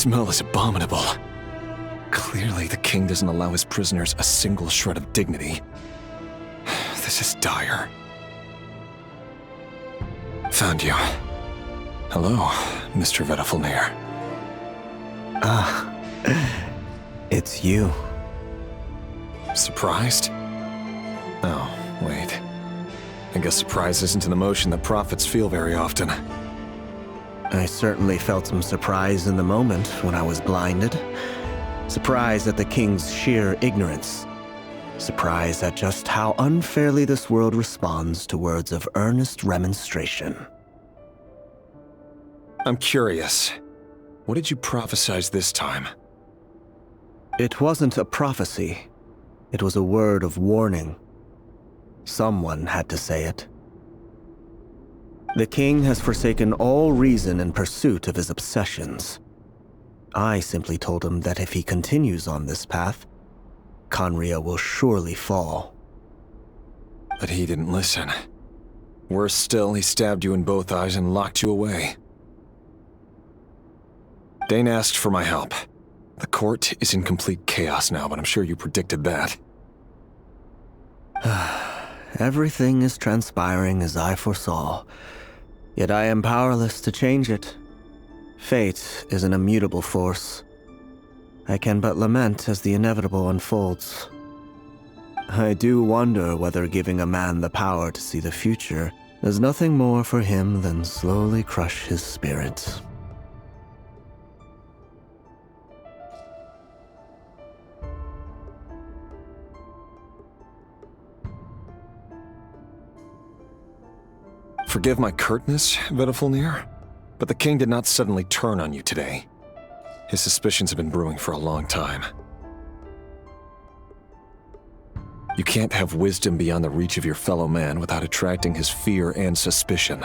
smell is abominable. Clearly, the king doesn't allow his prisoners a single shred of dignity. This is dire. Found you. Hello, Mr. Vedafulnir. Ah, it's you. Surprised? Oh, wait. I guess surprise isn't an emotion that prophets feel very often. I certainly felt some surprise in the moment when I was blinded. Surprise at the king's sheer ignorance. Surprise at just how unfairly this world responds to words of earnest remonstration. I'm curious. What did you prophesize this time? It wasn't a prophecy. It was a word of warning. Someone had to say it. The king has forsaken all reason in pursuit of his obsessions. I simply told him that if he continues on this path, Khaenri'ah will surely fall. But he didn't listen. Worse still, he stabbed you in both eyes and locked you away. Dane asked for my help. The court is in complete chaos now, but I'm sure you predicted that. Everything is transpiring as I foresaw, yet I am powerless to change it. Fate is an immutable force. I can but lament as the inevitable unfolds. I do wonder whether giving a man the power to see the future does nothing more for him than slowly crush his spirit. Forgive my curtness, Vedafulnir, but the king did not suddenly turn on you today. His suspicions have been brewing for a long time. You can't have wisdom beyond the reach of your fellow man without attracting his fear and suspicion.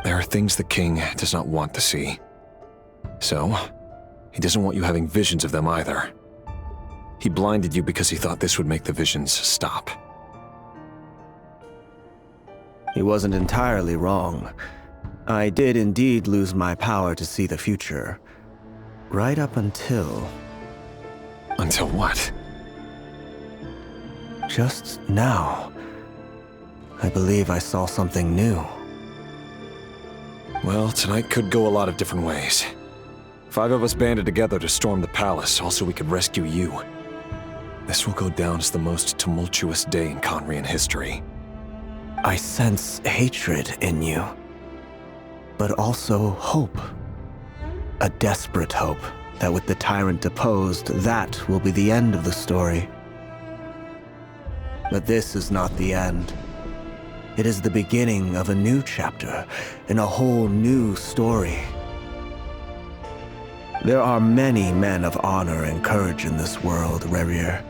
There are things the king does not want to see. So, he doesn't want you having visions of them either. He blinded you because he thought this would make the visions stop. He wasn't entirely wrong. I did indeed lose my power to see the future. Right up until... Until what? Just now. I believe I saw something new. Well, tonight could go a lot of different ways. 5 of us banded together to storm the palace, also we could rescue you. This will go down as the most tumultuous day in Khaenri'ah history. I sense hatred in you, but also hope. A desperate hope that with the tyrant deposed, that will be the end of the story. But this is not the end. It is the beginning of a new chapter in a whole new story. There are many men of honor and courage in this world, Rerir.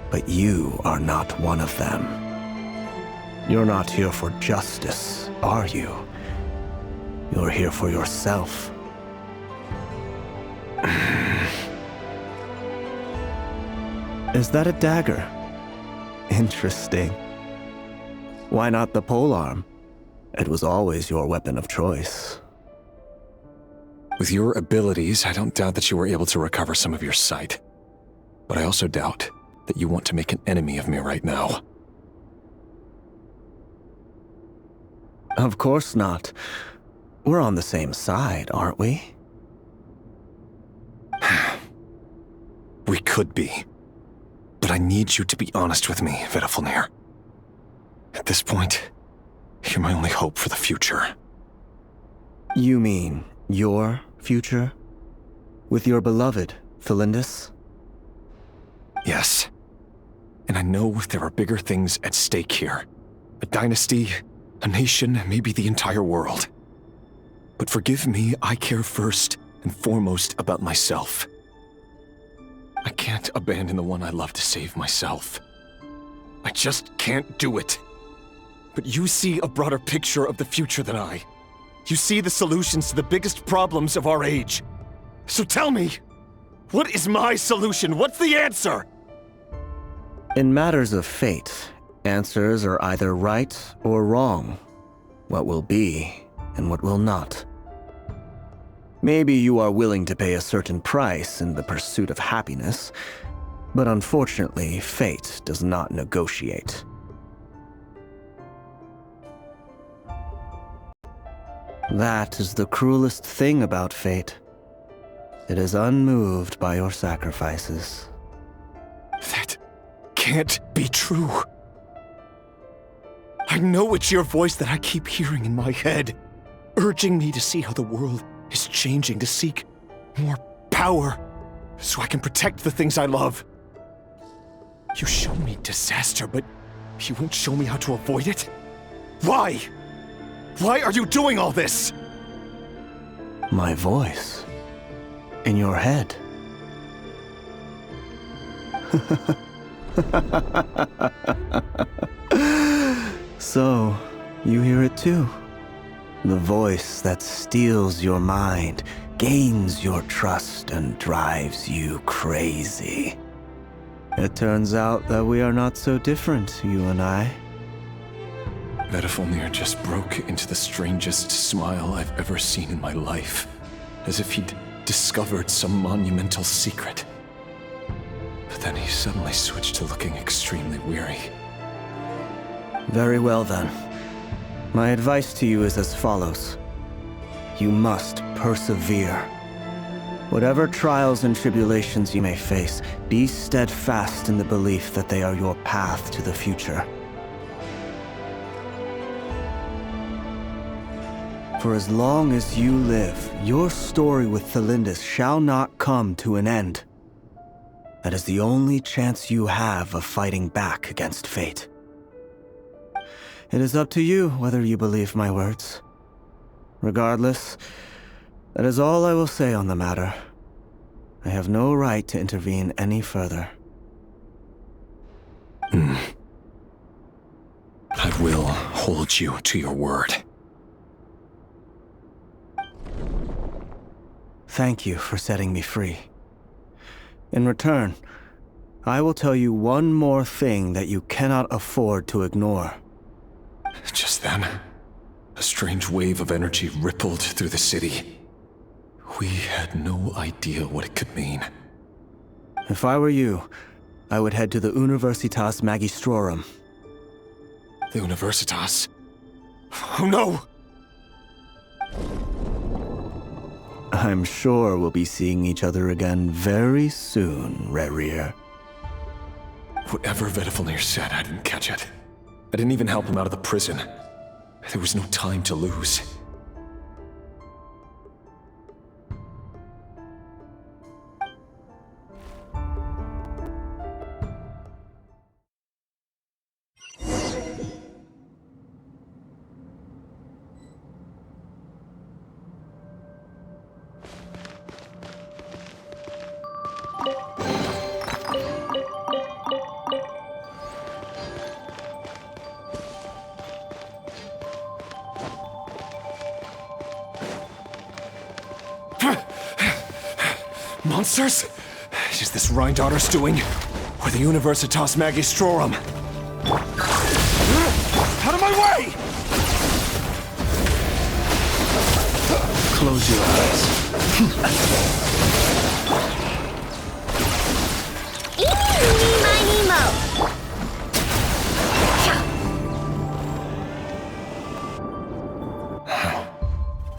But you are not one of them. You're not here for justice, are you? You're here for yourself. Is that a dagger? Interesting. Why not the polearm? It was always your weapon of choice. With your abilities, I don't doubt that you were able to recover some of your sight. But I also doubt that you want to make an enemy of me right now. Of course not. We're on the same side, aren't we? We could be. But I need you to be honest with me, Vedafulnir. At this point, you're my only hope for the future. You mean your future? With your beloved, Felindis? Yes. And I know there are bigger things at stake here. A dynasty, a nation, maybe the entire world. But forgive me, I care first and foremost about myself. I can't abandon the one I love to save myself. I just can't do it. But you see a broader picture of the future than I. You see the solutions to the biggest problems of our age. So tell me, what is my solution? What's the answer? In matters of fate, answers are either right or wrong. what will be and what will not. Maybe you are willing to pay a certain price in the pursuit of happiness, but unfortunately, fate does not negotiate. That is the cruelest thing about fate. It is unmoved by your sacrifices. That can't be true. I know it's your voice that I keep hearing in my head, urging me to see how the world is changing, to seek more power, so I can protect the things I love. You show me disaster, but you won't show me how to avoid it? Why? Why are you doing all this? My voice. In your head. So, you hear it too? The voice that steals your mind, gains your trust, and drives you crazy. It turns out that we are not so different, you and I. Vedifilnir just broke into the strangest smile I've ever seen in my life, as if he'd discovered some monumental secret. But then he suddenly switched to looking extremely weary. Very well then. My advice to you is as follows. You must persevere. Whatever trials and tribulations you may face, be steadfast in the belief that they are your path to the future. For as long as you live, your story with Thelindis shall not come to an end. That is the only chance you have of fighting back against fate. It is up to you whether you believe my words. Regardless, that is all I will say on the matter. I have no right to intervene any further. I will hold you to your word. Thank you for setting me free. In return, I will tell you one more thing that you cannot afford to ignore. Just then, a strange wave of energy rippled through the city. We had no idea what it could mean. If I were you, I would head to the Universitas Magistrorum. The Universitas? Oh no! I'm sure we'll be seeing each other again very soon, Rerir. Whatever Vedifilnir said, I didn't catch it. I didn't even help him out of the prison. There was no time to lose. Monsters? Is this Rhindaughter's doing? Or the Universitas Magistrorum? Out of my way! Close your eyes. Eeny, meeny, mo.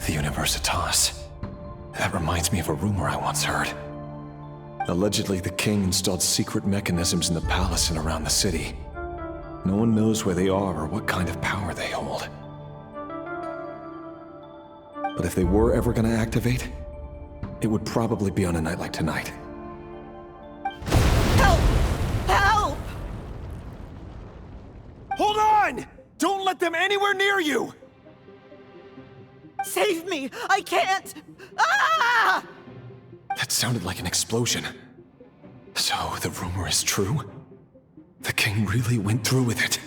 The Universitas. That reminds me of a rumor I once heard. Allegedly, the king installed secret mechanisms in the palace and around the city. No one knows where they are or what kind of power they hold. But if they were ever going to activate, it would probably be on a night like tonight. Help! Help! Hold on! Don't let them anywhere near you! Save me! I can't! Ah! That sounded like an explosion. So, the rumor is true? The king really went through with it?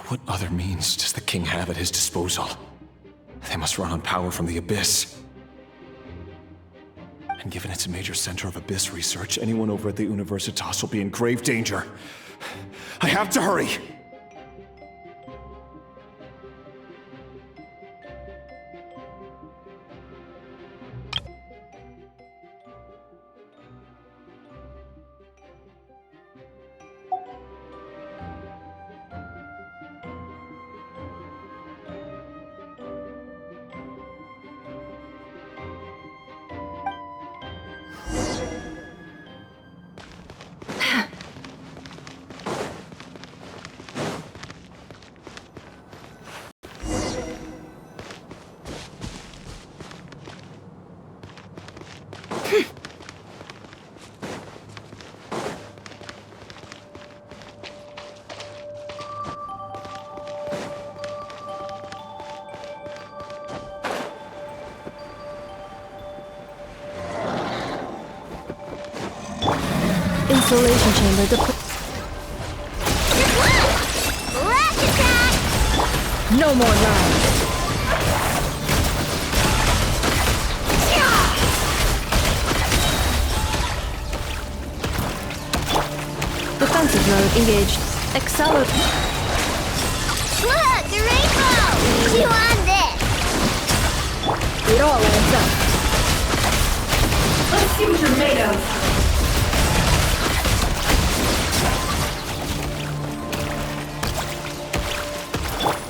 What other means does the king have at his disposal? They must run on power from the Abyss. And given it's a major center of Abyss research, anyone over at the Universitas will be in grave danger. I have to hurry! Insulation chamber deployed. Flash attack! No more lies. Defensive mode engaged. Accelerate. Look, a rainbow! You on this? It all adds up. Let's see what you're made of.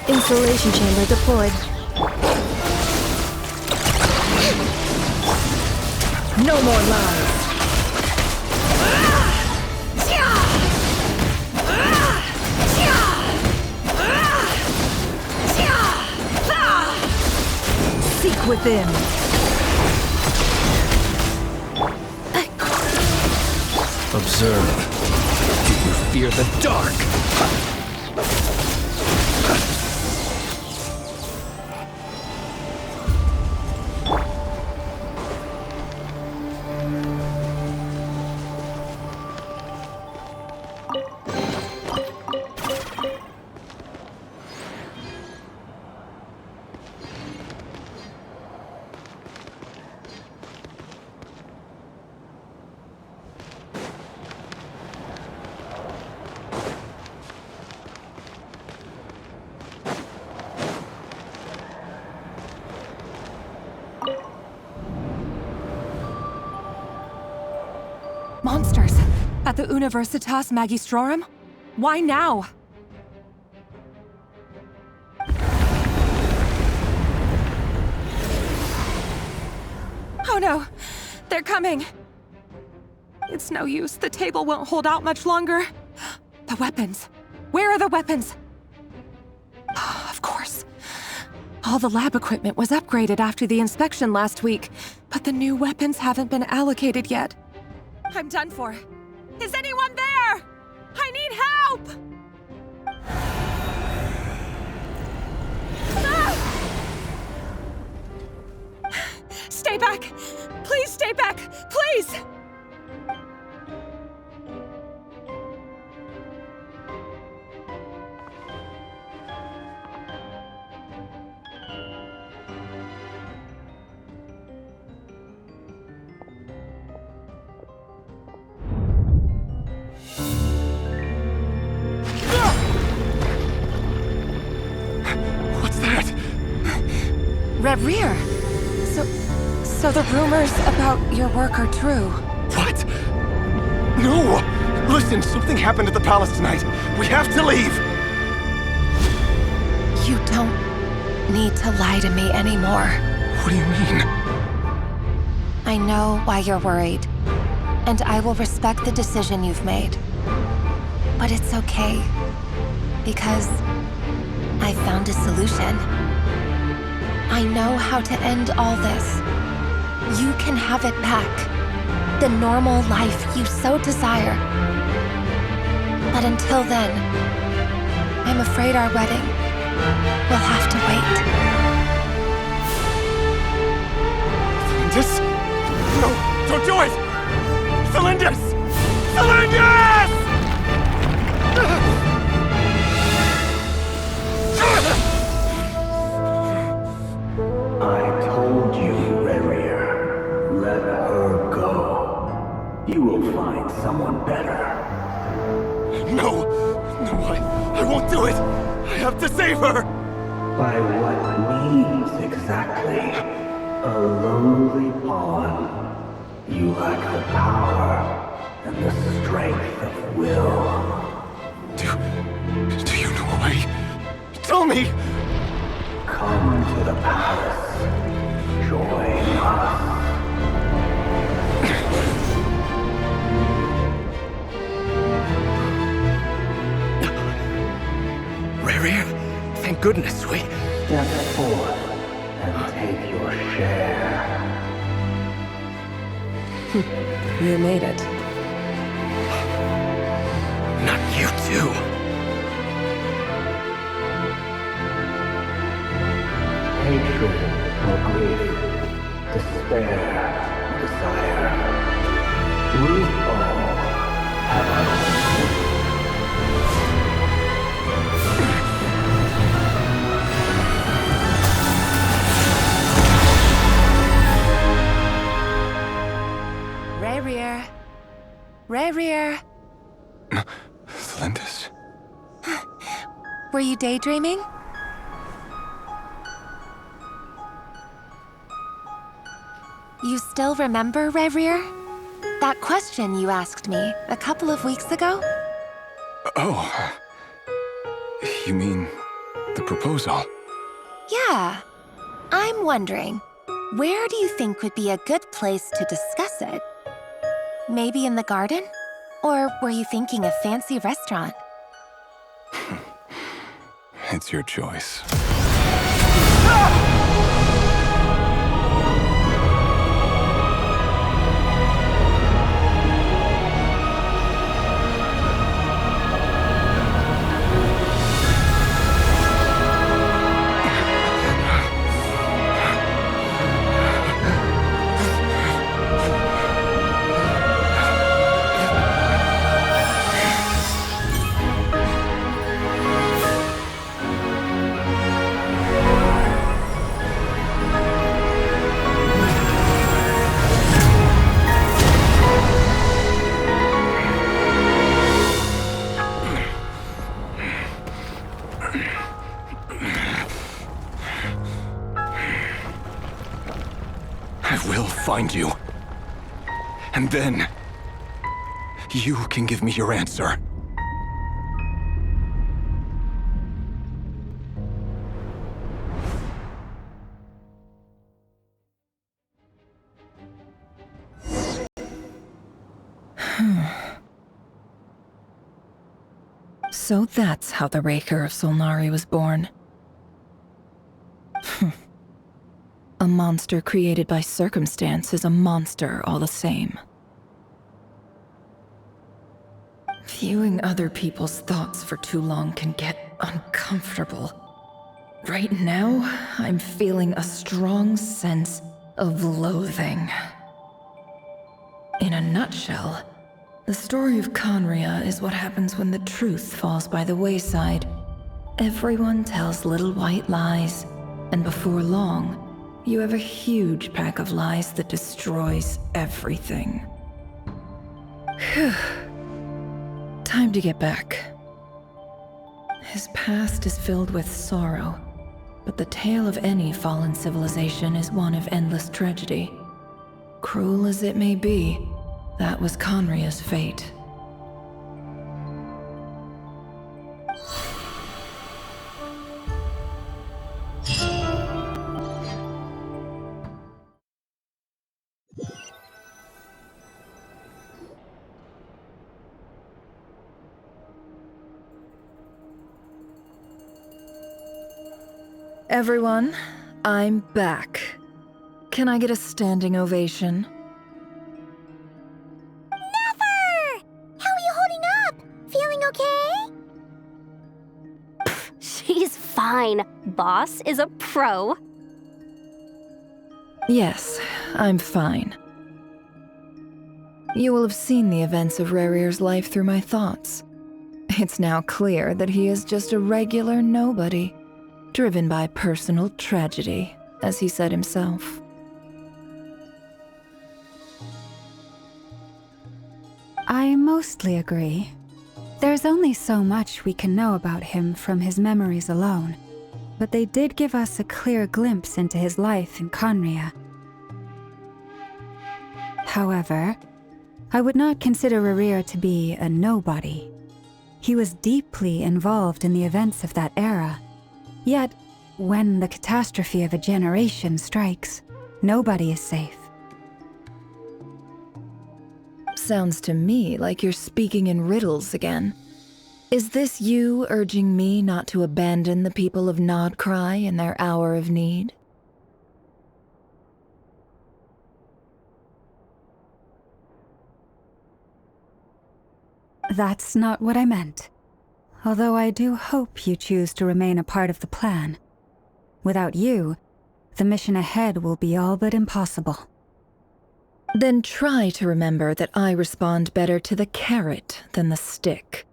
Insulation chamber deployed. No more lies. Seek within. Observe. Do you fear the dark? Monsters! At the Universitas Magistrorum? Why now? Oh no! They're coming! It's no use. The table won't hold out much longer. The weapons. Where are the weapons? Of course. All the lab equipment was upgraded after the inspection last week, but the new weapons haven't been allocated yet. I'm done for. Is anyone there? I need help! Ah! Stay back! Please stay back! Please! Rear. So the rumors about your work are true. What? No! Listen, something happened at the palace tonight. We have to leave! You don't need to lie to me anymore. What do you mean? I know why you're worried, and I will respect the decision you've made. But it's okay, because I found a solution. I know how to end all this. You can have it back. The normal life you so desire. But until then, I'm afraid our wedding will have to wait. Cylindus? No, don't do it! Cylindus! Cylindus! I told you, Rerir. Let her go. You will find someone better. No! No, I won't do it! I have to save her! By what means exactly? A lowly pawn. You lack the power and the strength of will. Do you know a way? Tell me! Come to the palace. Join us. Rerir, thank goodness we... Step forth and take your share. You made it. Not you too. Hatred or grief, despair or desire. We all Rerir. Thlendis? Were you daydreaming? You still remember, Rerir? That question you asked me a couple of weeks ago? Oh. You mean the proposal? Yeah. I'm wondering, where do you think would be a good place to discuss it? Maybe in the garden? Or were you thinking a fancy restaurant? It's your choice. I will find you. And then, you can give me your answer. So that's how the Raker of Solnari was born. A monster created by circumstance is a monster all the same. Viewing other people's thoughts for too long can get uncomfortable. Right now, I'm feeling a strong sense of loathing. In a nutshell, the story of Conria is what happens when the truth falls by the wayside. Everyone tells little white lies, and before long, you have a huge pack of lies that destroys everything. Phew. Time to get back. His past is filled with sorrow, but the tale of any fallen civilization is one of endless tragedy. Cruel as it may be, that was Conria's fate. Everyone, I'm back. Can I get a standing ovation? Never! How are you holding up? Feeling okay? She's fine. Boss is a pro. Yes, I'm fine. You will have seen the events of Rerir's life through my thoughts. It's now clear that he is just a regular nobody, driven by personal tragedy, as he said himself. I mostly agree. There's only so much we can know about him from his memories alone, but they did give us a clear glimpse into his life in Conria. However, I would not consider Rerir to be a nobody. He was deeply involved in the events of that era. Yet, when the catastrophe of a generation strikes, nobody is safe. Sounds to me like you're speaking in riddles again. Is this you urging me not to abandon the people of Nodcry in their hour of need? That's not what I meant. Although I do hope you choose to remain a part of the plan. Without you, the mission ahead will be all but impossible. Then try to remember that I respond better to the carrot than the stick,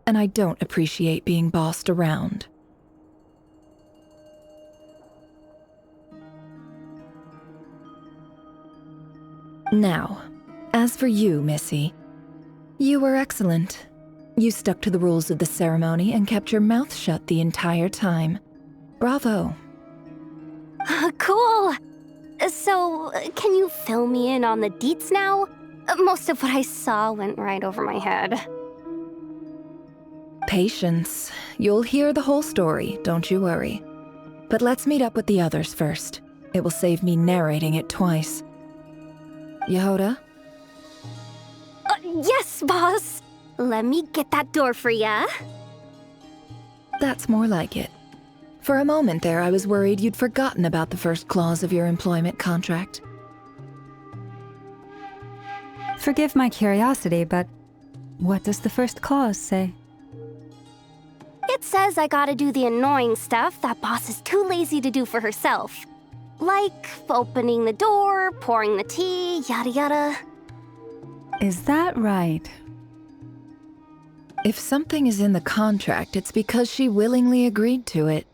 and I don't appreciate being bossed around. Now, as for you, Missy, You were excellent. You stuck to the rules of the ceremony and kept your mouth shut the entire time. Bravo. Cool! So, can you fill me in on the deets now? Most of what I saw went right over my head. Patience. You'll hear the whole story, don't you worry. But let's meet up with the others first. It will save me narrating it twice. Yehoda? Yes, boss! Let me get that door for ya. That's more like it. For a moment there, I was worried you'd forgotten about the first clause of your employment contract. Forgive my curiosity, but what does the first clause say? It says I gotta do the annoying stuff that boss is too lazy to do for herself. Like opening the door, pouring the tea, yada yada. Is that right? If something is in the contract, it's because she willingly agreed to it.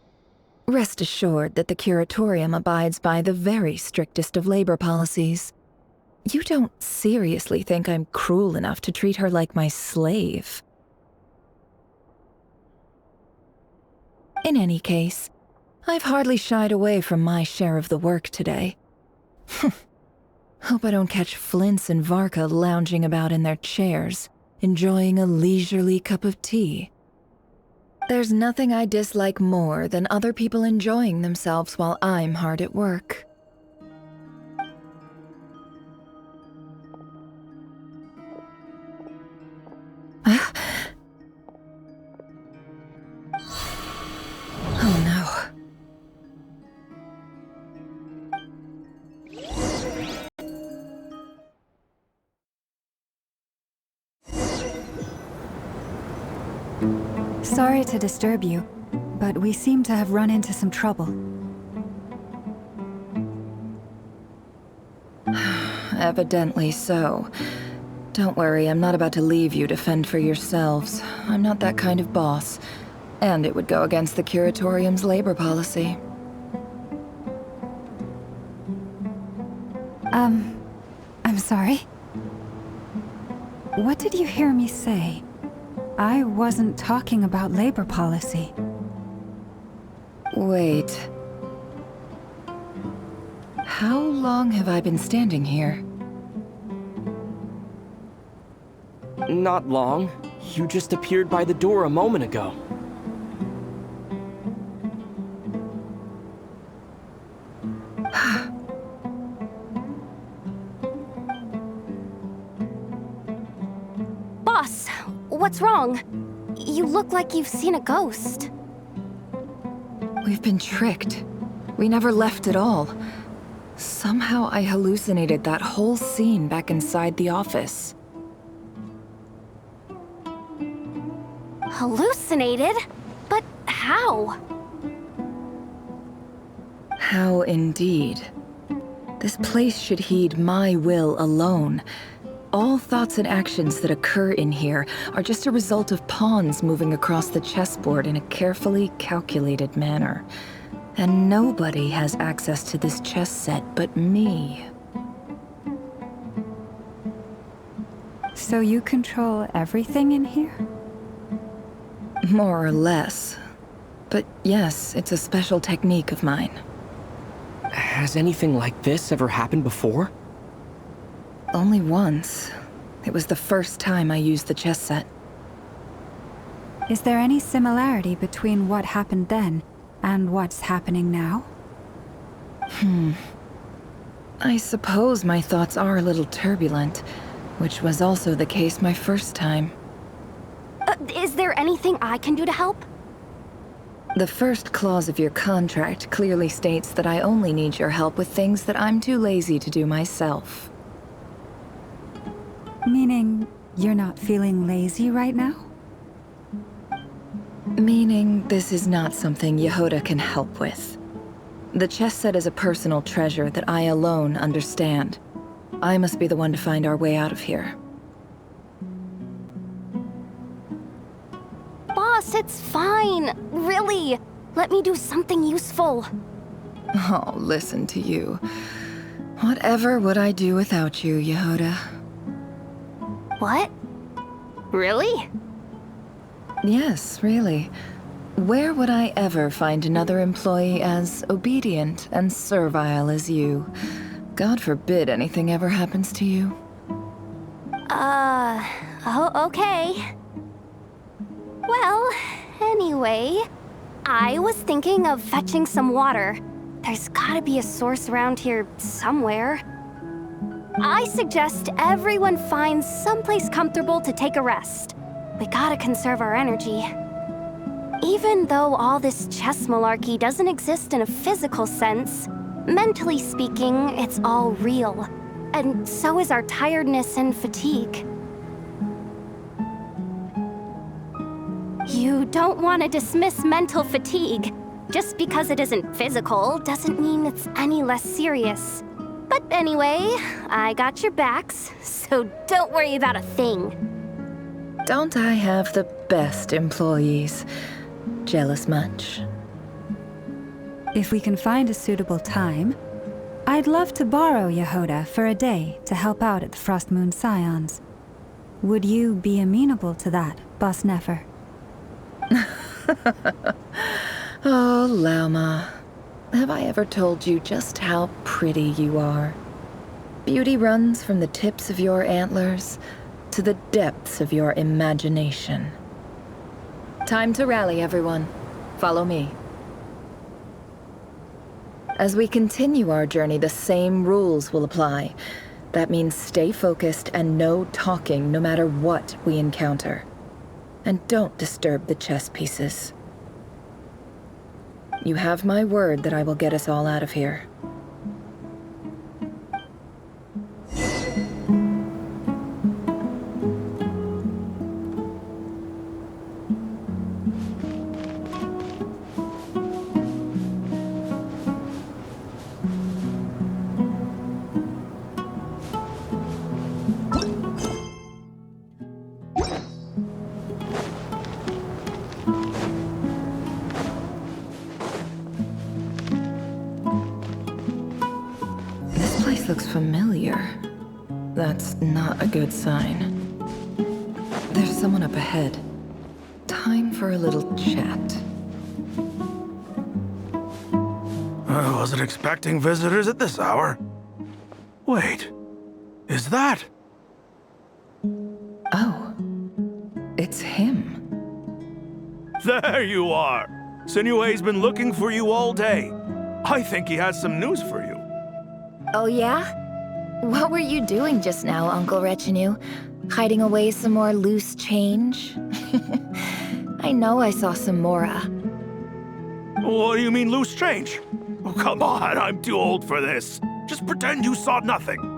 Rest assured that the curatorium abides by the very strictest of labor policies. You don't seriously think I'm cruel enough to treat her like my slave? In any case, I've hardly shied away from my share of the work today. Hope I don't catch Flintz and Varka lounging about in their chairs, enjoying a leisurely cup of tea. There's nothing I dislike more than other people enjoying themselves while I'm hard at work. Oh no. Sorry to disturb you, but we seem to have run into some trouble. Evidently so. Don't worry, I'm not about to leave you to fend for yourselves. I'm not that kind of boss. And it would go against the curatorium's labor policy. I'm sorry. What did you hear me say? I wasn't talking about labor policy. Wait. How long have I been standing here? Not long. You just appeared by the door a moment ago. Boss, what's wrong? You look like you've seen a ghost. We've been tricked. We never left at all. Somehow I hallucinated that whole scene back inside the office. Hallucinated? But how? How indeed. This place should heed my will alone. All thoughts and actions that occur in here are just a result of pawns moving across the chessboard in a carefully calculated manner. And nobody has access to this chess set but me. So you control everything in here? More or less. But yes, it's a special technique of mine. Has anything like this ever happened before? Only once. It was the first time I used the chess set. Is there any similarity between what happened then and what's happening now? I suppose my thoughts are a little turbulent, which was also the case my first time. Is there anything I can do to help? The first clause of your contract clearly states that I only need your help with things that I'm too lazy to do myself. Meaning, you're not feeling lazy right now? Meaning, this is not something Yehoda can help with. The chess set is a personal treasure that I alone understand. I must be the one to find our way out of here. Boss, it's fine. Really. Let me do something useful. Oh, listen to you. Whatever would I do without you, Yehoda? What? Really? Yes, really. Where would I ever find another employee as obedient and servile as you? God forbid anything ever happens to you. Oh, okay. Well, anyway, I was thinking of fetching some water. There's gotta be a source around here somewhere. I suggest everyone finds someplace comfortable to take a rest. We gotta conserve our energy. Even though all this chess malarkey doesn't exist in a physical sense, mentally speaking, it's all real. And so is our tiredness and fatigue. You don't want to dismiss mental fatigue. Just because it isn't physical doesn't mean it's any less serious. But anyway, I got your backs, so don't worry about a thing. Don't I have the best employees? Jealous much? If we can find a suitable time, I'd love to borrow Yehoda for a day to help out at the Frost Moon Scions. Would you be amenable to that, Boss Nefer? Oh, Lauma. Have I ever told you just how pretty you are? Beauty runs from the tips of your antlers to the depths of your imagination. Time to rally, everyone. Follow me. As we continue our journey, the same rules will apply. That means stay focused and no talking no matter what we encounter. And don't disturb the chess pieces. You have my word that I will get us all out of here. Looks familiar. That's not a good sign. There's someone up ahead. Time for a little chat. I wasn't expecting visitors at this hour. Wait, is that? Oh, it's him. There you are! Sinue's been looking for you all day. I think he has some news for you. Oh yeah? What were you doing just now, Uncle Retinue? Hiding away some more loose change? I know I saw some Mora. What do you mean loose change? Oh, come on, I'm too old for this. Just pretend you saw nothing.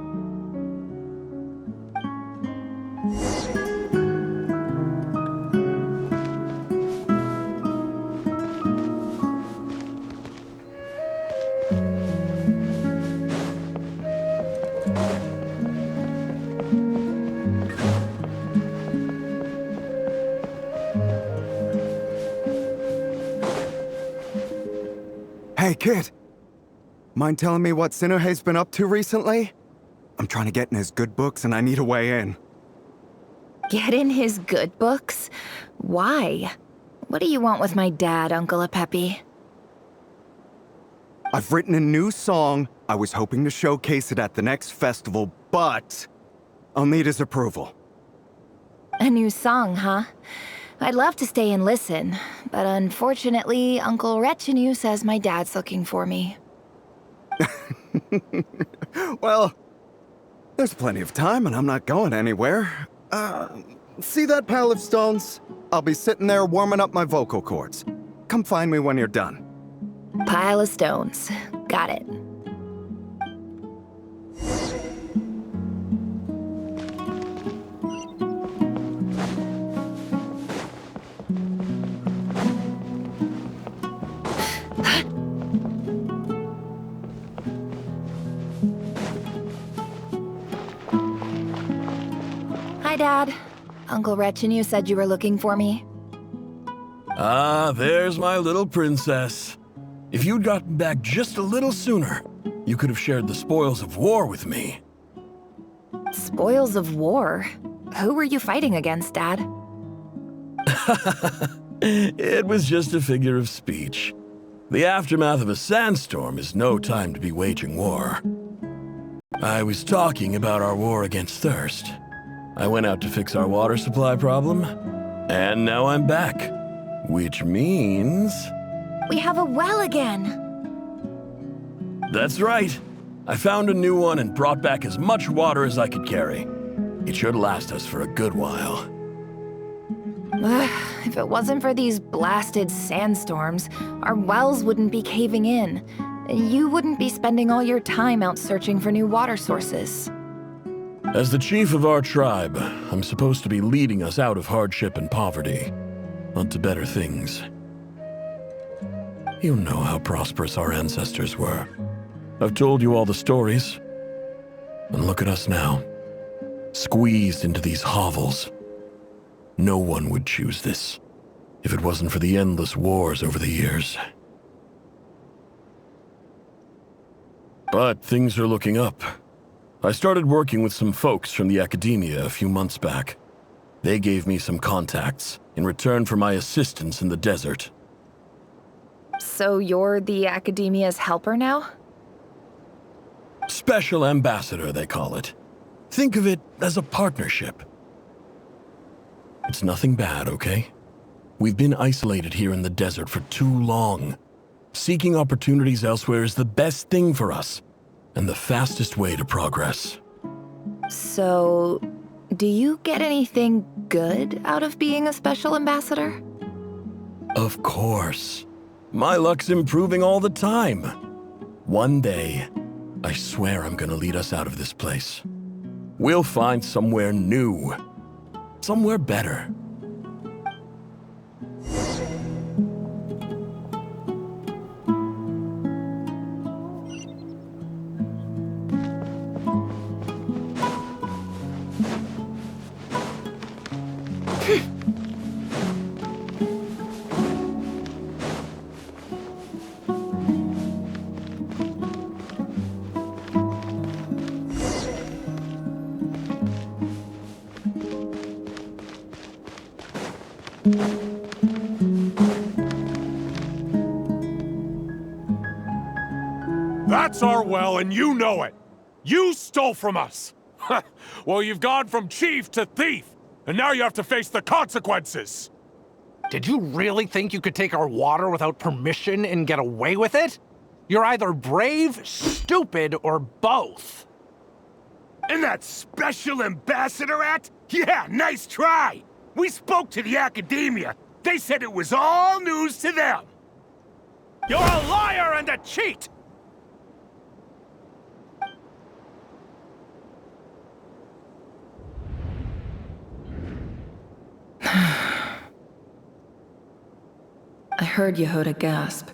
Hey, kid. Mind telling me what Sinuhe's been up to recently? I'm trying to get in his good books and I need a way in. Get in his good books? Why? What do you want with my dad, Uncle Apepi? I've written a new song. I was hoping to showcase it at the next festival, but I'll need his approval. A new song, huh? I'd love to stay and listen, but unfortunately, Uncle Retinue says my dad's looking for me. Well, there's plenty of time and I'm not going anywhere. See that pile of stones? I'll be sitting there warming up my vocal cords. Come find me when you're done. Pile of stones. Got it. Hi, Dad. Uncle Retinue said you were looking for me. Ah, there's my little princess. If you'd gotten back just a little sooner, you could have shared the spoils of war with me. Spoils of war? Who were you fighting against, Dad? It was just a figure of speech. The aftermath of a sandstorm is no time to be waging war. I was talking about our war against thirst. I went out to fix our water supply problem, and now I'm back. Which means... We have a well again! That's right. I found a new one and brought back as much water as I could carry. It should last us for a good while. If it wasn't for these blasted sandstorms, our wells wouldn't be caving in. You wouldn't be spending all your time out searching for new water sources. As the chief of our tribe, I'm supposed to be leading us out of hardship and poverty, onto better things. You know how prosperous our ancestors were. I've told you all the stories. And look at us now, squeezed into these hovels. No one would choose this, if it wasn't for the endless wars over the years. But things are looking up. I started working with some folks from the academia a few months back. They gave me some contacts in return for my assistance in the desert. So you're the academia's helper now? Special ambassador, they call it. Think of it as a partnership. It's nothing bad, okay? We've been isolated here in the desert for too long. Seeking opportunities elsewhere is the best thing for us, and the fastest way to progress. So, do you get anything good out of being a special ambassador? Of course. My luck's improving all the time. One day, I swear I'm gonna lead us out of this place. We'll find somewhere new. Somewhere better. That's our well, and you know it. You stole from us. Well, you've gone from chief to thief, and now you have to face the consequences. Did you really think you could take our water without permission and get away with it? You're either brave, stupid, or both. And that Special Ambassador act? Yeah, nice try. We spoke to the academia. They said it was all news to them. You're a liar and a cheat! I heard Yehuda gasp,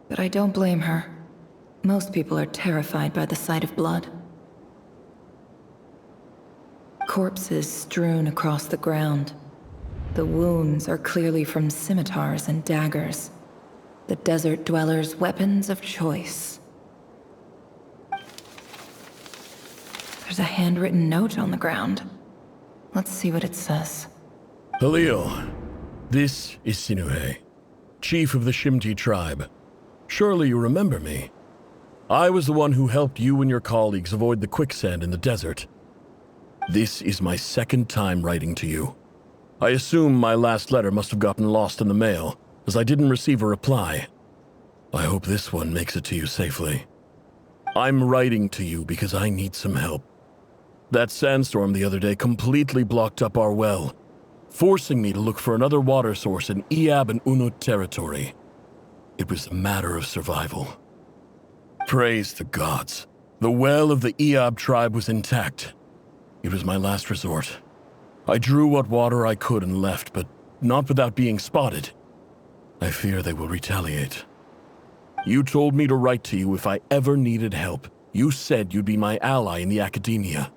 but I don't blame her. Most people are terrified by the sight of blood. Corpses strewn across the ground. The wounds are clearly from scimitars and daggers. The desert dwellers' weapons of choice. There's a handwritten note on the ground. Let's see what it says. Halil, this is Sinuhe, chief of the Shimti tribe. Surely you remember me. I was the one who helped you and your colleagues avoid the quicksand in the desert. This is my second time writing to you. I assume my last letter must have gotten lost in the mail, as I didn't receive a reply. I hope this one makes it to you safely. I'm writing to you because I need some help. That sandstorm the other day completely blocked up our well, forcing me to look for another water source in Iab and Unut territory. It was a matter of survival. Praise the gods. The well of the Iab tribe was intact. It was my last resort. I drew what water I could and left, but not without being spotted. I fear they will retaliate. You told me to write to you if I ever needed help. You said you'd be my ally in the academia.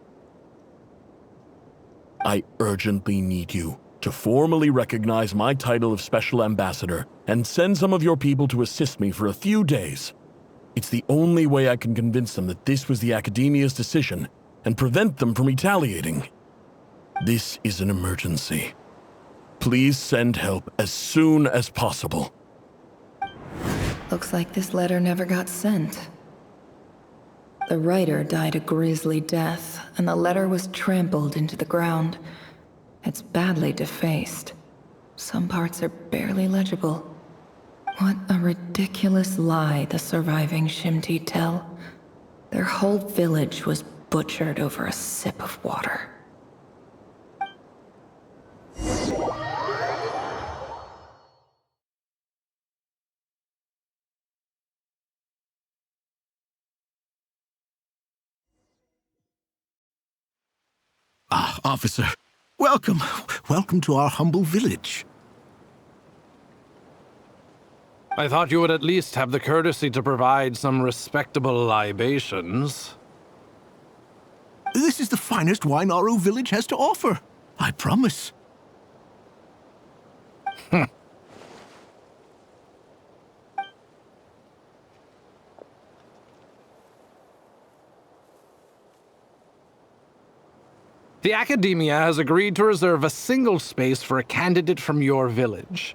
I urgently need you to formally recognize my title of Special Ambassador and send some of your people to assist me for a few days. It's the only way I can convince them that this was the academia's decision and prevent them from retaliating. This is an emergency. Please send help as soon as possible. Looks like this letter never got sent. The writer died a grisly death, and the letter was trampled into the ground. It's badly defaced. Some parts are barely legible. What a ridiculous lie the surviving Shimti tell. Their whole village was butchered over a sip of water. Ah, officer. Welcome. Welcome to our humble village. I thought you would at least have the courtesy to provide some respectable libations. This is the finest wine Aru village has to offer. I promise. The Academia has agreed to reserve a single space for a candidate from your village.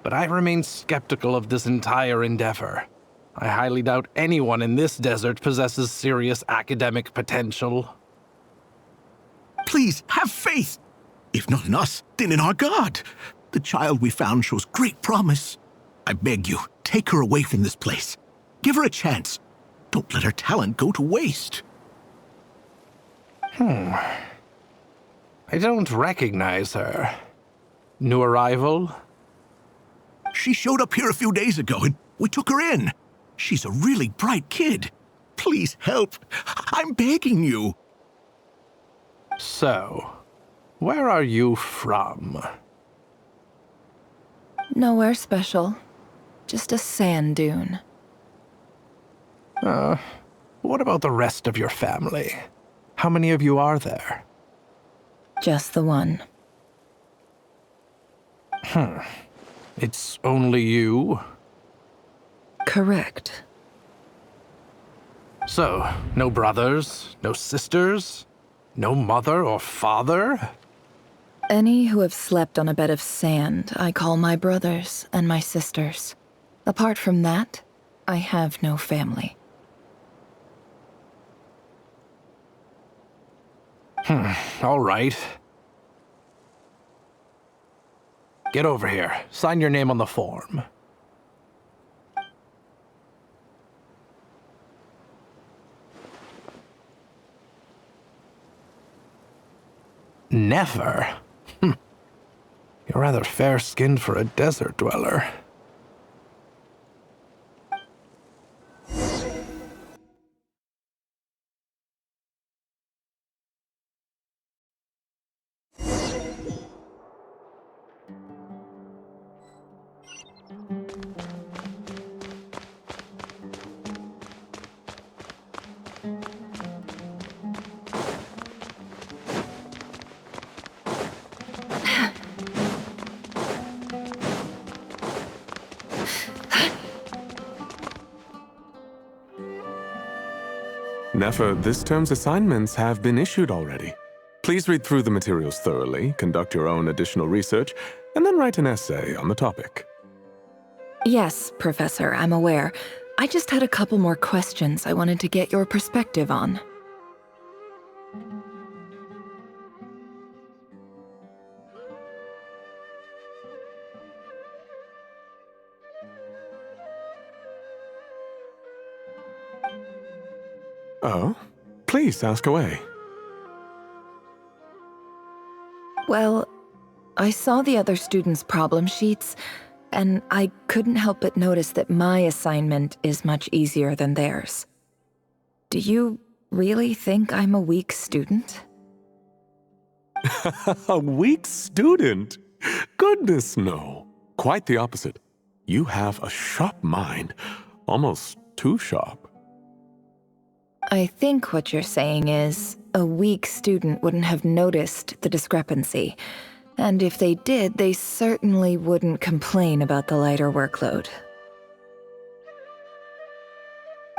But I remain skeptical of this entire endeavor. I highly doubt anyone in this desert possesses serious academic potential. Please, have faith. If not in us, then in our god. The child we found shows great promise. I beg you, take her away from this place. Give her a chance. Don't let her talent go to waste. I don't recognize her. New arrival? She showed up here a few days ago and we took her in. She's a really bright kid. Please help. I'm begging you. So, where are you from? Nowhere special. Just a sand dune. What about the rest of your family? How many of you are there? Just the one. It's only you? Correct. So, no brothers, no sisters, no mother or father? Any who have slept on a bed of sand, I call my brothers and my sisters. Apart from that, I have no family. All right. Get over here. Sign your name on the form. Never? You're rather fair-skinned for a desert dweller. Nefer, this term's assignments have been issued already. Please read through the materials thoroughly, conduct your own additional research, and then write an essay on the topic. Yes, Professor, I'm aware. I just had a couple more questions I wanted to get your perspective on. Oh? Please ask away. Well, I saw the other students' problem sheets, and I couldn't help but notice that my assignment is much easier than theirs. Do you really think I'm a weak student? A weak student? Goodness, no. Quite the opposite. You have a sharp mind, almost too sharp. I think what you're saying is, a weak student wouldn't have noticed the discrepancy. And if they did, they certainly wouldn't complain about the lighter workload.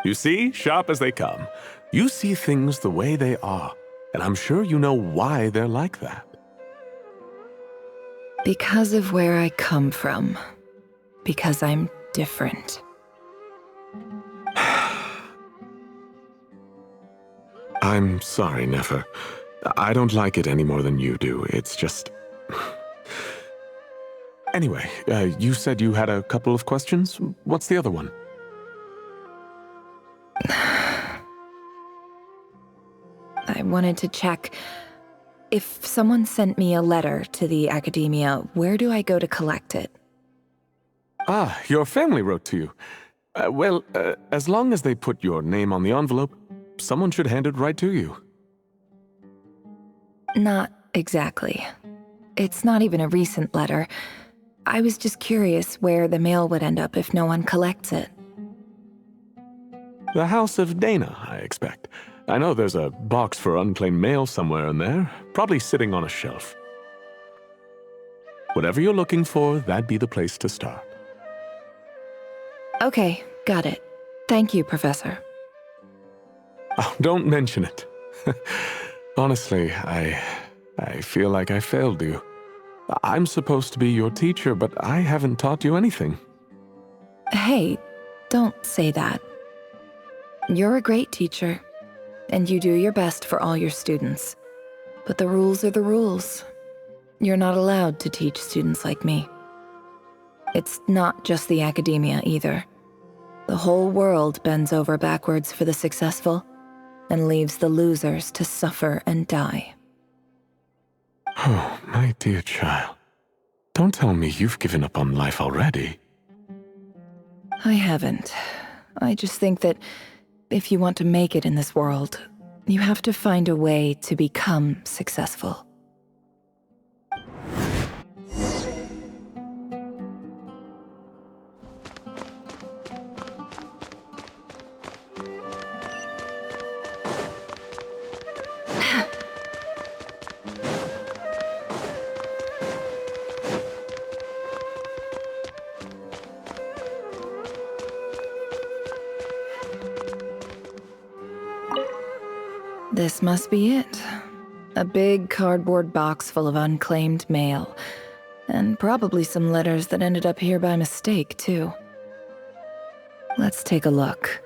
You see, sharp as they come. You see things the way they are, and I'm sure you know why they're like that. Because of where I come from. Because I'm different. I'm sorry, Nefer. I don't like it any more than you do. It's just... Anyway, you said you had a couple of questions. What's the other one? I wanted to check. If someone sent me a letter to the Academia, where do I go to collect it? Ah, your family wrote to you. Well, as long as they put your name on the envelope, someone should hand it right to you. Not exactly. It's not even a recent letter. I was just curious where the mail would end up if no one collects it. The House of Dana, I expect. I know there's a box for unclaimed mail somewhere in there, probably sitting on a shelf. Whatever you're looking for, that'd be the place to start. Okay, got it. Thank you, Professor. Oh, don't mention it. Honestly, I feel like I failed you. I'm supposed to be your teacher, but I haven't taught you anything. Hey, don't say that. You're a great teacher, and you do your best for all your students. But the rules are the rules. You're not allowed to teach students like me. It's not just the Academia either. The whole world bends over backwards for the successful and leaves the losers to suffer and die. Oh, my dear child. Don't tell me you've given up on life already. I haven't. I just think that if you want to make it in this world, you have to find a way to become successful. This must be it. A big cardboard box full of unclaimed mail. And probably some letters that ended up here by mistake, too. Let's take a look.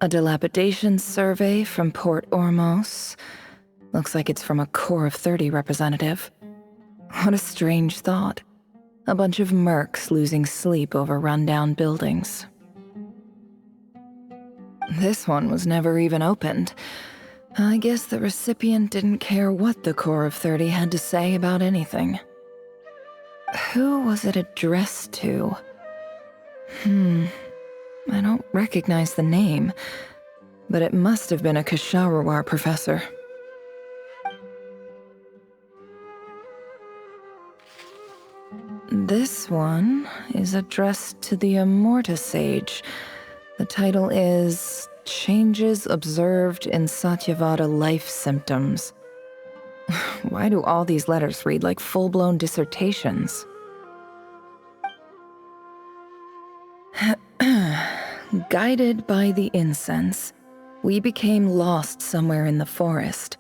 A dilapidation survey from Port Ormos. Looks like it's from a Core of 30 representative. What a strange thought. A bunch of mercs losing sleep over rundown buildings. This one was never even opened. I guess the recipient didn't care what the Core of 30 had to say about anything. Who was it addressed to? I don't recognize the name, but it must have been a Ksharawar professor. This one is addressed to the Immorta Sage. The title is Changes Observed in Satyavada Life Symptoms. Why do all these letters read like full-blown dissertations? Guided by the incense, we became lost somewhere in the forest.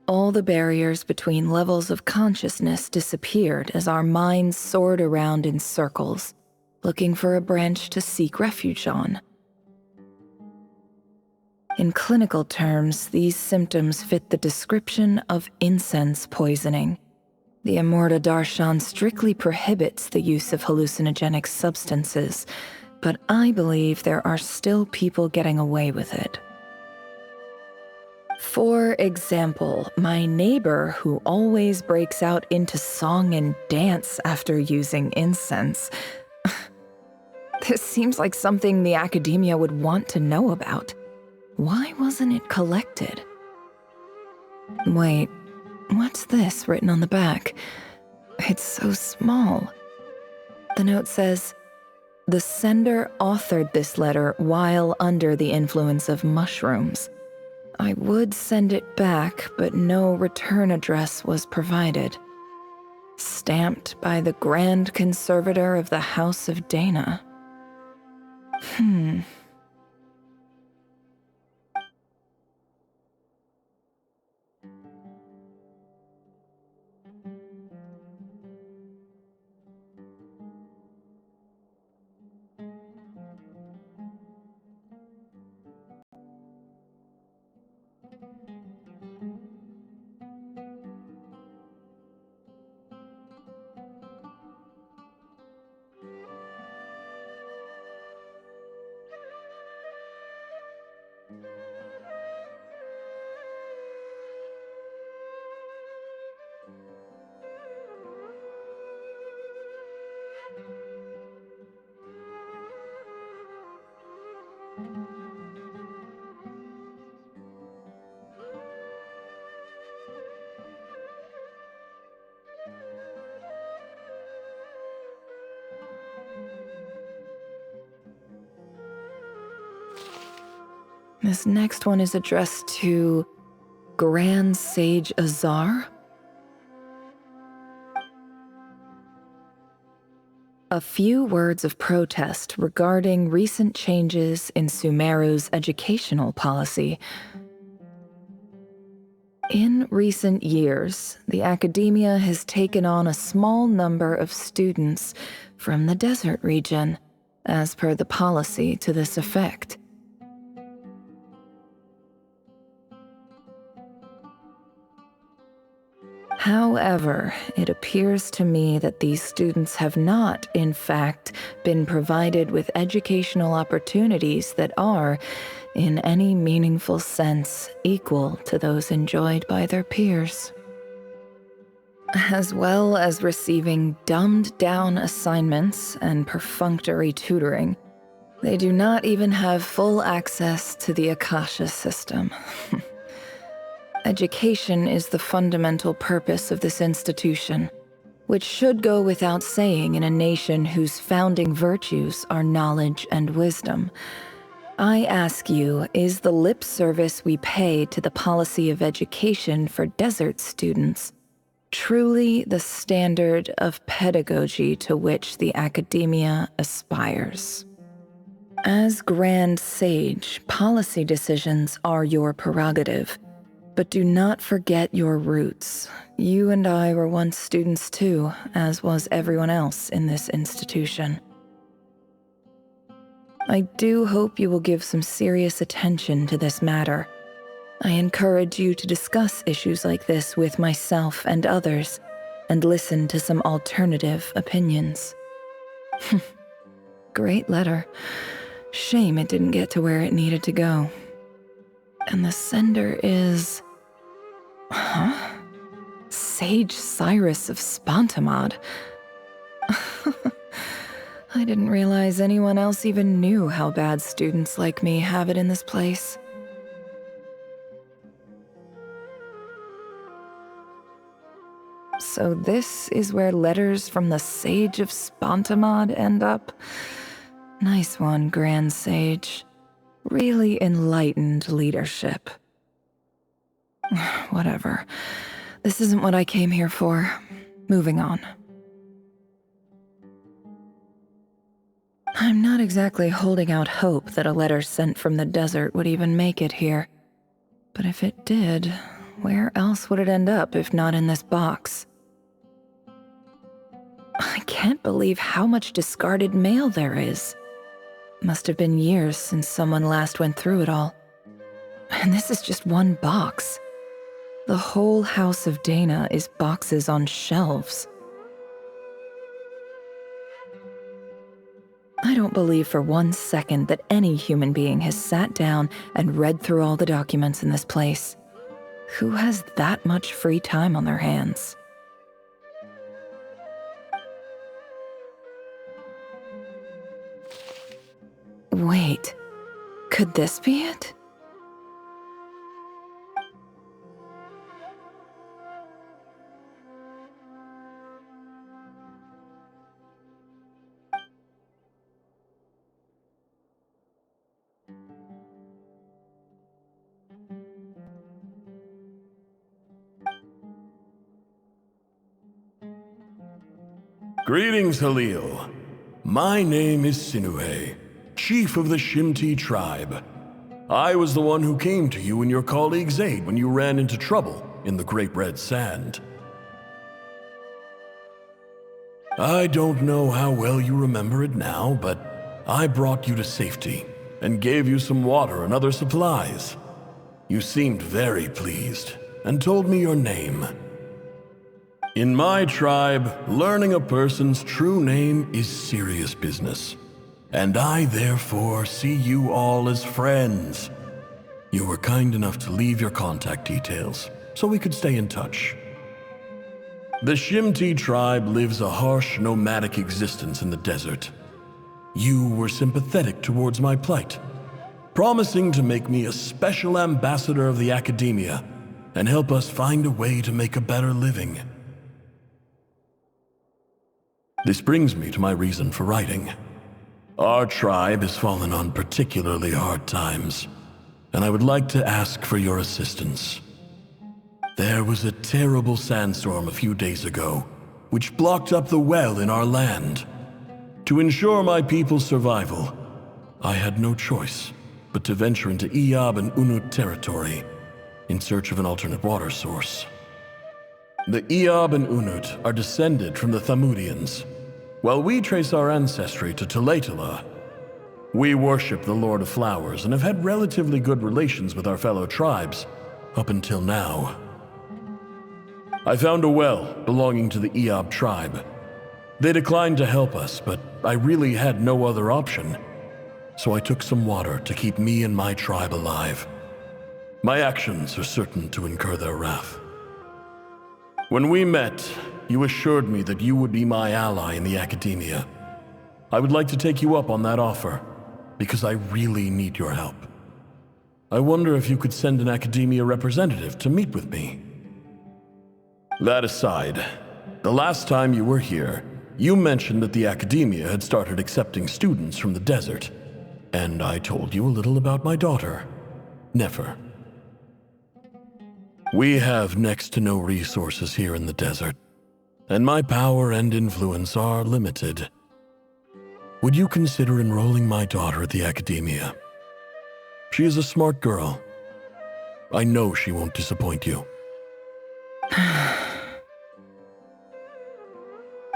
All the barriers between levels of consciousness disappeared as our minds soared around in circles, looking for a branch to seek refuge on. In clinical terms, these symptoms fit the description of incense poisoning. The Immorta Darshan strictly prohibits the use of hallucinogenic substances, but I believe there are still people getting away with it. For example, my neighbor who always breaks out into song and dance after using incense. This seems like something the Academia would want to know about. Why wasn't it collected? Wait, what's this written on the back? It's so small. The note says, "The sender authored this letter while under the influence of mushrooms. I would send it back, but no return address was provided. Stamped by the Grand Conservator of the House of Dana. This next one is addressed to Grand Sage Azar? A few words of protest regarding recent changes in Sumeru's educational policy. In recent years, the academia has taken on a small number of students from the desert region, as per the policy to this effect. However, it appears to me that these students have not, in fact, been provided with educational opportunities that are, in any meaningful sense, equal to those enjoyed by their peers. As well as receiving dumbed-down assignments and perfunctory tutoring, they do not even have full access to the Akasha system. Education is the fundamental purpose of this institution, which should go without saying in a nation whose founding virtues are knowledge and wisdom. I ask you, is the lip service we pay to the policy of education for desert students truly the standard of pedagogy to which the academia aspires? As Grand Sage, policy decisions are your prerogative. But do not forget your roots. You and I were once students too, as was everyone else in this institution. I do hope you will give some serious attention to this matter. I encourage you to discuss issues like this with myself and others, and listen to some alternative opinions. Great letter. Shame it didn't get to where it needed to go. And the sender is... Huh? Sage Cyrus of Spontamod. I didn't realize anyone else even knew how bad students like me have it in this place. So this is where letters from the Sage of Spontamod end up? Nice one, Grand Sage. Really enlightened leadership. Whatever. This isn't what I came here for. Moving on. I'm not exactly holding out hope that a letter sent from the desert would even make it here. But if it did, where else would it end up if not in this box? I can't believe how much discarded mail there is. Must have been years since someone last went through it all. And this is just one box. The whole House of Dana is boxes on shelves. I don't believe for 1 second that any human being has sat down and read through all the documents in this place. Who has that much free time on their hands? Wait, could this be it? Greetings, Halil. My name is Sinuhe, chief of the Shimti tribe. I was the one who came to you and your colleague's aid when you ran into trouble in the Great Red Sand. I don't know how well you remember it now, but I brought you to safety and gave you some water and other supplies. You seemed very pleased and told me your name. In my tribe, learning a person's true name is serious business, and I therefore see you all as friends. You were kind enough to leave your contact details so we could stay in touch. The Shimti tribe lives a harsh, nomadic existence in the desert. You were sympathetic towards my plight, promising to make me a special ambassador of the academia and help us find a way to make a better living. This brings me to my reason for writing. Our tribe has fallen on particularly hard times, and I would like to ask for your assistance. There was a terrible sandstorm a few days ago, which blocked up the well in our land. To ensure my people's survival, I had no choice but to venture into Iyab and Unut territory in search of an alternate water source. The Iyab and Unut are descended from the Thamudians, while we trace our ancestry to Tulatala. We worship the Lord of Flowers and have had relatively good relations with our fellow tribes up until now. I found a well belonging to the Iyab tribe. They declined to help us, but I really had no other option, so I took some water to keep me and my tribe alive. My actions are certain to incur their wrath. When we met, you assured me that you would be my ally in the academia. I would like to take you up on that offer, because I really need your help. I wonder if you could send an academia representative to meet with me. That aside, the last time you were here, you mentioned that the academia had started accepting students from the desert, and I told you a little about my daughter, Nefer. We have next to no resources here in the desert, and my power and influence are limited. Would you consider enrolling my daughter at the academia? She is a smart girl. I know she won't disappoint you.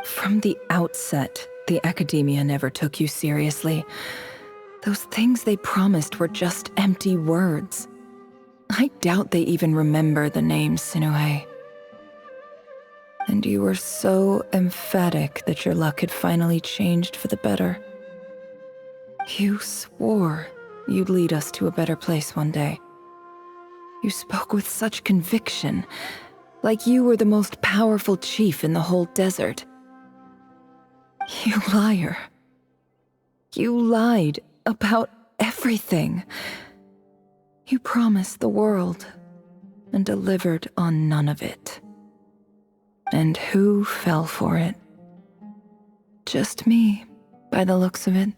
From the outset, the academia never took you seriously. Those things they promised were just empty words. I doubt they even remember the name Sinuhe. And you were so emphatic that your luck had finally changed for the better. You swore you'd lead us to a better place one day. You spoke with such conviction, like you were the most powerful chief in the whole desert. You liar. You lied about everything. You promised the world and delivered on none of it. And who fell for it? Just me, by the looks of it.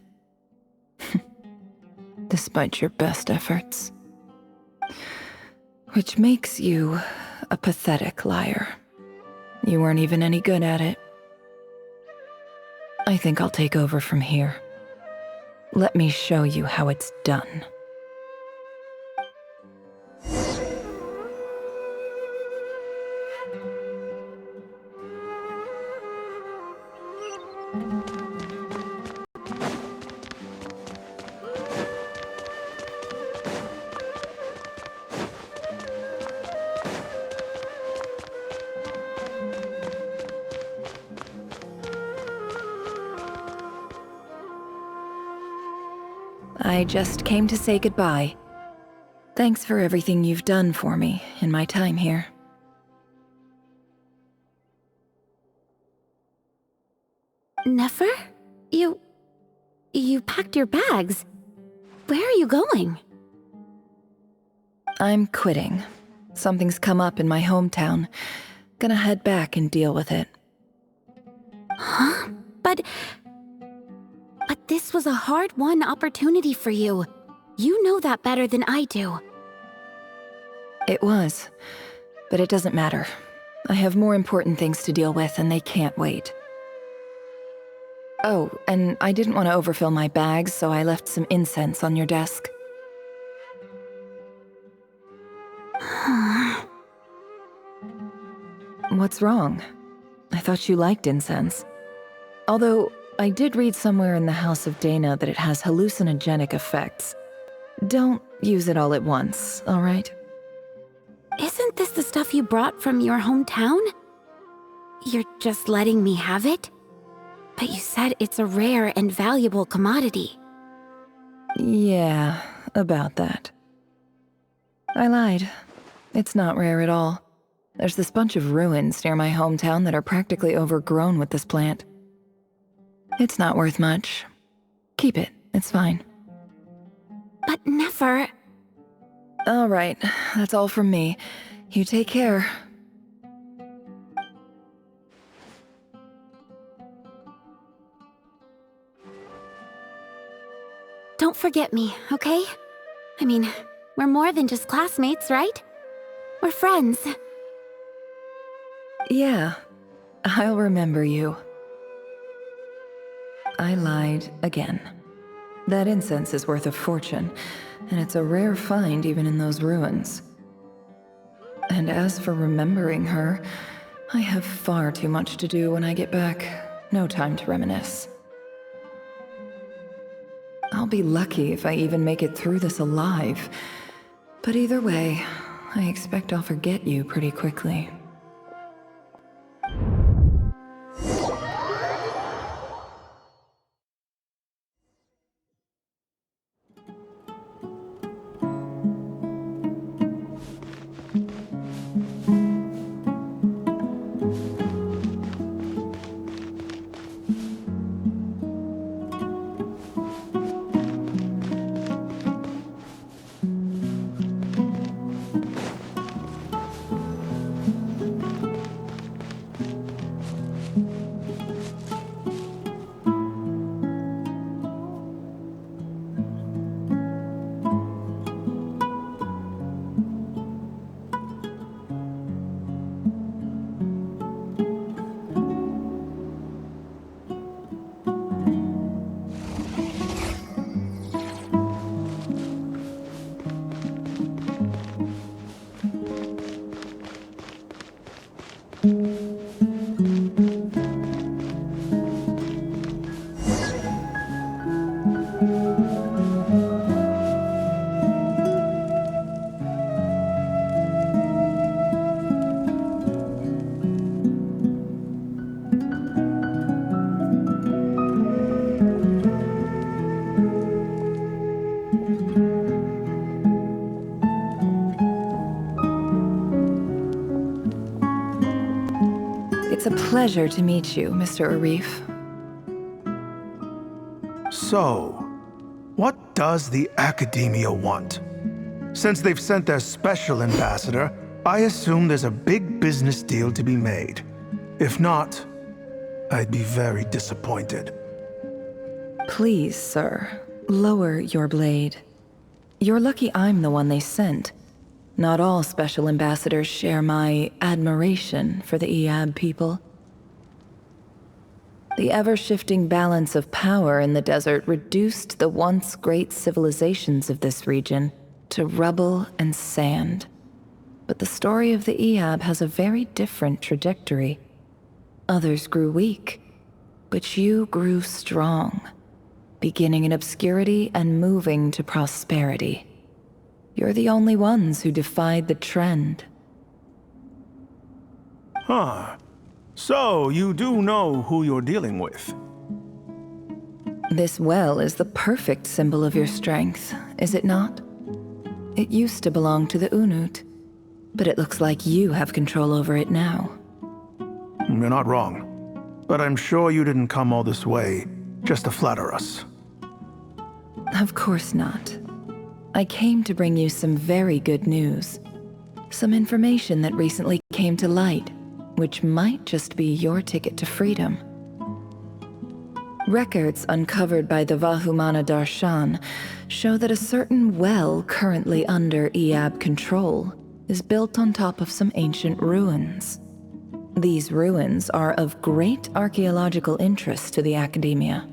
Despite your best efforts. Which makes you a pathetic liar. You weren't even any good at it. I think I'll take over from here. Let me show you how it's done. I just came to say goodbye. Thanks for everything you've done for me in my time here. Nefer? You packed your bags. Where are you going? I'm quitting. Something's come up in my hometown. Gonna head back and deal with it. Huh? But this was a hard-won opportunity for you. You know that better than I do. It was, but it doesn't matter. I have more important things to deal with and they can't wait. Oh, and I didn't want to overfill my bags, so I left some incense on your desk. What's wrong? I thought you liked incense. Although, I did read somewhere in the House of Dana that it has hallucinogenic effects. Don't use it all at once, all right? Isn't this the stuff you brought from your hometown? You're just letting me have it? But you said it's a rare and valuable commodity. Yeah, about that. I lied. It's not rare at all. There's this bunch of ruins near my hometown that are practically overgrown with this plant. It's not worth much. Keep it, it's fine. But never... All right, that's all from me. You take care. Don't forget me, okay? I mean, we're more than just classmates, right? We're friends. Yeah, I'll remember you. I lied again. That incense is worth a fortune, and it's a rare find even in those ruins. And as for remembering her, I have far too much to do when I get back. No time to reminisce. I'll be lucky if I even make it through this alive. But either way, I expect I'll forget you pretty quickly. It's a pleasure to meet you, Mr. Arif. So, what does the Academia want? Since they've sent their special ambassador, I assume there's a big business deal to be made. If not, I'd be very disappointed. Please, sir, lower your blade. You're lucky I'm the one they sent. Not all special ambassadors share my admiration for the Iab people. The ever-shifting balance of power in the desert reduced the once great civilizations of this region to rubble and sand. But the story of the Iab has a very different trajectory. Others grew weak, but you grew strong, beginning in obscurity and moving to prosperity. You're the only ones who defied the trend. Huh. So, you do know who you're dealing with? This well is the perfect symbol of your strength, is it not? It used to belong to the Unut, but it looks like you have control over it now. You're not wrong. But I'm sure you didn't come all this way just to flatter us. Of course not. I came to bring you some very good news. Some information that recently came to light, which might just be your ticket to freedom. Records uncovered by the Vahumana Darshan show that a certain well currently under Iab control is built on top of some ancient ruins. These ruins are of great archaeological interest to the Academia.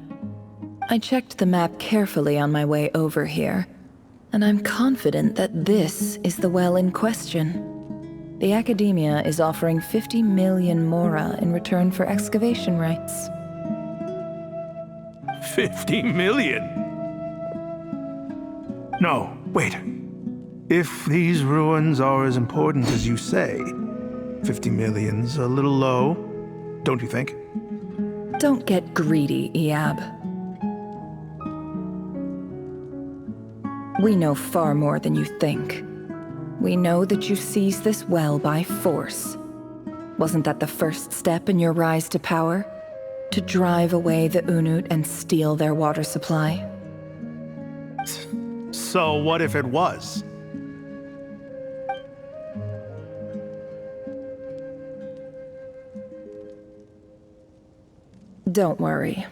I checked the map carefully on my way over here, and I'm confident that this is the well in question. The Academia is offering 50 million mora in return for excavation rights. 50 million? No, wait. If these ruins are as important as you say, 50 million's a little low, don't you think? Don't get greedy, Iab. We know far more than you think. We know that you seized this well by force. Wasn't that the first step in your rise to power? To drive away the Unut and steal their water supply? So what if it was? Don't worry.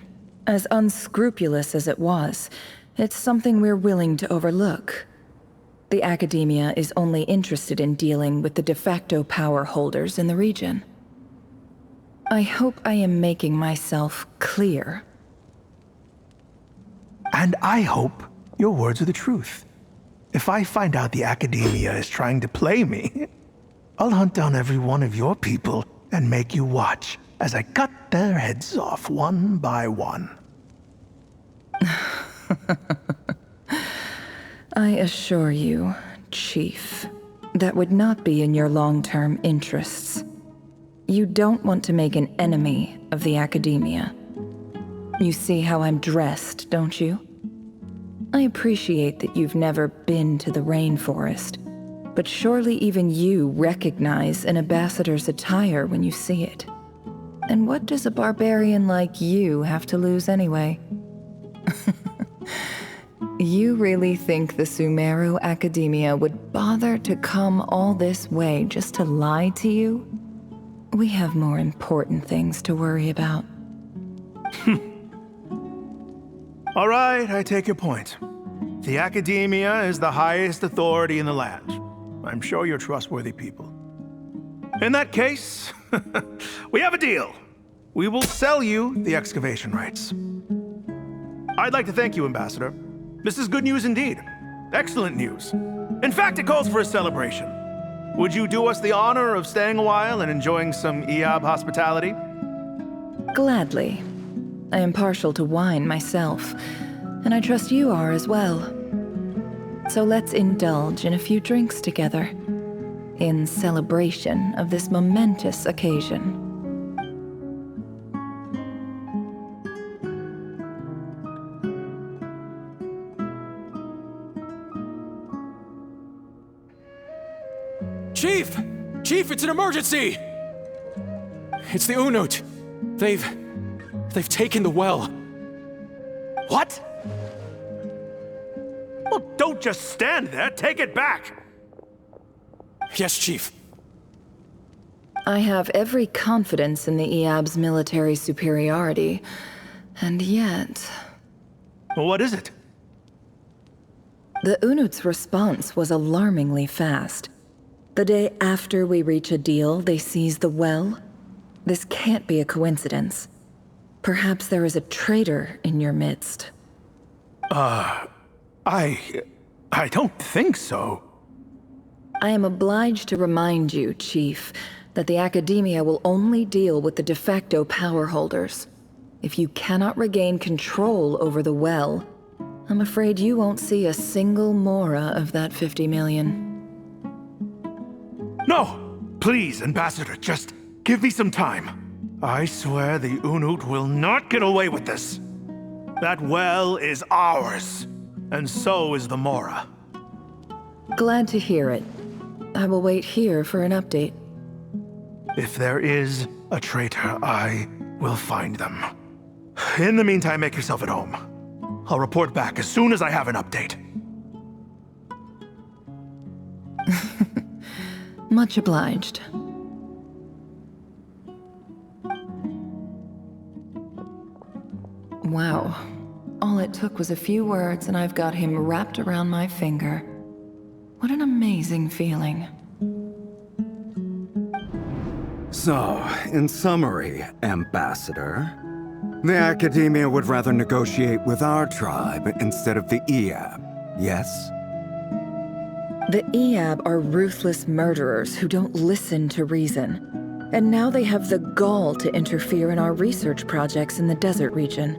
As unscrupulous as it was, it's something we're willing to overlook. The Academia is only interested in dealing with the de facto power holders in the region. I hope I am making myself clear. And I hope your words are the truth. If I find out the Academia is trying to play me, I'll hunt down every one of your people and make you watch as I cut their heads off one by one. I assure you, Chief, that would not be in your long-term interests. You don't want to make an enemy of the Academia. You see how I'm dressed, don't you? I appreciate that you've never been to the rainforest, but surely even you recognize an ambassador's attire when you see it. And what does a barbarian like you have to lose anyway? You really think the Sumeru Academia would bother to come all this way just to lie to you? We have more important things to worry about. All right, I take your point. The Academia is the highest authority in the land. I'm sure you're trustworthy people. In that case, we have a deal. We will sell you the excavation rights. I'd like to thank you, Ambassador. This is good news indeed. Excellent news. In fact, it calls for a celebration. Would you do us the honor of staying a while and enjoying some Iab hospitality? Gladly. I am partial to wine myself, and I trust you are as well. So let's indulge in a few drinks together, in celebration of this momentous occasion. Chief! Chief, it's an emergency! It's the Unut. They've taken the well. What? Well, don't just stand there. Take it back. Yes, Chief. I have every confidence in the Iab's military superiority, and yet... Well, what is it? The Unut's response was alarmingly fast. The day after we reach a deal, they seize the well. This can't be a coincidence. Perhaps there is a traitor in your midst. I don't think so. I am obliged to remind you, Chief, that the Academia will only deal with the de facto power holders. If you cannot regain control over the well, I'm afraid you won't see a single mora of that 50 million. No! Please, Ambassador, just give me some time. I swear the Unut will not get away with this. That well is ours, and so is the Mora. Glad to hear it. I will wait here for an update. If there is a traitor, I will find them. In the meantime, make yourself at home. I'll report back as soon as I have an update. Much obliged. Wow. All it took was a few words and I've got him wrapped around my finger. What an amazing feeling. So, in summary, Ambassador, the Academia would rather negotiate with our tribe instead of the Eab, yes? The Eab are ruthless murderers who don't listen to reason. And now they have the gall to interfere in our research projects in the desert region.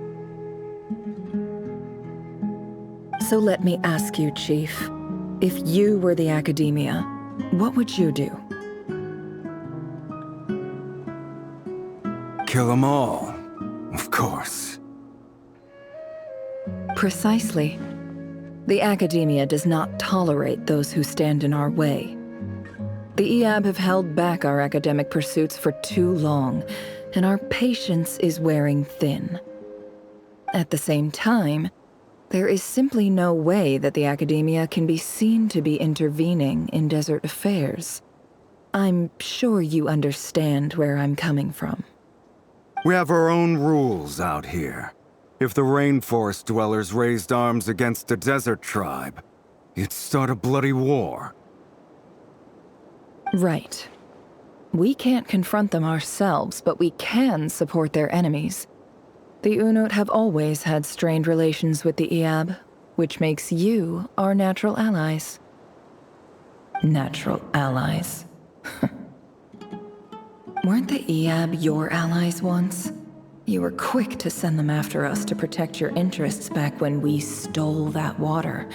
So let me ask you, Chief. If you were the Academia, what would you do? Kill them all, of course. Precisely. The Academia does not tolerate those who stand in our way. The Eab have held back our academic pursuits for too long, and our patience is wearing thin. At the same time, there is simply no way that the Academia can be seen to be intervening in desert affairs. I'm sure you understand where I'm coming from. We have our own rules out here. If the rainforest dwellers raised arms against a desert tribe, it'd start a bloody war. Right. We can't confront them ourselves, but we can support their enemies. The Unut have always had strained relations with the Eab, which makes you our natural allies. Natural allies. Weren't the Eab your allies once? You were quick to send them after us to protect your interests back when we stole that water.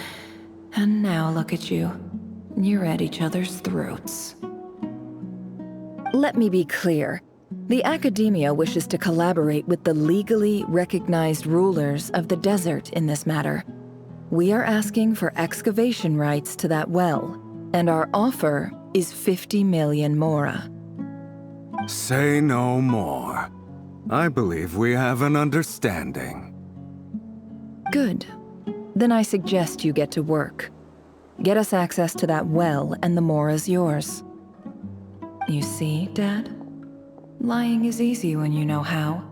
And now look at you. You're at each other's throats. Let me be clear. The Academia wishes to collaborate with the legally recognized rulers of the desert in this matter. We are asking for excavation rights to that well, and our offer is 50 million mora. Say no more. I believe we have an understanding. Good. Then I suggest you get to work. Get us access to that well, and the mora's yours. You see, Dad? Lying is easy when you know how.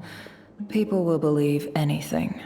People will believe anything.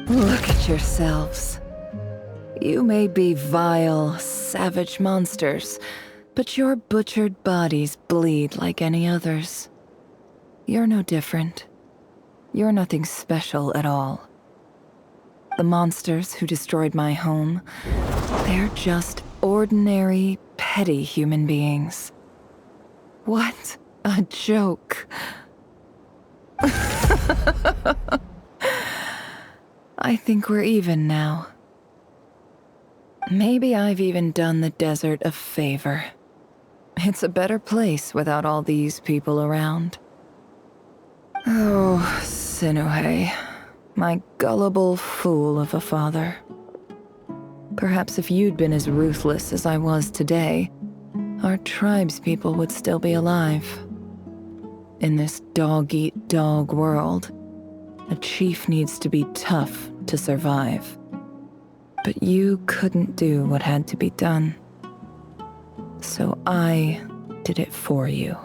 Look at yourselves. You may be vile, savage monsters, but your butchered bodies bleed like any others. You're no different. You're nothing special at all. The monsters who destroyed my home, they're just ordinary, petty human beings. What a joke. I think we're even now. Maybe I've even done the desert a favor. It's a better place without all these people around. Oh, Sinuhe, my gullible fool of a father. Perhaps if you'd been as ruthless as I was today, our tribespeople would still be alive. In this dog-eat-dog world, a chief needs to be tough to survive. But you couldn't do what had to be done. So I did it for you.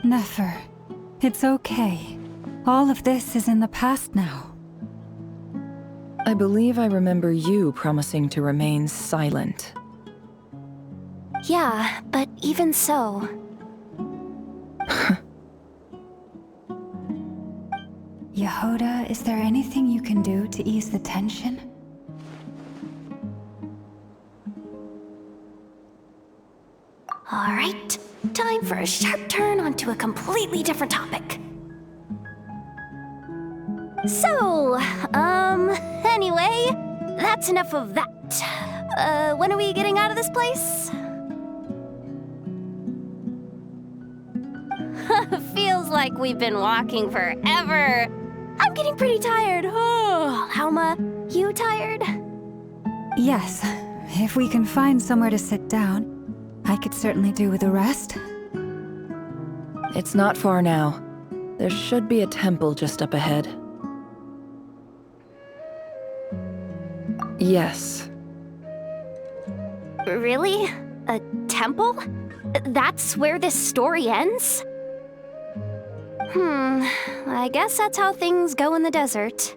Nefer, it's okay. All of this is in the past now. I believe I remember you promising to remain silent. Yeah, but even so... Yehoda, is there anything you can do to ease the tension? All right, time for a sharp turn onto a completely different topic. So, anyway, that's enough of that. When are we getting out of this place? like we've been walking forever. I'm getting pretty tired. Oh, Alma, you tired? Yes. If we can find somewhere to sit down, I could certainly do with a rest. It's not far now. There should be a temple just up ahead. Yes. Really? A temple? That's where this story ends? I guess that's how things go in the desert.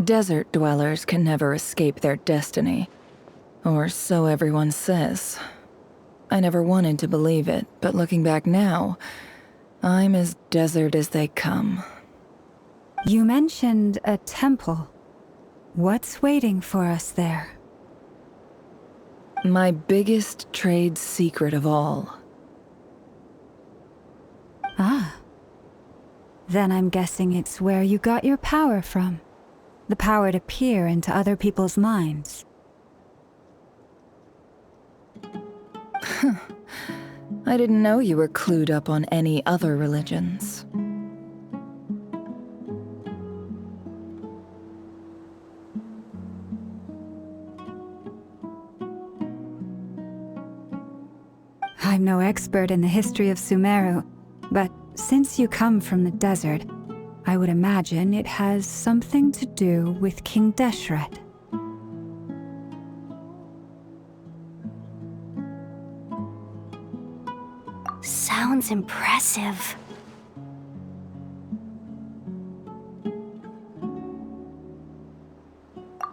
Desert dwellers can never escape their destiny. Or so everyone says. I never wanted to believe it, but looking back now, I'm as desert as they come. You mentioned a temple. What's waiting for us there? My biggest trade secret of all. Ah. Then I'm guessing it's where you got your power from. The power to peer into other people's minds. I didn't know you were clued up on any other religions. I'm no expert in the history of Sumeru, but since you come from the desert, I would imagine it has something to do with King Deshret. Sounds impressive.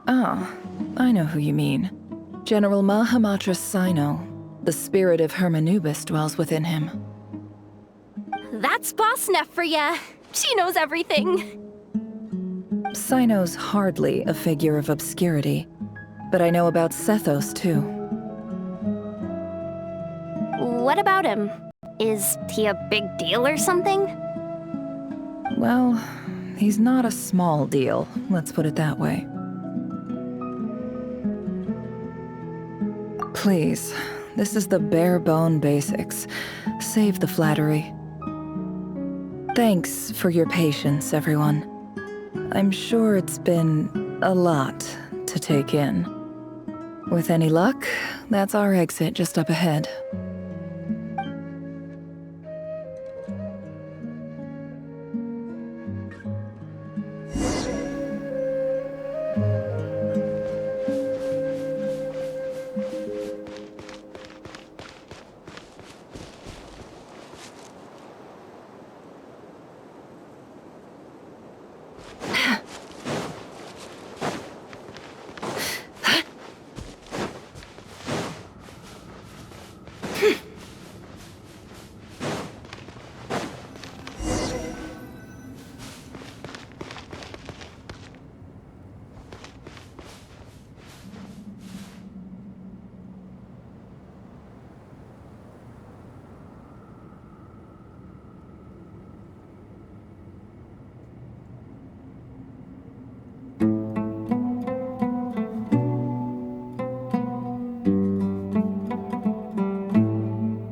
Ah, I know who you mean. General Mahamatra Sino. The spirit of Hermanubis dwells within him. That's Boss Neff for ya. She knows everything. Sino's hardly a figure of obscurity, but I know about Sethos too. What about him? Is he a big deal or something? Well, he's not a small deal, let's put it that way. Please, this is the bare-bone basics. Save the flattery. Thanks for your patience, everyone. I'm sure it's been a lot to take in. With any luck, that's our exit just up ahead.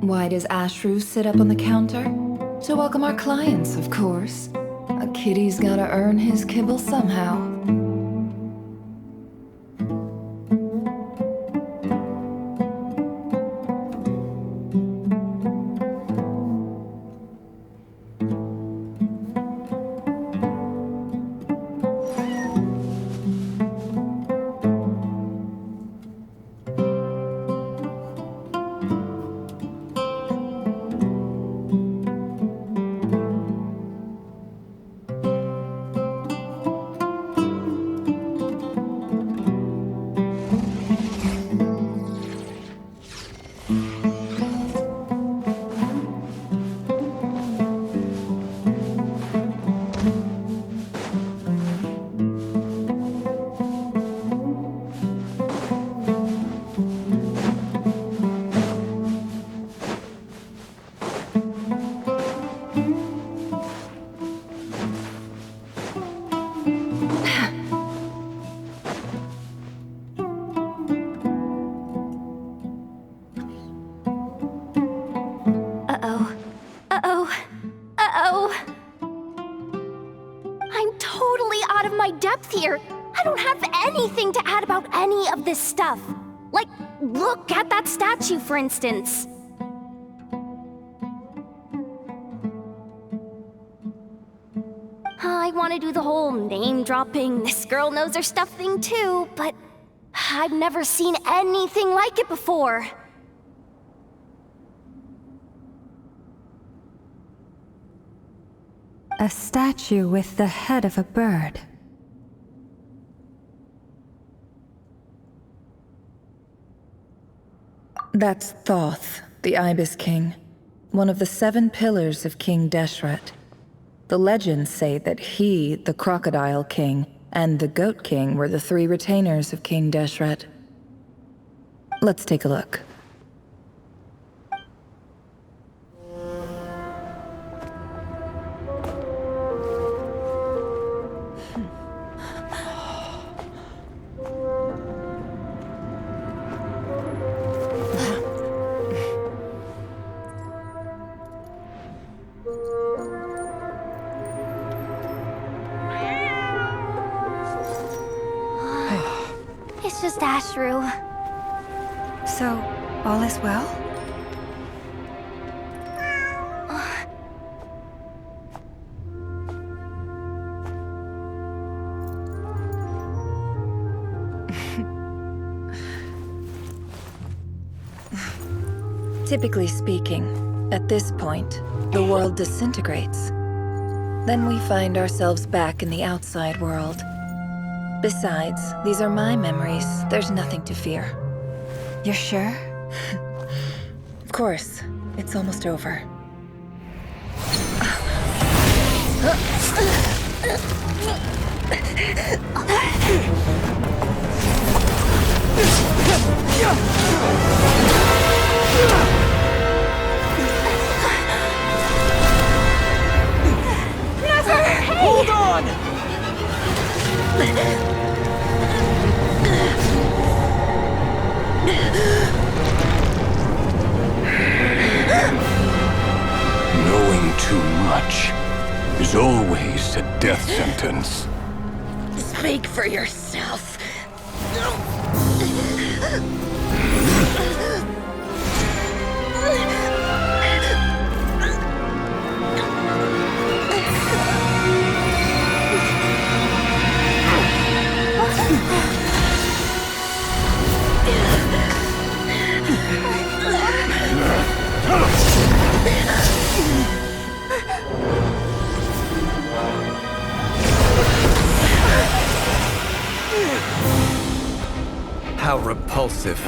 Why does Ashru sit up on the counter? To welcome our clients, of course. A kitty's gotta earn his kibble somehow. out of my depth here. I don't have anything to add about any of this stuff. Like, look at that statue, for instance. I want to do the whole name-dropping, this girl knows her stuff thing too, but I've never seen anything like it before. A statue with the head of a bird. That's Thoth, the Ibis King, one of the 7 pillars of King Deshret. The legends say that he, the Crocodile King, and the Goat King were the 3 retainers of King Deshret. Let's take a look. It's just Ashru. So, all is well? Typically speaking, at this point, the world disintegrates. Then we find ourselves back in the outside world. Besides, these are my memories. There's nothing to fear. You're sure? Of course. It's almost over. Never! Hold on! Knowing too much is always a death sentence. Speak for yourself. How repulsive.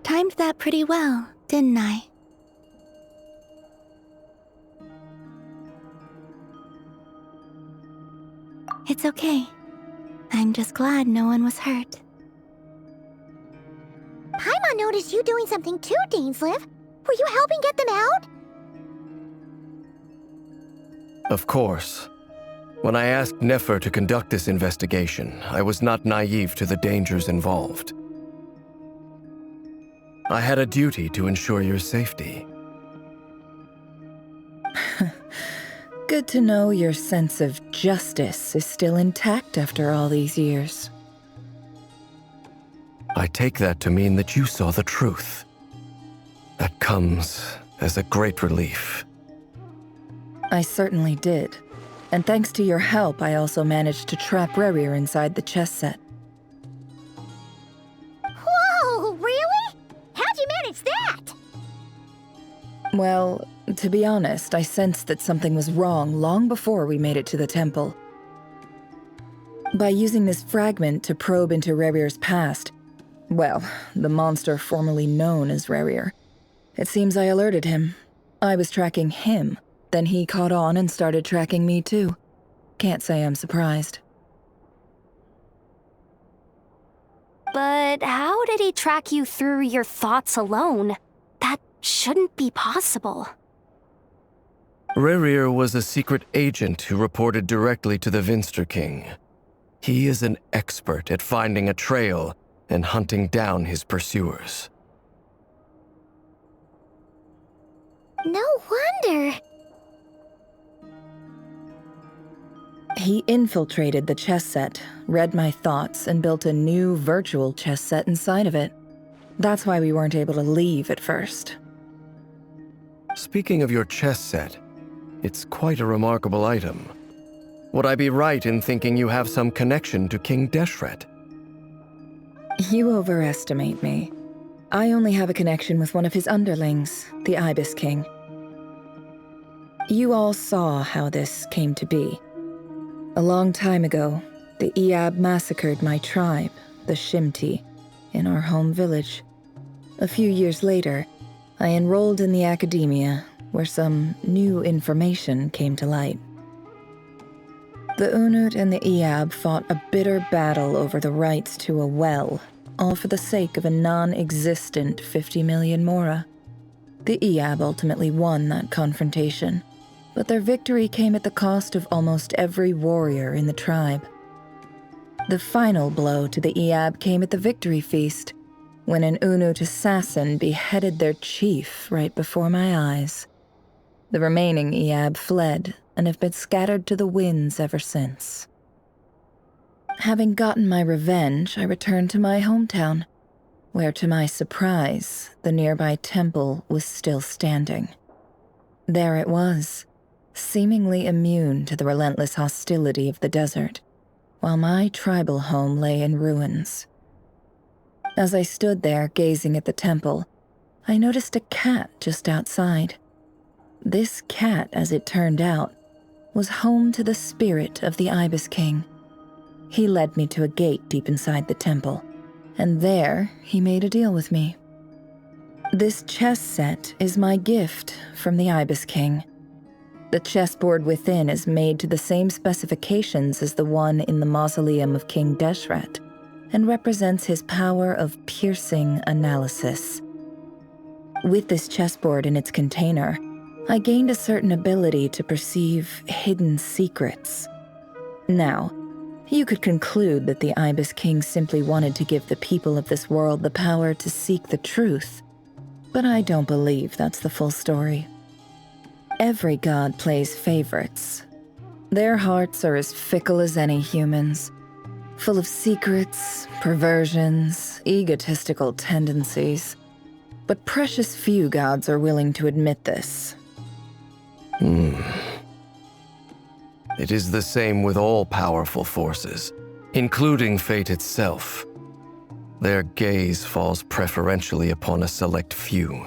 Timed that pretty well, didn't I? It's okay. I'm just glad no one was hurt. Paimon noticed you doing something too, Dainsleif. Were you helping get them out? Of course. When I asked Nefer to conduct this investigation, I was not naive to the dangers involved. I had a duty to ensure your safety. Good to know your sense of justice is still intact after all these years. I take that to mean that you saw the truth. That comes as a great relief. I certainly did. And thanks to your help, I also managed to trap Rerir inside the chess set. Whoa, really? What's that? Well, to be honest, I sensed that something was wrong long before we made it to the temple. By using this fragment to probe into Rerir's past, well, the monster formerly known as Rerir, it seems I alerted him. I was tracking him, then he caught on and started tracking me too. Can't say I'm surprised. But how did he track you through your thoughts alone? That shouldn't be possible. Rerir was a secret agent who reported directly to the Vinster King. He is an expert at finding a trail and hunting down his pursuers. No wonder. He infiltrated the chess set, read my thoughts, and built a new virtual chess set inside of it. That's why we weren't able to leave at first. Speaking of your chess set, it's quite a remarkable item. Would I be right in thinking you have some connection to King Deshret? You overestimate me. I only have a connection with one of his underlings, the Ibis King. You all saw how this came to be. A long time ago, the Iab massacred my tribe, the Shimti, in our home village. A few years later, I enrolled in the academia, where some new information came to light. The Unut and the Iab fought a bitter battle over the rights to a well, all for the sake of a non-existent 50 million mora. The Iab ultimately won that confrontation, but their victory came at the cost of almost every warrior in the tribe. The final blow to the Iab came at the victory feast, when an Unut assassin beheaded their chief right before my eyes. The remaining Iab fled and have been scattered to the winds ever since. Having gotten my revenge, I returned to my hometown, where to my surprise, the nearby temple was still standing. There it was, seemingly immune to the relentless hostility of the desert, while my tribal home lay in ruins. As I stood there gazing at the temple, I noticed a cat just outside. This cat, as it turned out, was home to the spirit of the Ibis King. He led me to a gate deep inside the temple, and there he made a deal with me. This chess set is my gift from the Ibis King. The chessboard within is made to the same specifications as the one in the mausoleum of King Deshret, and represents his power of piercing analysis. With this chessboard in its container, I gained a certain ability to perceive hidden secrets. Now, you could conclude that the Ibis King simply wanted to give the people of this world the power to seek the truth, but I don't believe that's the full story. Every god plays favorites. Their hearts are as fickle as any humans, full of secrets, perversions, egotistical tendencies. But precious few gods are willing to admit this. It is the same with all powerful forces, including fate itself. Their gaze falls preferentially upon a select few.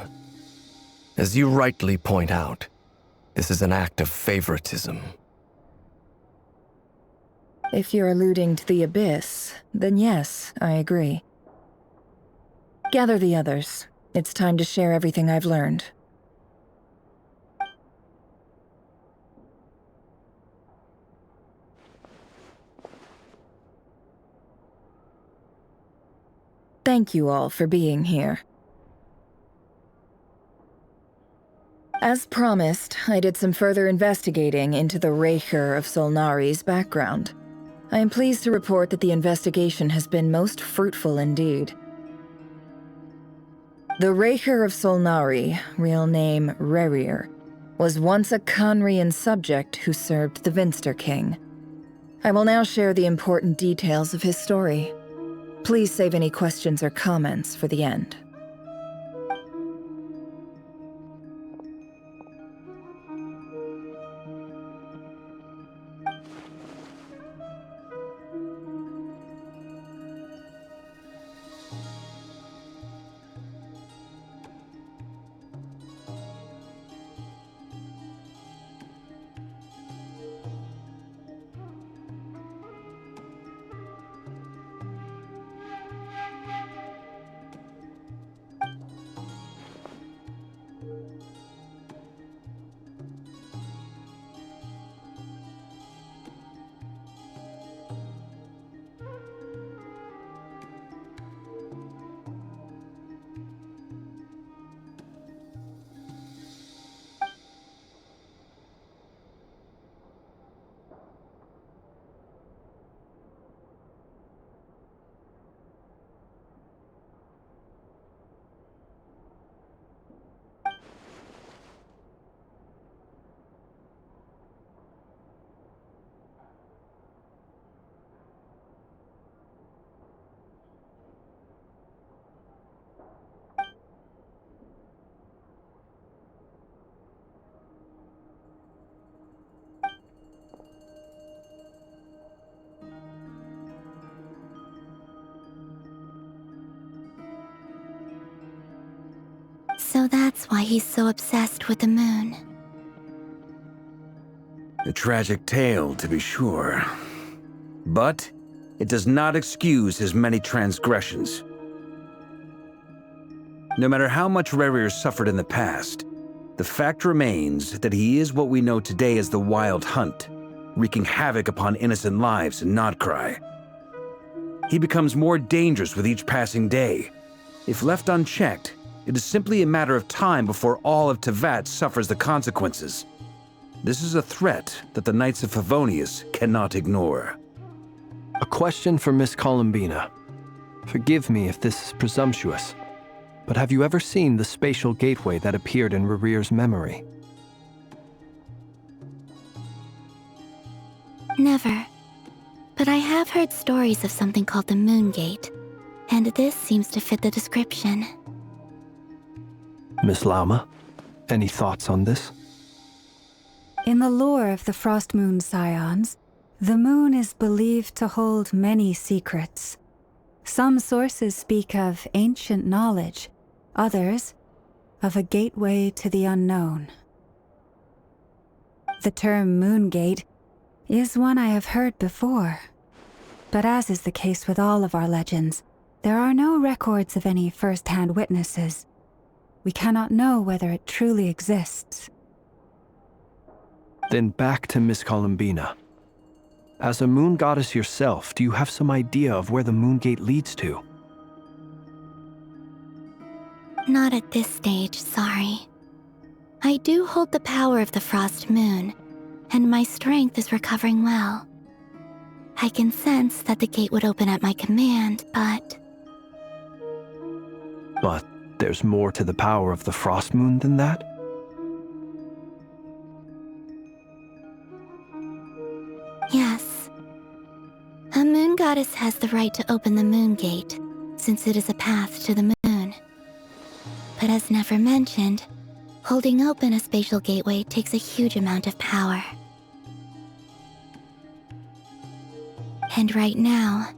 As you rightly point out, this is an act of favoritism. If you're alluding to the Abyss, then yes, I agree. Gather the others. It's time to share everything I've learned. Thank you all for being here. As promised, I did some further investigating into the Reicher of Solnari's background. I am pleased to report that the investigation has been most fruitful indeed. The Reicher of Solnari, real name Rerir, was once a Conrian subject who served the Vinster King. I will now share the important details of his story. Please save any questions or comments for the end. So that's why he's so obsessed with the moon. A tragic tale, to be sure. But it does not excuse his many transgressions. No matter how much Rerir suffered in the past, the fact remains that he is what we know today as the Wild Hunt, wreaking havoc upon innocent lives in Nodcry. He becomes more dangerous with each passing day. If left unchecked, it is simply a matter of time before all of Tevat suffers the consequences. This is a threat that the Knights of Favonius cannot ignore. A question for Miss Columbina. Forgive me if this is presumptuous, but have you ever seen the spatial gateway that appeared in Rerir's memory? Never. But I have heard stories of something called the Moon Gate, and this seems to fit the description. Miss Lauma, any thoughts on this? In the lore of the Frost Moon Scions, the moon is believed to hold many secrets. Some sources speak of ancient knowledge, others of a gateway to the unknown. The term Moon Gate is one I have heard before, but as is the case with all of our legends, there are no records of any first-hand witnesses. We cannot know whether it truly exists. Then back to Miss Columbina. As a moon goddess yourself, do you have some idea of where the Moon Gate leads to? Not at this stage, sorry. I do hold the power of the Frost Moon, and my strength is recovering well. I can sense that the gate would open at my command, but... But there's more to the power of the Frost Moon than that? Yes. A moon goddess has the right to open the Moon Gate, since it is a path to the moon. But as never mentioned, holding open a spatial gateway takes a huge amount of power. And right now,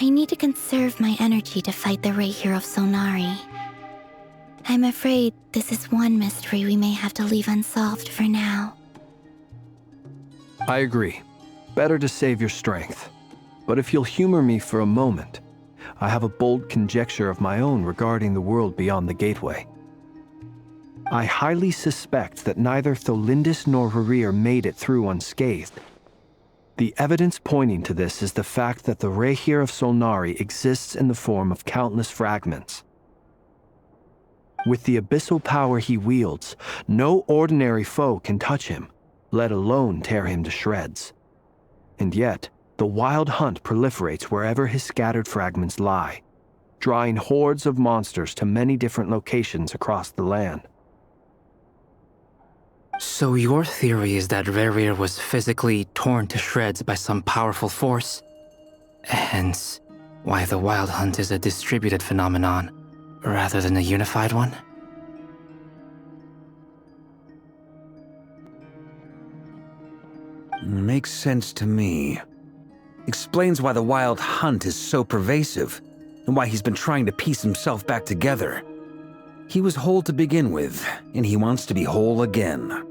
I need to conserve my energy to fight the Rahier of Solnari. I'm afraid this is one mystery we may have to leave unsolved for now. I agree. Better to save your strength. But if you'll humor me for a moment, I have a bold conjecture of my own regarding the world beyond the gateway. I highly suspect that neither Tholindis nor Rerir made it through unscathed. The evidence pointing to this is the fact that the Rahier of Solnari exists in the form of countless fragments. With the abyssal power he wields, no ordinary foe can touch him, let alone tear him to shreds. And yet, the Wild Hunt proliferates wherever his scattered fragments lie, drawing hordes of monsters to many different locations across the land. So your theory is that Rerir was physically torn to shreds by some powerful force? Hence, why the Wild Hunt is a distributed phenomenon, rather than a unified one? Makes sense to me. Explains why the Wild Hunt is so pervasive, and why he's been trying to piece himself back together. He was whole to begin with, and he wants to be whole again.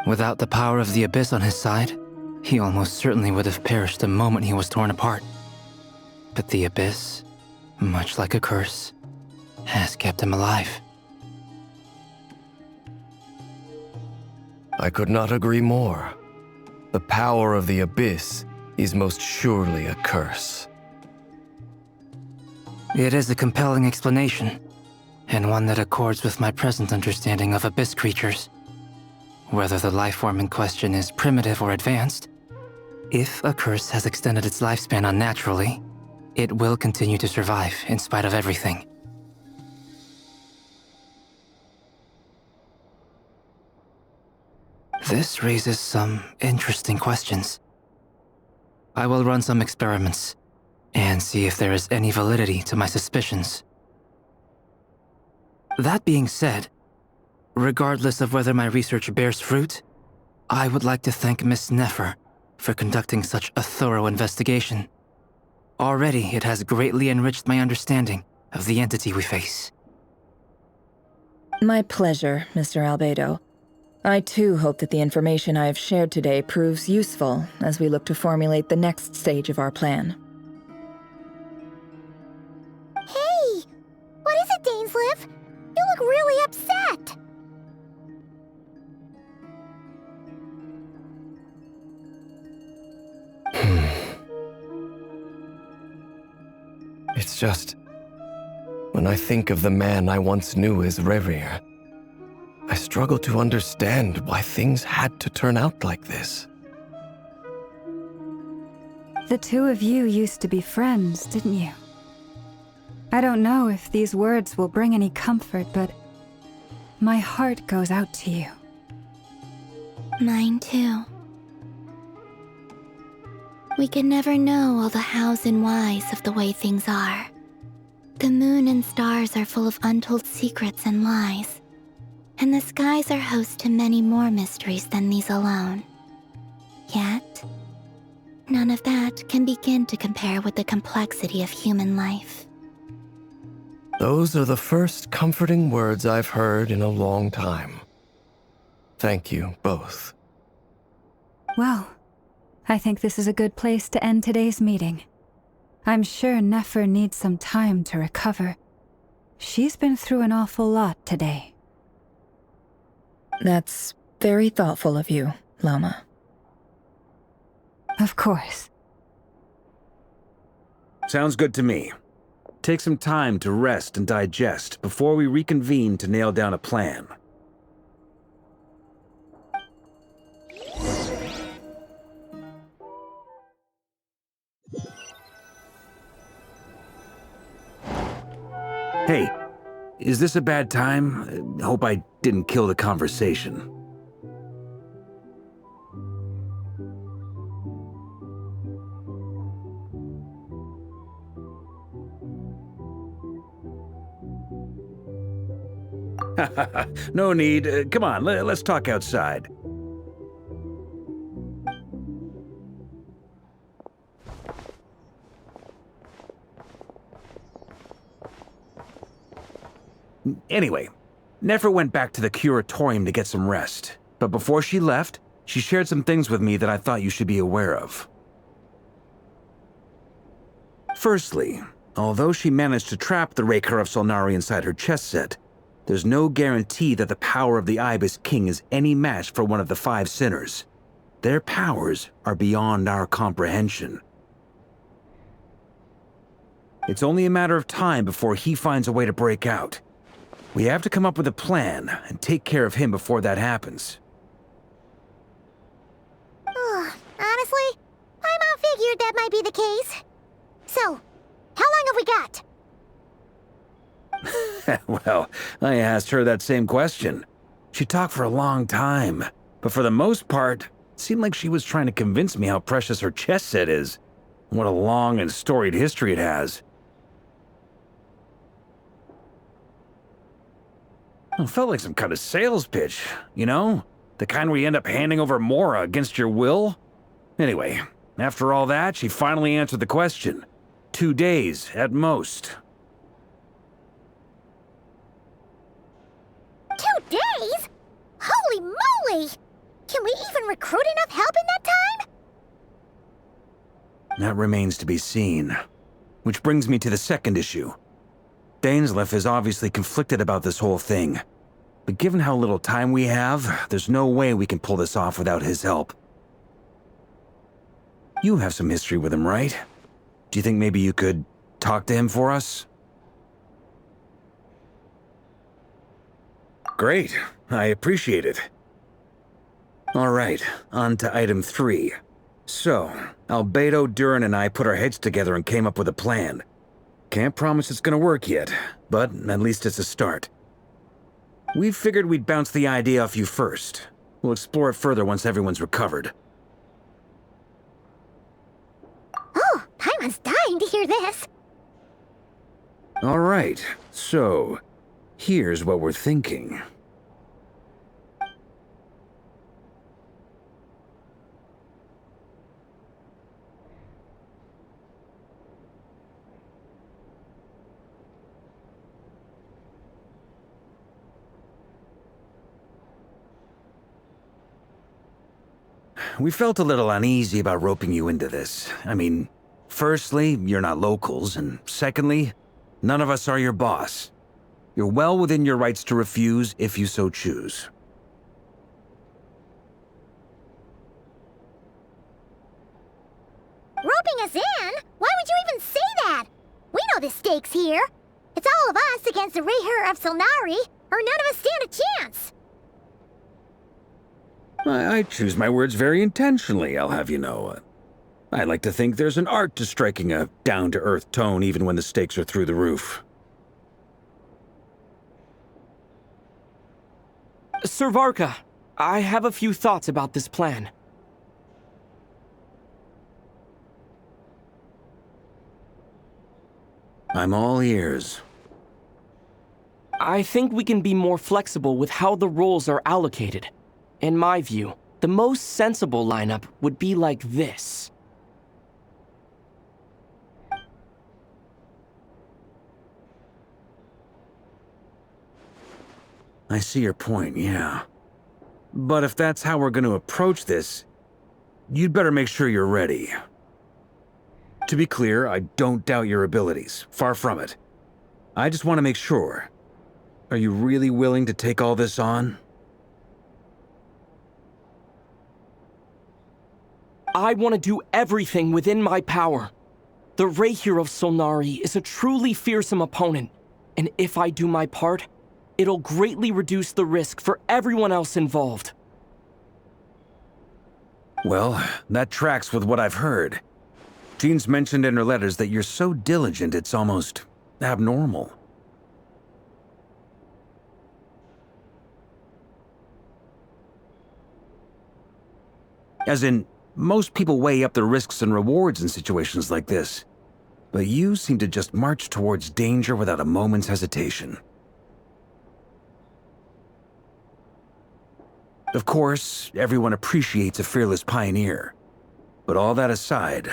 Without the power of the Abyss on his side, he almost certainly would have perished the moment he was torn apart. But the Abyss, much like a curse, has kept him alive. I could not agree more. The power of the Abyss is most surely a curse. It is a compelling explanation, and one that accords with my present understanding of Abyss creatures. Whether the life form in question is primitive or advanced, if a curse has extended its lifespan unnaturally, it will continue to survive in spite of everything. This raises some interesting questions. I will run some experiments and see if there is any validity to my suspicions. That being said, regardless of whether my research bears fruit, I would like to thank Miss Nefer for conducting such a thorough investigation. Already, it has greatly enriched my understanding of the entity we face. My pleasure, Mr. Albedo. I too hope that the information I have shared today proves useful as we look to formulate the next stage of our plan. Hey! What is it, Dainsleif? You look really upset! It's just... when I think of the man I once knew as Rerir, I struggle to understand why things had to turn out like this. The two of you used to be friends, didn't you? I don't know if these words will bring any comfort, but my heart goes out to you. Mine too. We can never know all the hows and whys of the way things are. The moon and stars are full of untold secrets and lies, and the skies are host to many more mysteries than these alone. Yet, none of that can begin to compare with the complexity of human life. Those are the first comforting words I've heard in a long time. Thank you, both. Well, I think this is a good place to end today's meeting. I'm sure Nefer needs some time to recover. She's been through an awful lot today. That's very thoughtful of you, Lama. Of course. Sounds good to me. Take some time to rest and digest before we reconvene to nail down a plan. Hey, is this a bad time? Hope I didn't kill the conversation. No need. Come on, let's talk outside. Anyway, Nefer went back to the curatorium to get some rest. But before she left, she shared some things with me that I thought you should be aware of. Firstly, although she managed to trap the Raker of Solnari inside her chess set, there's no guarantee that the power of the Ibis King is any match for one of the 5 sinners. Their powers are beyond our comprehension. It's only a matter of time before he finds a way to break out. We have to come up with a plan and take care of him before that happens. Honestly, my mom figured that might be the case. So, how long have we got? Well, I asked her that same question. She talked for a long time, but for the most part, it seemed like she was trying to convince me how precious her chess set is. What a long and storied history it has. It felt like some kind of sales pitch, you know? The kind where you end up handing over Mora against your will? Anyway, after all that, she finally answered the question. 2 days, at most. 2 days? Holy moly! Can we even recruit enough help in that time? That remains to be seen. Which brings me to the second issue. Dainsleif is obviously conflicted about this whole thing. But given how little time we have, there's no way we can pull this off without his help. You have some history with him, right? Do you think maybe you could talk to him for us? Great. I appreciate it. All right, on to item 3. So, Albedo, Durin, and I put our heads together and came up with a plan. Can't promise it's gonna work yet, but at least it's a start. We figured we'd bounce the idea off you first. We'll explore it further once everyone's recovered. Oh, Paimon's dying to hear this. All right, so here's what we're thinking. we felt a little uneasy about roping you into this. I mean, firstly, you're not locals, and secondly, none of us are your boss. You're well within your rights to refuse if you so choose. Roping us in? Why would you even say that? We know the stakes here. It's all of us against the Rayher of Solnari, or none of us stand a chance. I choose my words very intentionally, I'll have you know. I like to think there's an art to striking a down-to-earth tone even when the stakes are through the roof. Sir Varka, I have a few thoughts about this plan. I'm all ears. I think we can be more flexible with how the roles are allocated. In my view, the most sensible lineup would be like this. I see your point, yeah. But if that's how we're going to approach this, you'd better make sure you're ready. To be clear, I don't doubt your abilities. Far from it. I just want to make sure. Are you really willing to take all this on? I want to do everything within my power. The Rayher of Solnari is a truly fearsome opponent, and if I do my part, it'll greatly reduce the risk for everyone else involved. Well, that tracks with what I've heard. Jean's mentioned in her letters that you're so diligent it's almost abnormal. As in, most people weigh up the risks and rewards in situations like this. But you seem to just march towards danger without a moment's hesitation. Of course, everyone appreciates a fearless pioneer. But all that aside,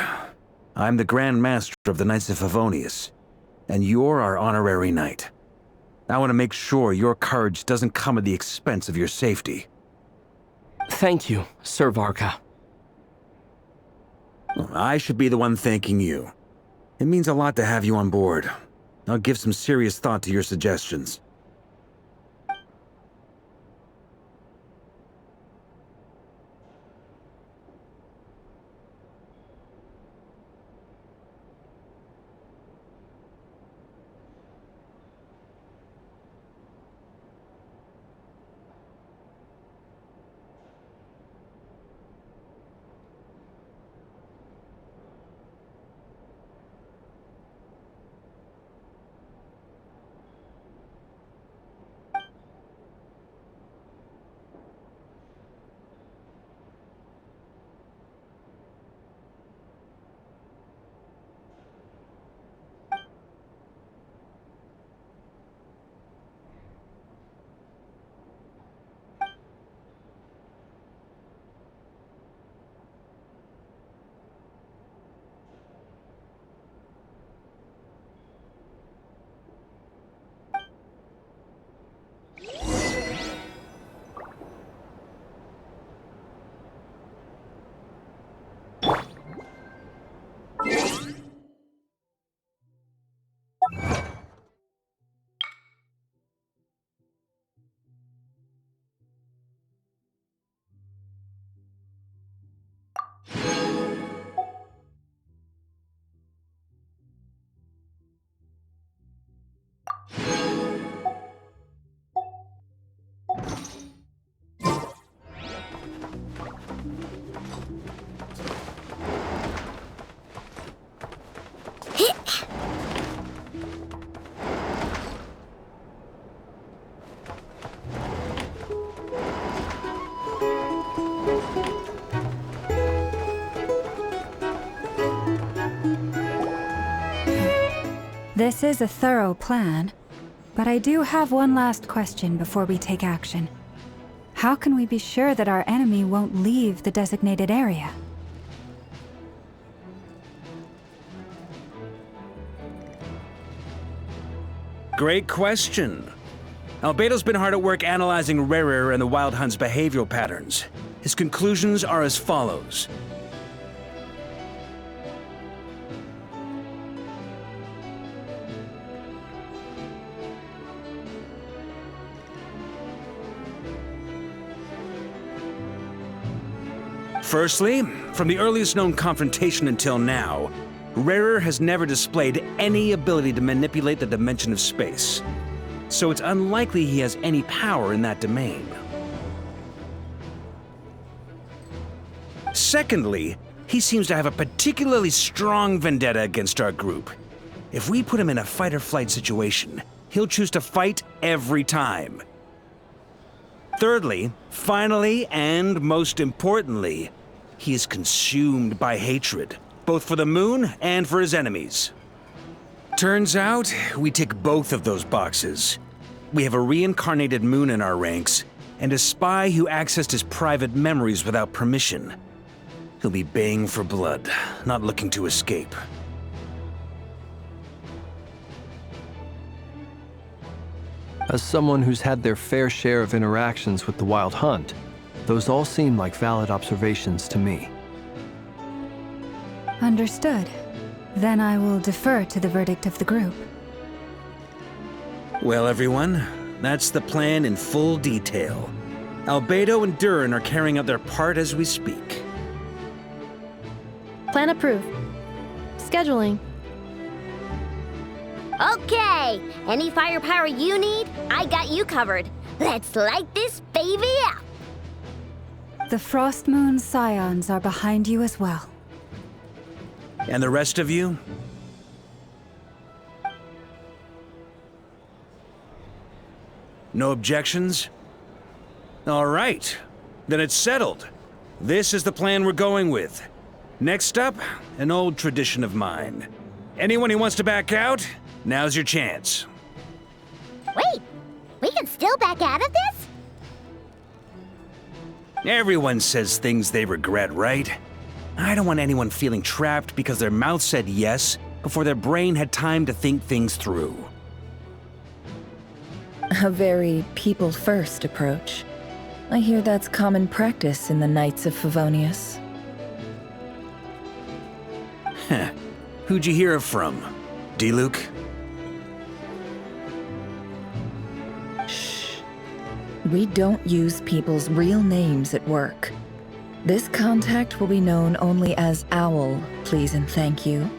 I'm the Grand Master of the Knights of Favonius, and you're our honorary knight. I want to make sure your courage doesn't come at the expense of your safety. Thank you, Sir Varka. I should be the one thanking you. It means a lot to have you on board. I'll give some serious thought to your suggestions. This is a thorough plan, but I do have one last question before we take action. How can we be sure that our enemy won't leave the designated area? Great question. Albedo's been hard at work analyzing Rayher and the Wild Hunt's behavioral patterns. His conclusions are as follows. Firstly, from the earliest known confrontation until now, Rarer has never displayed any ability to manipulate the dimension of space. So it's unlikely he has any power in that domain. Secondly, he seems to have a particularly strong vendetta against our group. If we put him in a fight-or-flight situation, he'll choose to fight every time. Thirdly, finally, and most importantly, he is consumed by hatred, both for the moon and for his enemies. Turns out, we tick both of those boxes. We have a reincarnated moon in our ranks, and a spy who accessed his private memories without permission. He'll be baying for blood, not looking to escape. As someone who's had their fair share of interactions with the Wild Hunt, those all seem like valid observations to me. Understood. Then I will defer to the verdict of the group. Well, everyone, that's the plan in full detail. Albedo and Durin are carrying out their part as we speak. Plan approved. Scheduling. Okay, any firepower you need, I got you covered. Let's light this baby up. The Frost Moon Scions are behind you as well. And the rest of you? No objections? All right, then it's settled. This is the plan we're going with. Next up, an old tradition of mine. Anyone who wants to back out, now's your chance. Wait, we can still back out of this? Everyone says things they regret, right? I don't want anyone feeling trapped because their mouth said yes before their brain had time to think things through. A very people-first approach. I hear that's common practice in the Knights of Favonius. Heh. Who'd you hear it from? D-Luke? Shh. We don't use people's real names at work. This contact will be known only as Owl, please and thank you.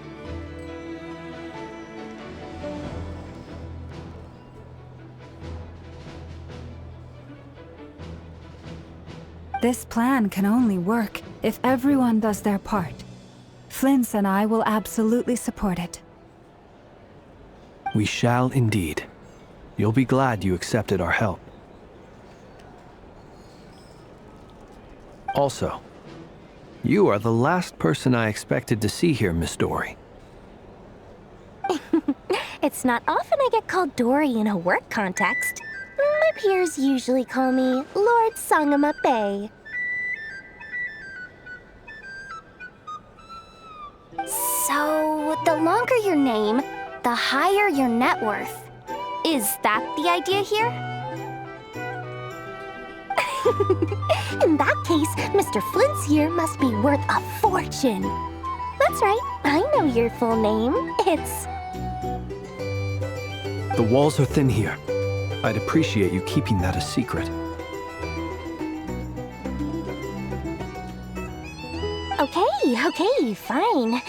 This plan can only work if everyone does their part. Flint's and I will absolutely support it. We shall indeed. You'll be glad you accepted our help. Also, you are the last person I expected to see here, Miss Dory. It's not often I get called Dory in a work context. My peers usually call me Lord Sangamabe. So, the longer your name, the higher your net worth. Is that the idea here? In that case, Mr. Flint's here must be worth a fortune. That's right, I know your full name. It's... The walls are thin here. I'd appreciate you keeping that a secret. Okay, fine.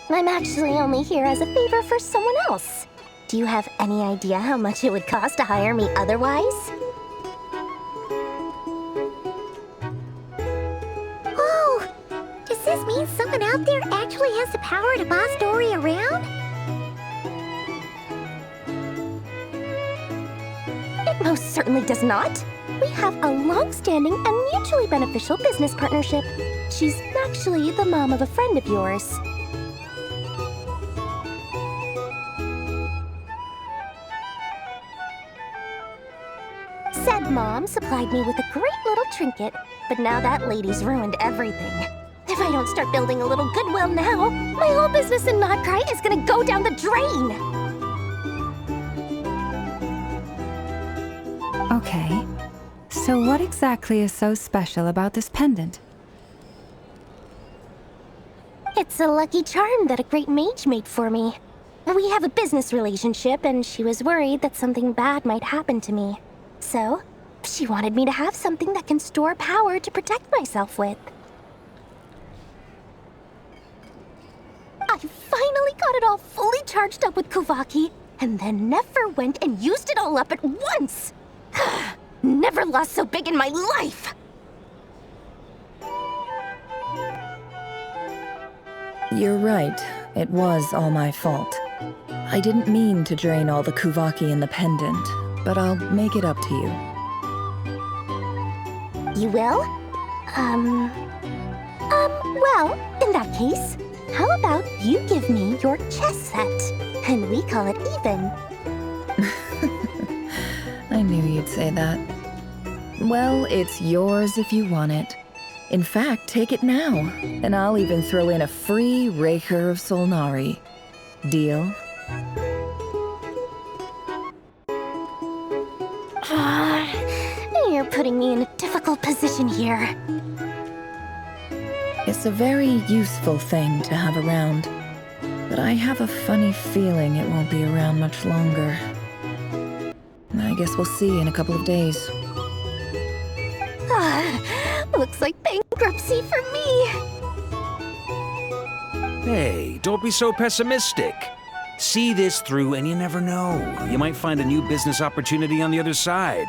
I'm actually only here as a favor for someone else. Do you have any idea how much it would cost to hire me otherwise? Oh, does this mean someone out there actually has the power to boss Dory around? It most certainly does not. We have a long-standing and mutually beneficial business partnership. She's actually the mom of a friend of yours. Said mom supplied me with a great little trinket, but now that lady's ruined everything. If I don't start building a little goodwill now, my whole business in Notcry is gonna go down the drain! Okay. So what exactly is so special about this pendant? It's a lucky charm that a great mage made for me. We have a business relationship, and she was worried that something bad might happen to me. So, she wanted me to have something that can store power to protect myself with. I finally got it all fully charged up with Kuvaki, and then Nefer went and used it all up at once! Never lost so big in my life! You're right. It was all my fault. I didn't mean to drain all the Kuvaki in the pendant, but I'll make it up to you. You will? Well, in that case, how about you give me your chess set, and we call it even? I knew you'd say that. Well, it's yours if you want it. In fact, take it now, and I'll even throw in a free Raker of Solnari. Deal? You're putting me in a difficult position here. It's a very useful thing to have around, but I have a funny feeling it won't be around much longer. I guess we'll see in a couple of days. Looks like bankruptcy for me. Hey, don't be so pessimistic. See this through and you never know. You might find a new business opportunity on the other side.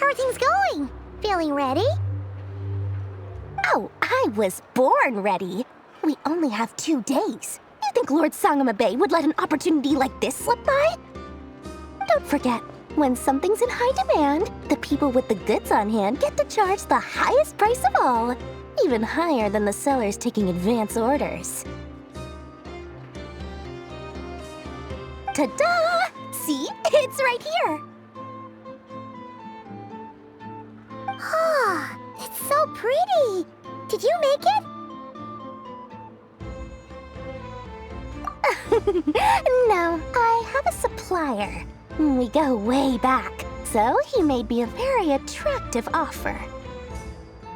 Everything's going. Feeling ready? Oh, I was born ready. We only have 2 days. You think Lord Sangamabe would let an opportunity like this slip by? Don't forget, when something's in high demand, the people with the goods on hand get to charge the highest price of all, even higher than the sellers taking advance orders. Ta-da! See? It's right here! Ah, it's so pretty. Did you make it? No, I have a supplier. We go way back, so he made me a very attractive offer.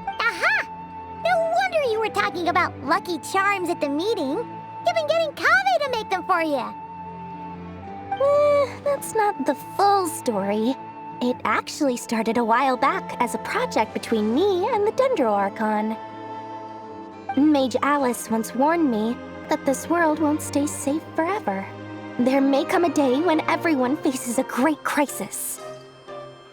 Aha! No wonder you were talking about lucky charms at the meeting. You've been getting Kaveh to make them for you. That's not the full story. It actually started a while back as a project between me and the Dendro Archon. Mage Alice once warned me that this world won't stay safe forever. There may come a day when everyone faces a great crisis.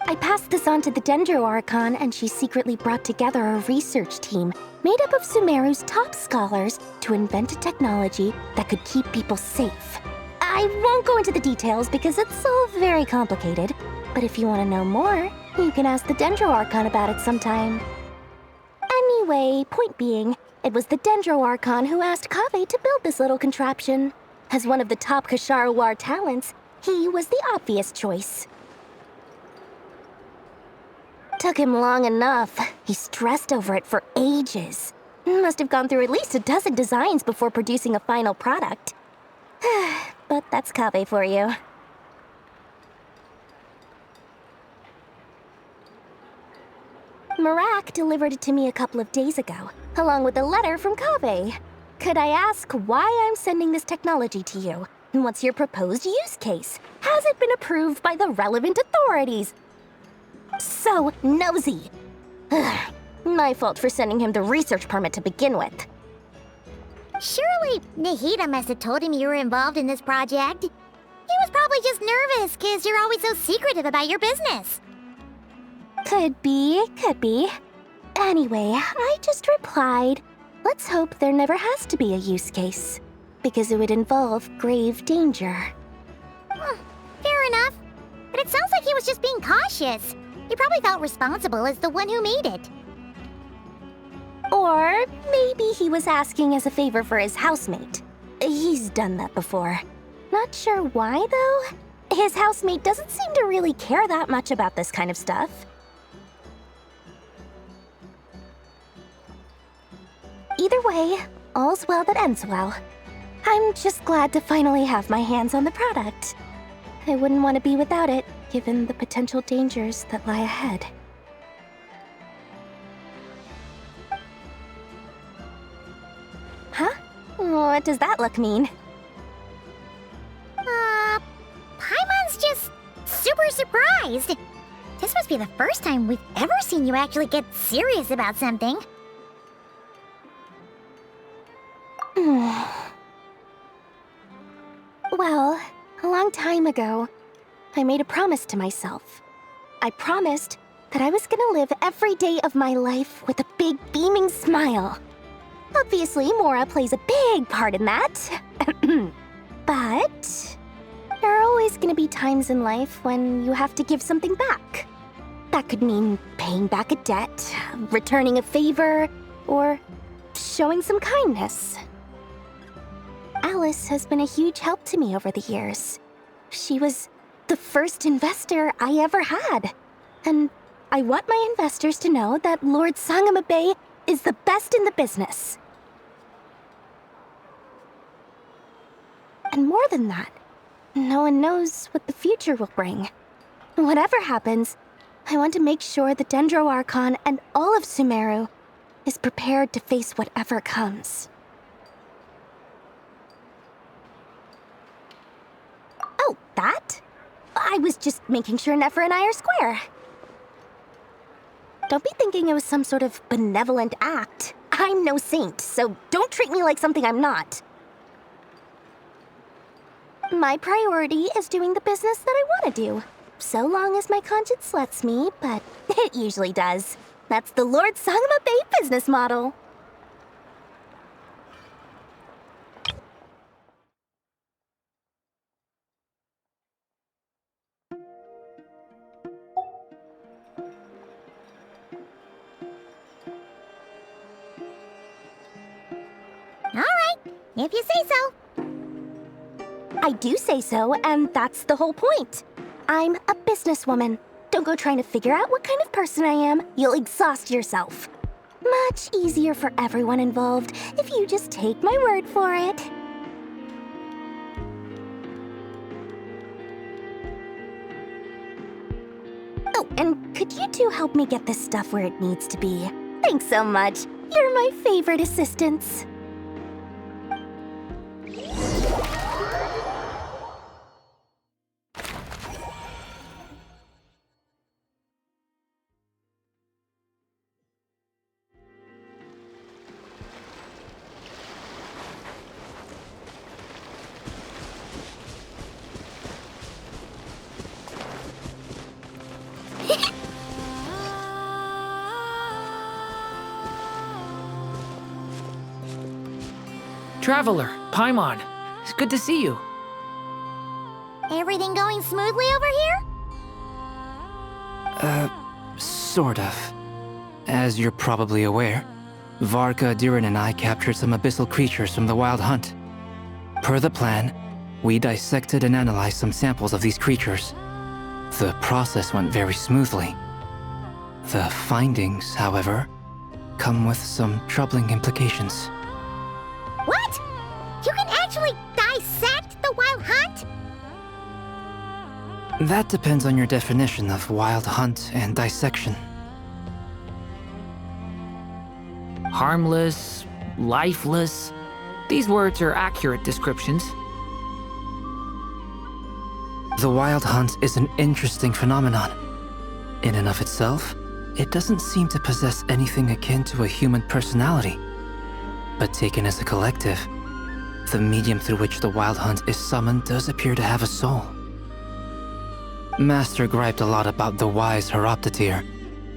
I passed this on to the Dendro Archon, and she secretly brought together a research team made up of Sumeru's top scholars to invent a technology that could keep people safe. I won't go into the details because it's all very complicated, but if you want to know more, you can ask the Dendro Archon about it sometime. Anyway, point being, it was the Dendro Archon who asked Kaveh to build this little contraption. As one of the top Kasharawar talents, he was the obvious choice. Took him long enough. He stressed over it for ages. Must have gone through at least a dozen designs before producing a final product. But that's Kaveh for you. Marak delivered it to me a couple of days ago, along with a letter from Kaveh. Could I ask why I'm sending this technology to you? And what's your proposed use case? Has it been approved by the relevant authorities? So nosy. My fault for sending him the research permit to begin with. Surely, Nahida must have told him you were involved in this project. He was probably just nervous because you're always so secretive about your business. Could be, could be. Anyway, I just replied, let's hope there never has to be a use case, because it would involve grave danger. Fair enough. But it sounds like he was just being cautious. He probably felt responsible as the one who made it. Or maybe he was asking as a favor for his housemate. He's done that before. Not sure why, though. His housemate doesn't seem to really care that much about this kind of stuff. Either way, all's well that ends well. I'm just glad to finally have my hands on the product. I wouldn't want to be without it, given the potential dangers that lie ahead. Huh? What does that look mean? Paimon's just super surprised. This must be the first time we've ever seen you actually get serious about something. Well, a long time ago, I made a promise to myself. I promised that I was gonna live every day of my life with a big beaming smile. Obviously, Mora plays a big part in that. But there are always gonna be times in life when you have to give something back. That could mean paying back a debt, returning a favor, or showing some kindness. Alice has been a huge help to me over the years. She was the first investor I ever had. And I want my investors to know that Lord Sangamabe is the best in the business. And more than that, no one knows what the future will bring. Whatever happens, I want to make sure the Dendro Archon and all of Sumeru is prepared to face whatever comes. Oh, that? I was just making sure Nefer and I are square. Don't be thinking it was some sort of benevolent act. I'm no saint, so don't treat me like something I'm not. My priority is doing the business that I want to do, so long as my conscience lets me, but it usually does. That's the Lord Sangamabe business model. All right, if you say so. I do say so, and that's the whole point. I'm a businesswoman. Don't go trying to figure out what kind of person I am. You'll exhaust yourself. Much easier for everyone involved if you just take my word for it. Oh, and could you two help me get this stuff where it needs to be? Thanks so much. You're my favorite assistants. Traveler, Paimon, it's good to see you. Everything going smoothly over here? Sort of. As you're probably aware, Varka, Diren, and I captured some abyssal creatures from the Wild Hunt. Per the plan, we dissected and analyzed some samples of these creatures. The process went very smoothly. The findings, however, come with some troubling implications. What? You can actually dissect the Wild Hunt? That depends on your definition of Wild Hunt and dissection. Harmless, lifeless. These words are accurate descriptions. The Wild Hunt is an interesting phenomenon. In and of itself, it doesn't seem to possess anything akin to a human personality. But taken as a collective, the medium through which the Wild Hunt is summoned does appear to have a soul. Master griped a lot about the wise Horoptotire,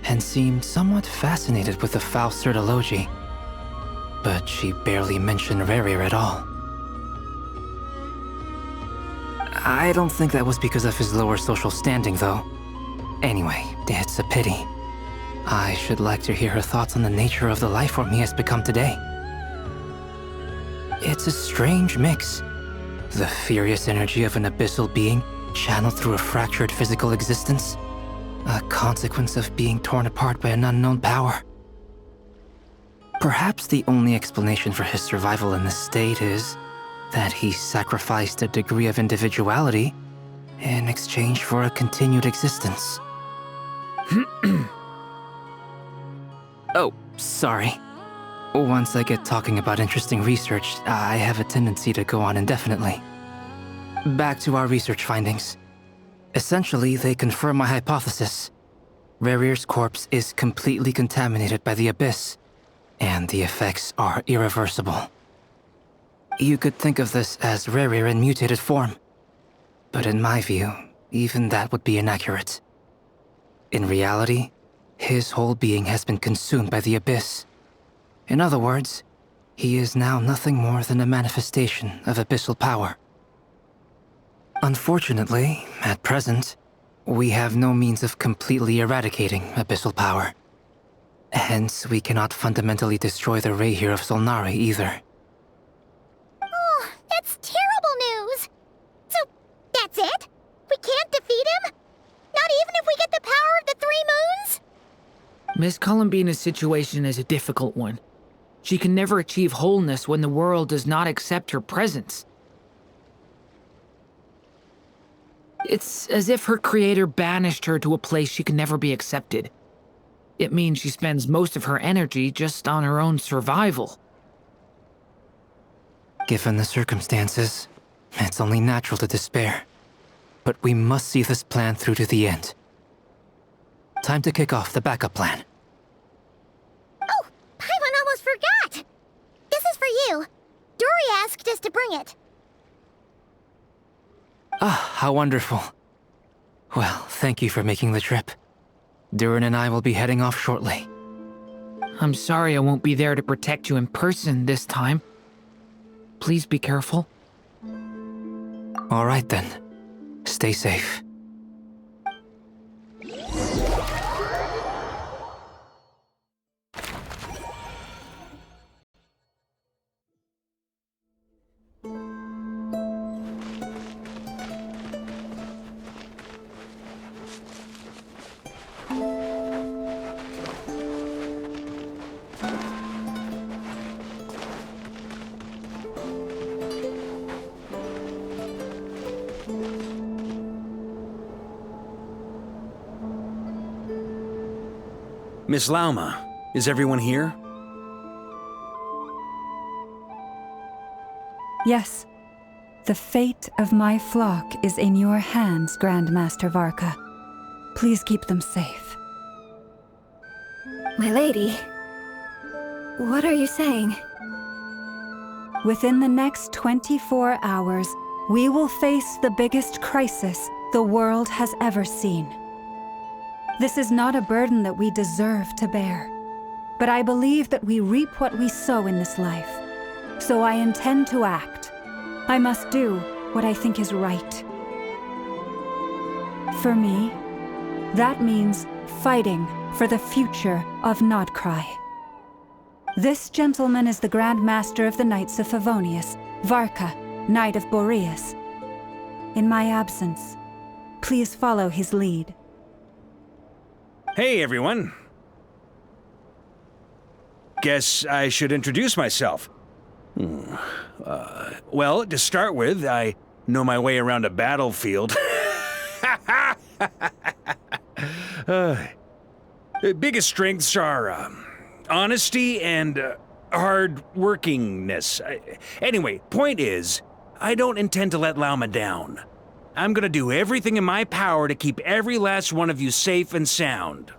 and seemed somewhat fascinated with the Faust Certology. But she barely mentioned Rerir at all. I don't think that was because of his lower social standing, though. Anyway, it's a pity. I should like to hear her thoughts on the nature of the life form he has become today. It's a strange mix. The furious energy of an abyssal being channeled through a fractured physical existence. A consequence of being torn apart by an unknown power. Perhaps the only explanation for his survival in this state is that he sacrificed a degree of individuality in exchange for a continued existence. Oh, sorry. Once I get talking about interesting research, I have a tendency to go on indefinitely. Back to our research findings. Essentially, they confirm my hypothesis. Rerir's corpse is completely contaminated by the Abyss, and the effects are irreversible. You could think of this as Rerir in mutated form, but in my view, even that would be inaccurate. In reality, his whole being has been consumed by the Abyss. In other words, he is now nothing more than a manifestation of abyssal power. Unfortunately, at present, we have no means of completely eradicating abyssal power. Hence, we cannot fundamentally destroy the Rerir of Solnari either. Oh, that's terrible news! So, that's it? We can't defeat him? Not even if we get the power of the Three Moons? Miss Columbina's situation is a difficult one. She can never achieve wholeness when the world does not accept her presence. It's as if her creator banished her to a place she can never be accepted. It means she spends most of her energy just on her own survival. Given the circumstances, it's only natural to despair. But we must see this plan through to the end. Time to kick off the backup plan. Oh, Paimon almost forgot! This is for you. Dory asked us to bring it. Ah, how wonderful. Well, thank you for making the trip. Durin and I will be heading off shortly. I'm sorry I won't be there to protect you in person this time. Please be careful. All right then. Stay safe. Miss Lauma, is everyone here? Yes. The fate of my flock is in your hands, Grandmaster Varka. Please keep them safe. My lady, what are you saying? Within the next 24 hours, we will face the biggest crisis the world has ever seen. This is not a burden that we deserve to bear, but I believe that we reap what we sow in this life. So I intend to act. I must do what I think is right. For me, that means fighting for the future of Nodcry. This gentleman is the Grand Master of the Knights of Favonius, Varka, Knight of Boreas. In my absence, please follow his lead. Hey, everyone. Guess I should introduce myself. Well, to start with, I know my way around a battlefield. Biggest strengths are honesty and hard-workingness. Anyway, point is, I don't intend to let Lauma down. I'm gonna do everything in my power to keep every last one of you safe and sound.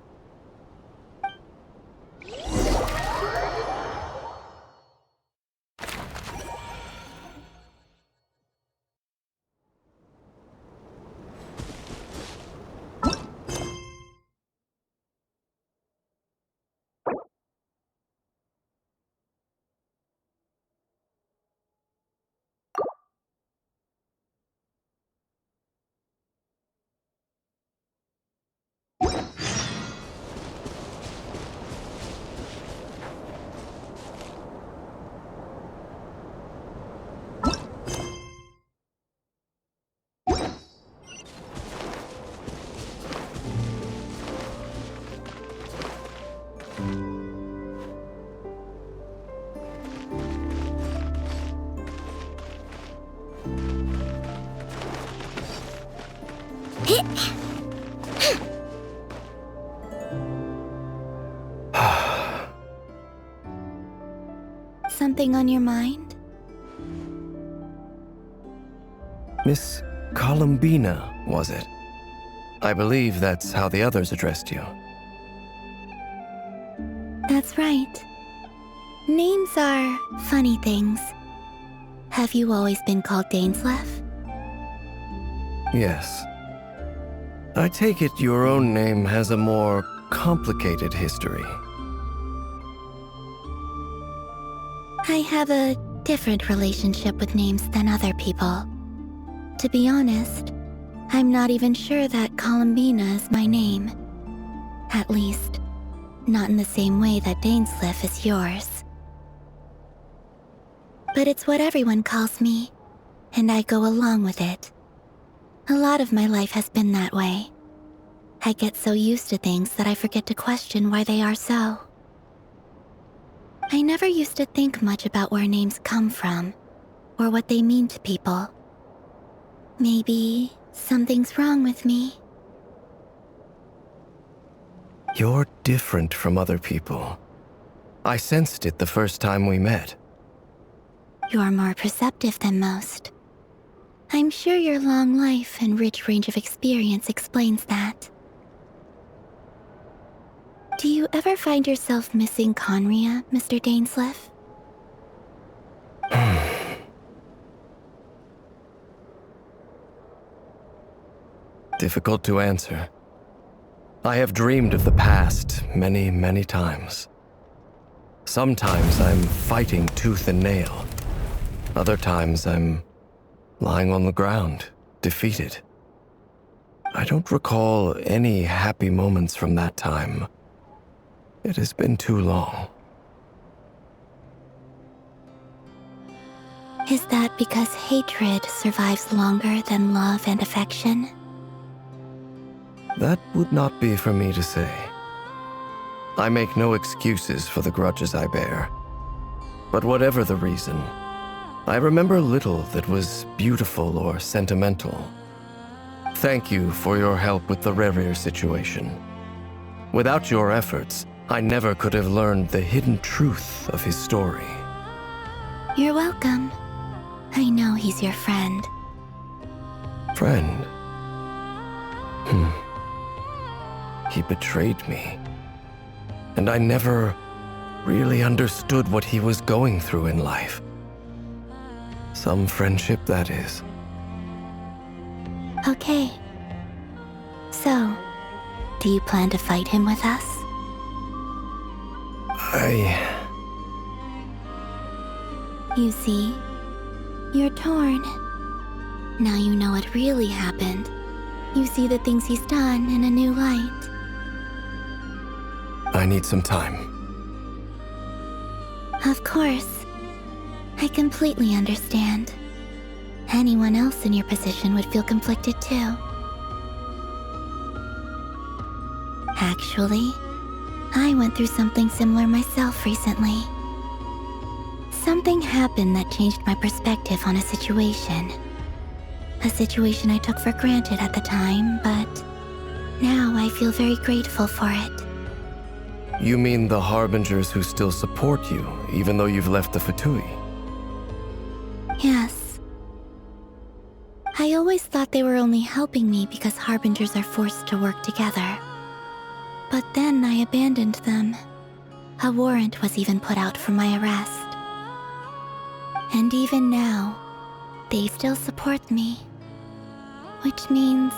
Something on your mind? Miss Columbina, was it? I believe that's how the others addressed you. That's right. Names are funny things. Have you always been called Dainsleif? Yes. I take it your own name has a more complicated history. I have a different relationship with names than other people. To be honest, I'm not even sure that Columbina is my name. At least, not in the same way that Dainsleif is yours. But it's what everyone calls me, and I go along with it. A lot of my life has been that way. I get so used to things that I forget to question why they are so. I never used to think much about where names come from, or what they mean to people. Maybe something's wrong with me. You're different from other people. I sensed it the first time we met. You're more perceptive than most. I'm sure your long life and rich range of experience explains that. Do you ever find yourself missing Conria, Mr. Dainsleif? Difficult to answer. I have dreamed of the past many, many times. Sometimes I'm fighting tooth and nail. Other times I'm lying on the ground, defeated. I don't recall any happy moments from that time. It has been too long. Is that because hatred survives longer than love and affection? That would not be for me to say. I make no excuses for the grudges I bear. But whatever the reason, I remember little that was beautiful or sentimental. Thank you for your help with the Rerir situation. Without your efforts, I never could have learned the hidden truth of his story. You're welcome. I know he's your friend. Friend? He betrayed me. And I never really understood what he was going through in life. Some friendship, that is. Okay. So, do you plan to fight him with us? You see, you're torn. Now you know what really happened. You see the things he's done in a new light. I need some time. Of course. I completely understand. Anyone else in your position would feel conflicted too. Actually, I went through something similar myself recently. Something happened that changed my perspective on a situation. A situation I took for granted at the time, but now I feel very grateful for it. You mean the Harbingers who still support you, even though you've left the Fatui? Yes. I always thought they were only helping me because Harbingers are forced to work together. But then I abandoned them. A warrant was even put out for my arrest. And even now, they still support me. Which means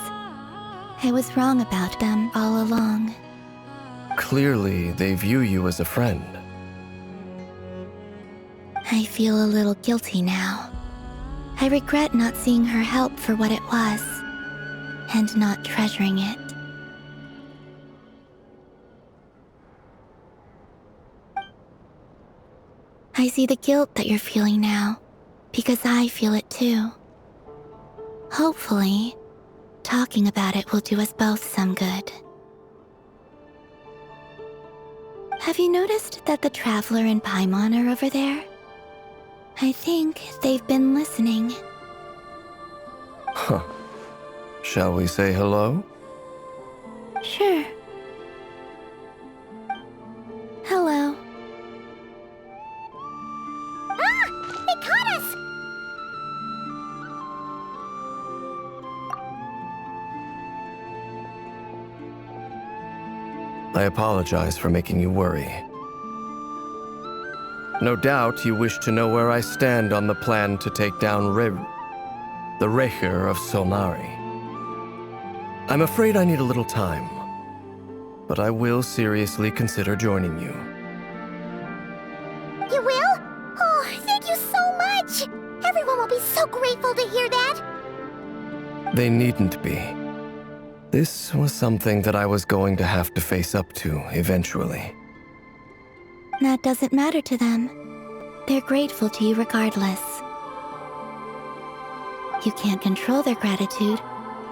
I was wrong about them all along. Clearly, they view you as a friend. I feel a little guilty now. I regret not seeing her help for what it was, and not treasuring it. I see the guilt that you're feeling now, because I feel it too. Hopefully, talking about it will do us both some good. Have you noticed that the Traveler and Paimon are over there? I think they've been listening. Huh. Shall we say hello? Sure. Hello. Ah! They caught us! I apologize for making you worry. No doubt you wish to know where I stand on the plan to take down the Raher of Solnari. I'm afraid I need a little time, but I will seriously consider joining you. You will? Oh, thank you so much! Everyone will be so grateful to hear that! They needn't be. This was something that I was going to have to face up to eventually. That doesn't matter to them. They're grateful to you regardless. You can't control their gratitude,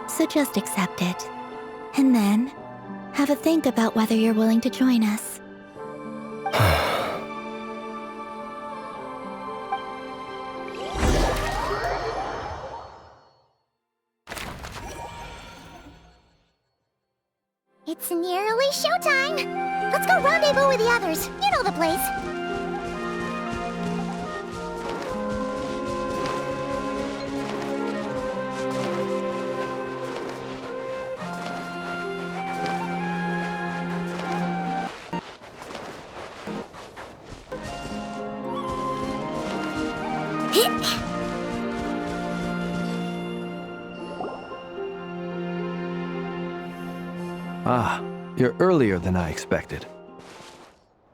so just accept it. And then, have a think about whether you're willing to join us. It's nearly showtime! Let's go rendezvous with the others. You know the place. Ah, you're earlier than I expected.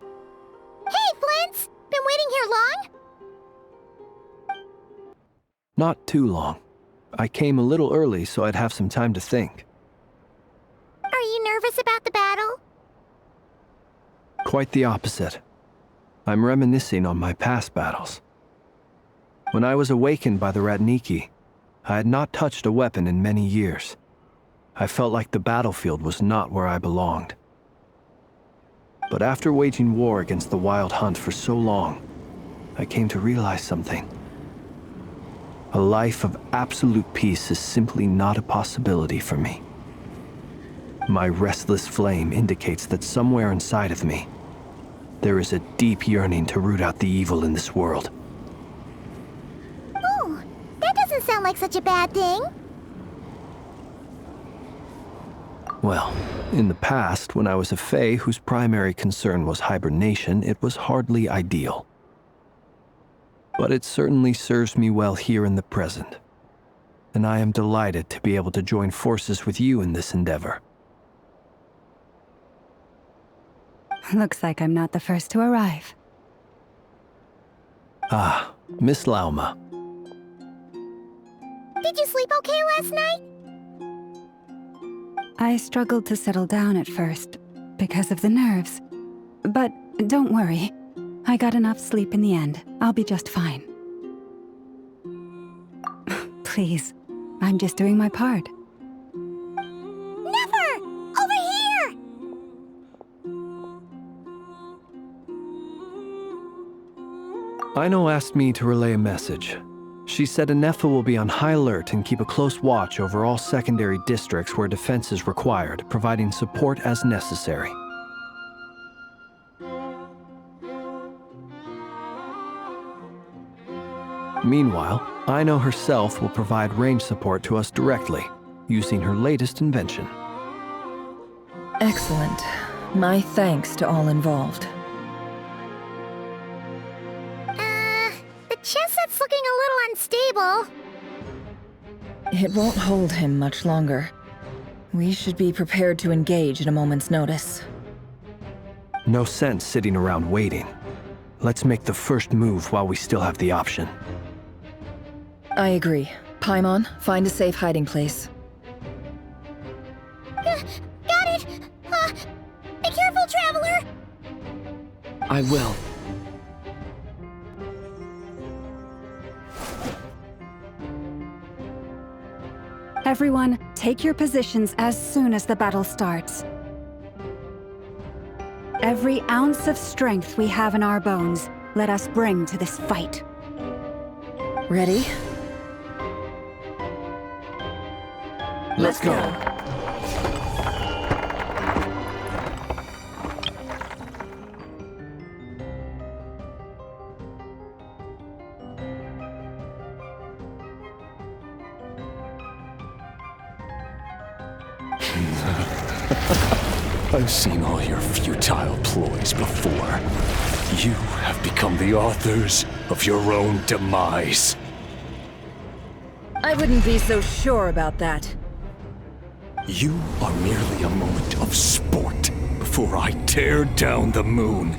Hey, Flint's! Been waiting here long? Not too long. I came a little early so I'd have some time to think. Are you nervous about the battle? Quite the opposite. I'm reminiscing on my past battles. When I was awakened by the Ratniki, I had not touched a weapon in many years. I felt like the battlefield was not where I belonged. But after waging war against the Wild Hunt for so long, I came to realize something. A life of absolute peace is simply not a possibility for me. My restless flame indicates that somewhere inside of me, there is a deep yearning to root out the evil in this world. Oh, that doesn't sound like such a bad thing. Well, in the past, when I was a Fae whose primary concern was hibernation, it was hardly ideal. But it certainly serves me well here in the present. And I am delighted to be able to join forces with you in this endeavor. Looks like I'm not the first to arrive. Ah, Miss Lauma. Did you sleep okay last night? I struggled to settle down at first, because of the nerves. But don't worry. I got enough sleep in the end. I'll be just fine. Please, I'm just doing my part. Never! Over here! Aino asked me to relay a message. She said Anefa will be on high alert and keep a close watch over all secondary districts where defense is required, providing support as necessary. Meanwhile, Aino herself will provide range support to us directly, using her latest invention. Excellent. My thanks to all involved. The chess set's looking a little unstable. It won't hold him much longer. We should be prepared to engage at a moment's notice. No sense sitting around waiting. Let's make the first move while we still have the option. I agree. Paimon, find a safe hiding place. Got it! Be careful, Traveler! I will. Everyone, take your positions as soon as the battle starts. Every ounce of strength we have in our bones, let us bring to this fight. Ready? Let's go. I've seen all your futile ploys before. You have become the authors of your own demise. I wouldn't be so sure about that. You are merely a moment of sport before I tear down the moon.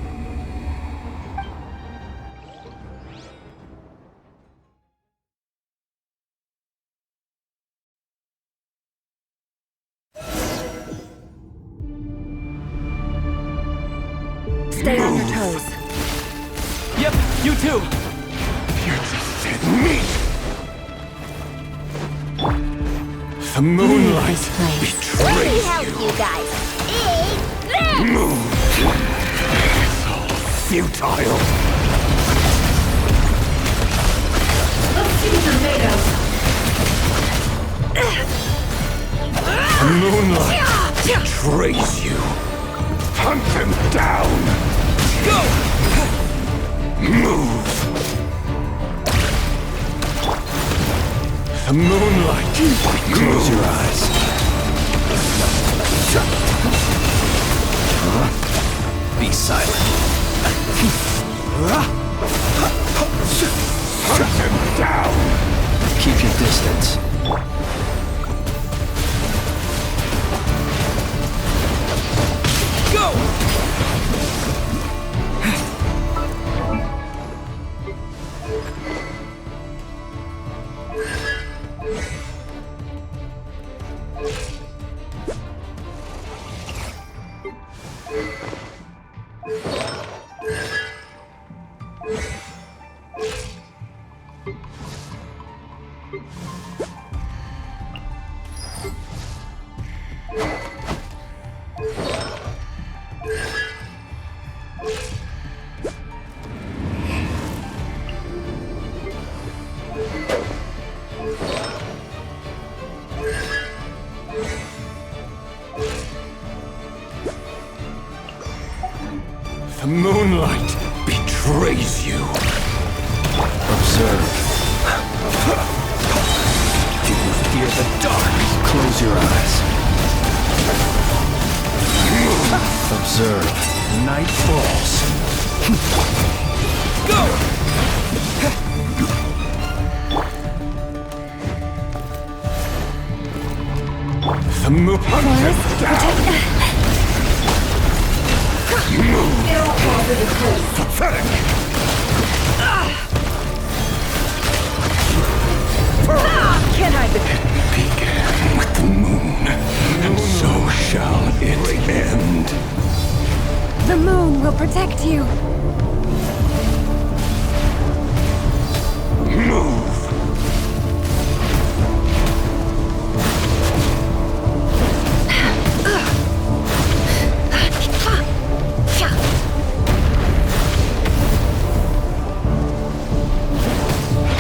Stay on your toes. Yep, you too. You're just dead meat. The moonlight betrays Let me you. help you guys. Big this! Move. It's all futile. Let's see what you're made of. The moonlight betrays you. Hunt him down. Go! Move. The moonlight. Close your eyes. Be silent. Hunt him down. Keep your distance. Go! The moonlight betrays you. Observe. Do you fear the dark? Close your eyes. Observe. Night falls. Go! The moon hunts him down. Pathetic! Can't hide the... It began with the moon, and so shall it end. The moon will protect you. Move!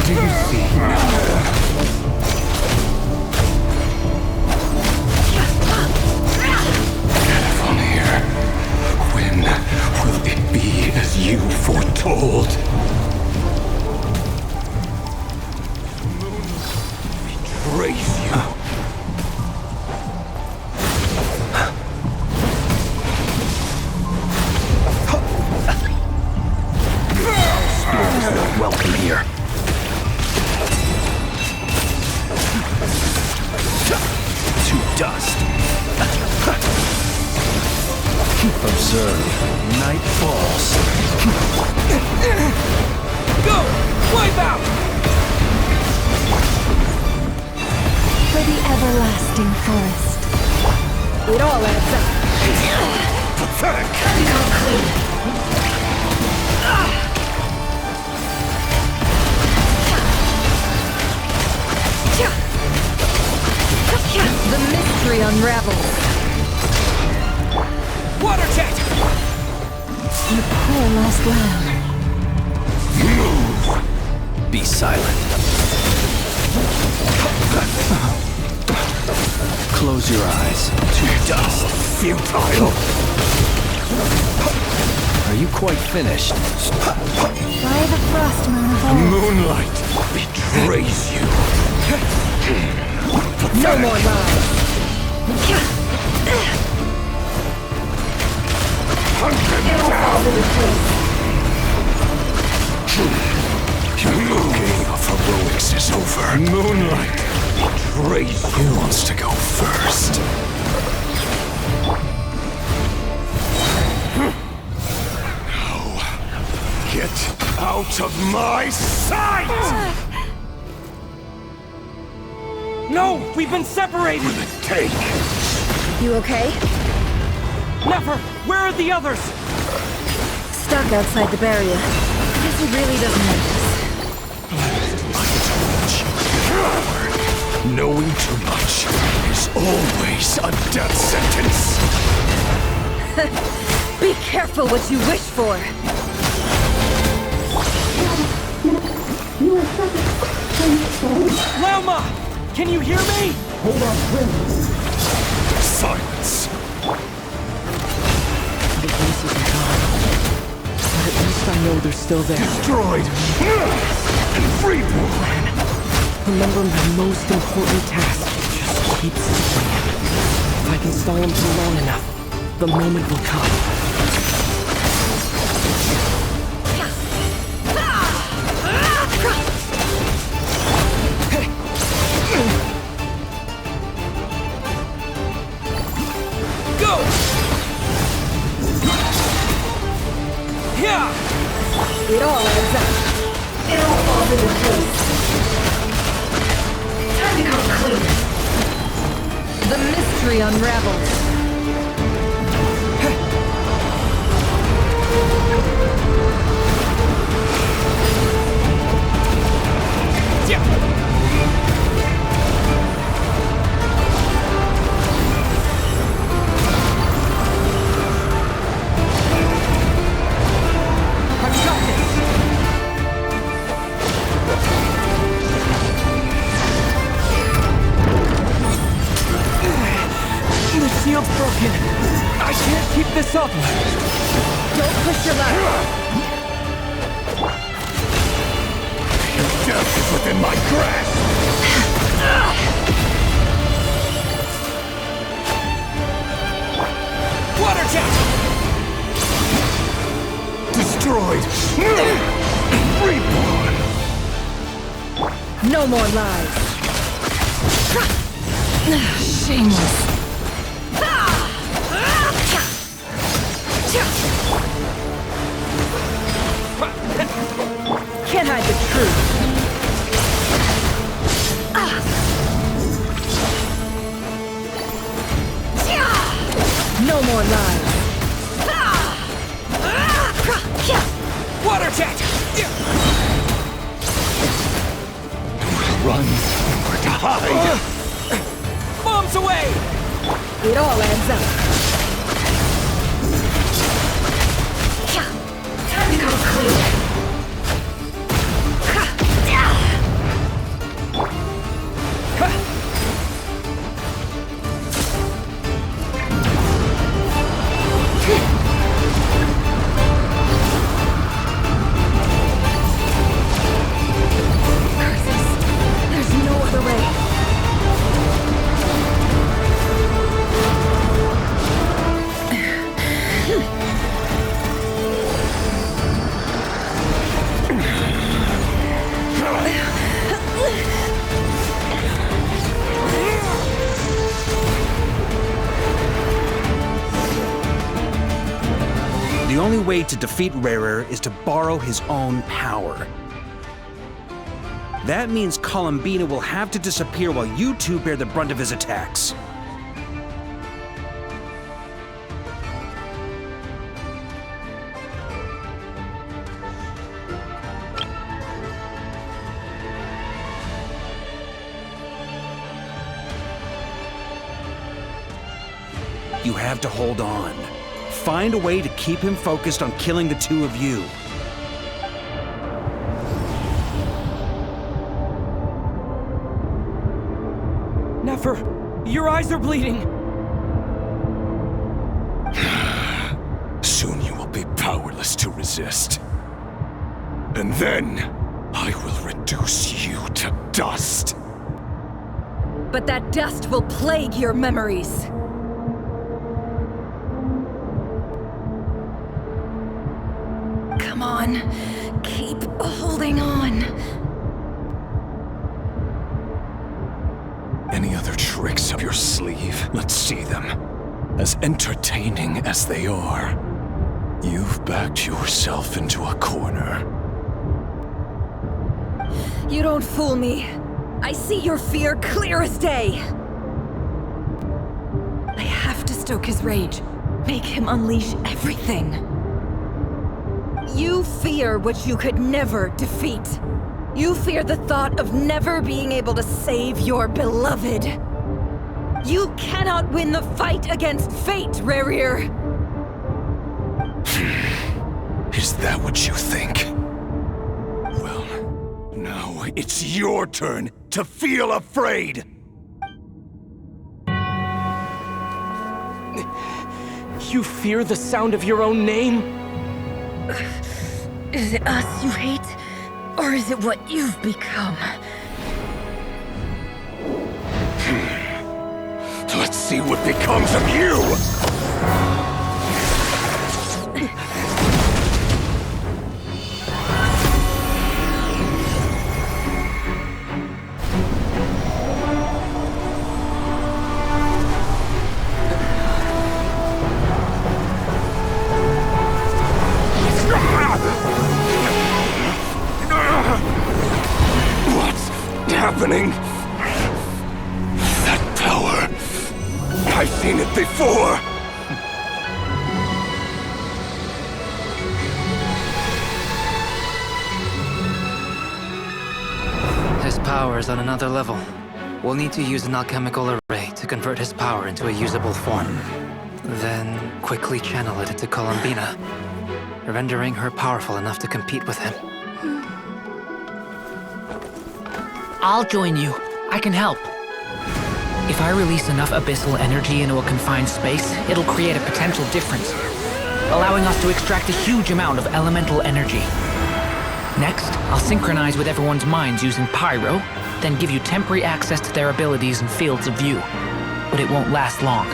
Do you see Get on here. When will it be as you foretold? Betrays you. Spirits not welcome here. To dust. Observe. Night falls. Go! Wipe out! For the everlasting forest. It all adds up. Pathetic! Become clean. The mystery unravels. Water jet! You poor lost lamb. Move! Be silent. Close your eyes. To dust. Futile. Are you quite finished? By the frost moon of old. Moonlight betrays you. No more lies. Hunt them down. Your game of heroics is over. Moonlight betrays you. Who wants to go first? Get out of my sight! No! We've been separated! For the take! You okay? Never! Where are the others? Stuck outside the barrier. Guess he really doesn't like us. Knowing too much is always a death sentence! Be careful what you wish for! Lelma! Can you hear me? Hold on, silence! The voices are gone. But at least I know they're still there. Destroyed! And freeborn! Remember my most important task. Just keep stalling him. If I can stall him for long enough, the moment will come. Go! Yeah! It all adds up. It all falls into place. Time to come clean. The mystery unravels. Shield's broken. I can't keep this up. Don't push your luck. Your death is within my grasp. Water jet! Destroyed. Reborn. No more lies. Shameless. Can't hide the truth. No more lies. Water jet! Run or to hide. Bombs away! It all adds up. Time to come clean. The only way to defeat Rarer is to borrow his own power. That means Columbina will have to disappear while you two bear the brunt of his attacks. You have to hold on. Find a way to keep him focused on killing the two of you. Never! Your eyes are bleeding! Soon you will be powerless to resist. And then, I will reduce you to dust. But that dust will plague your memories. Come on, keep holding on. Any other tricks up your sleeve? Let's see them. As entertaining as they are, you've backed yourself into a corner. You don't fool me. I see your fear clear as day. I have to stoke his rage. Make him unleash everything. You fear what you could never defeat. You fear the thought of never being able to save your beloved. You cannot win the fight against fate, Rerir. Is that what you think? Well, now it's your turn to feel afraid! You fear the sound of your own name? Is it us you hate? Or is it what you've become? Let's see what becomes of you! Happening? That power. I've seen it before. His power is on another level. We'll need to use an alchemical array to convert his power into a usable form. Then quickly channel it into Columbina, rendering her powerful enough to compete with him. I'll join you. I can help. If I release enough abyssal energy into a confined space, it'll create a potential difference, allowing us to extract a huge amount of elemental energy. Next, I'll synchronize with everyone's minds using Pyro, then give you temporary access to their abilities and fields of view. But it won't last long.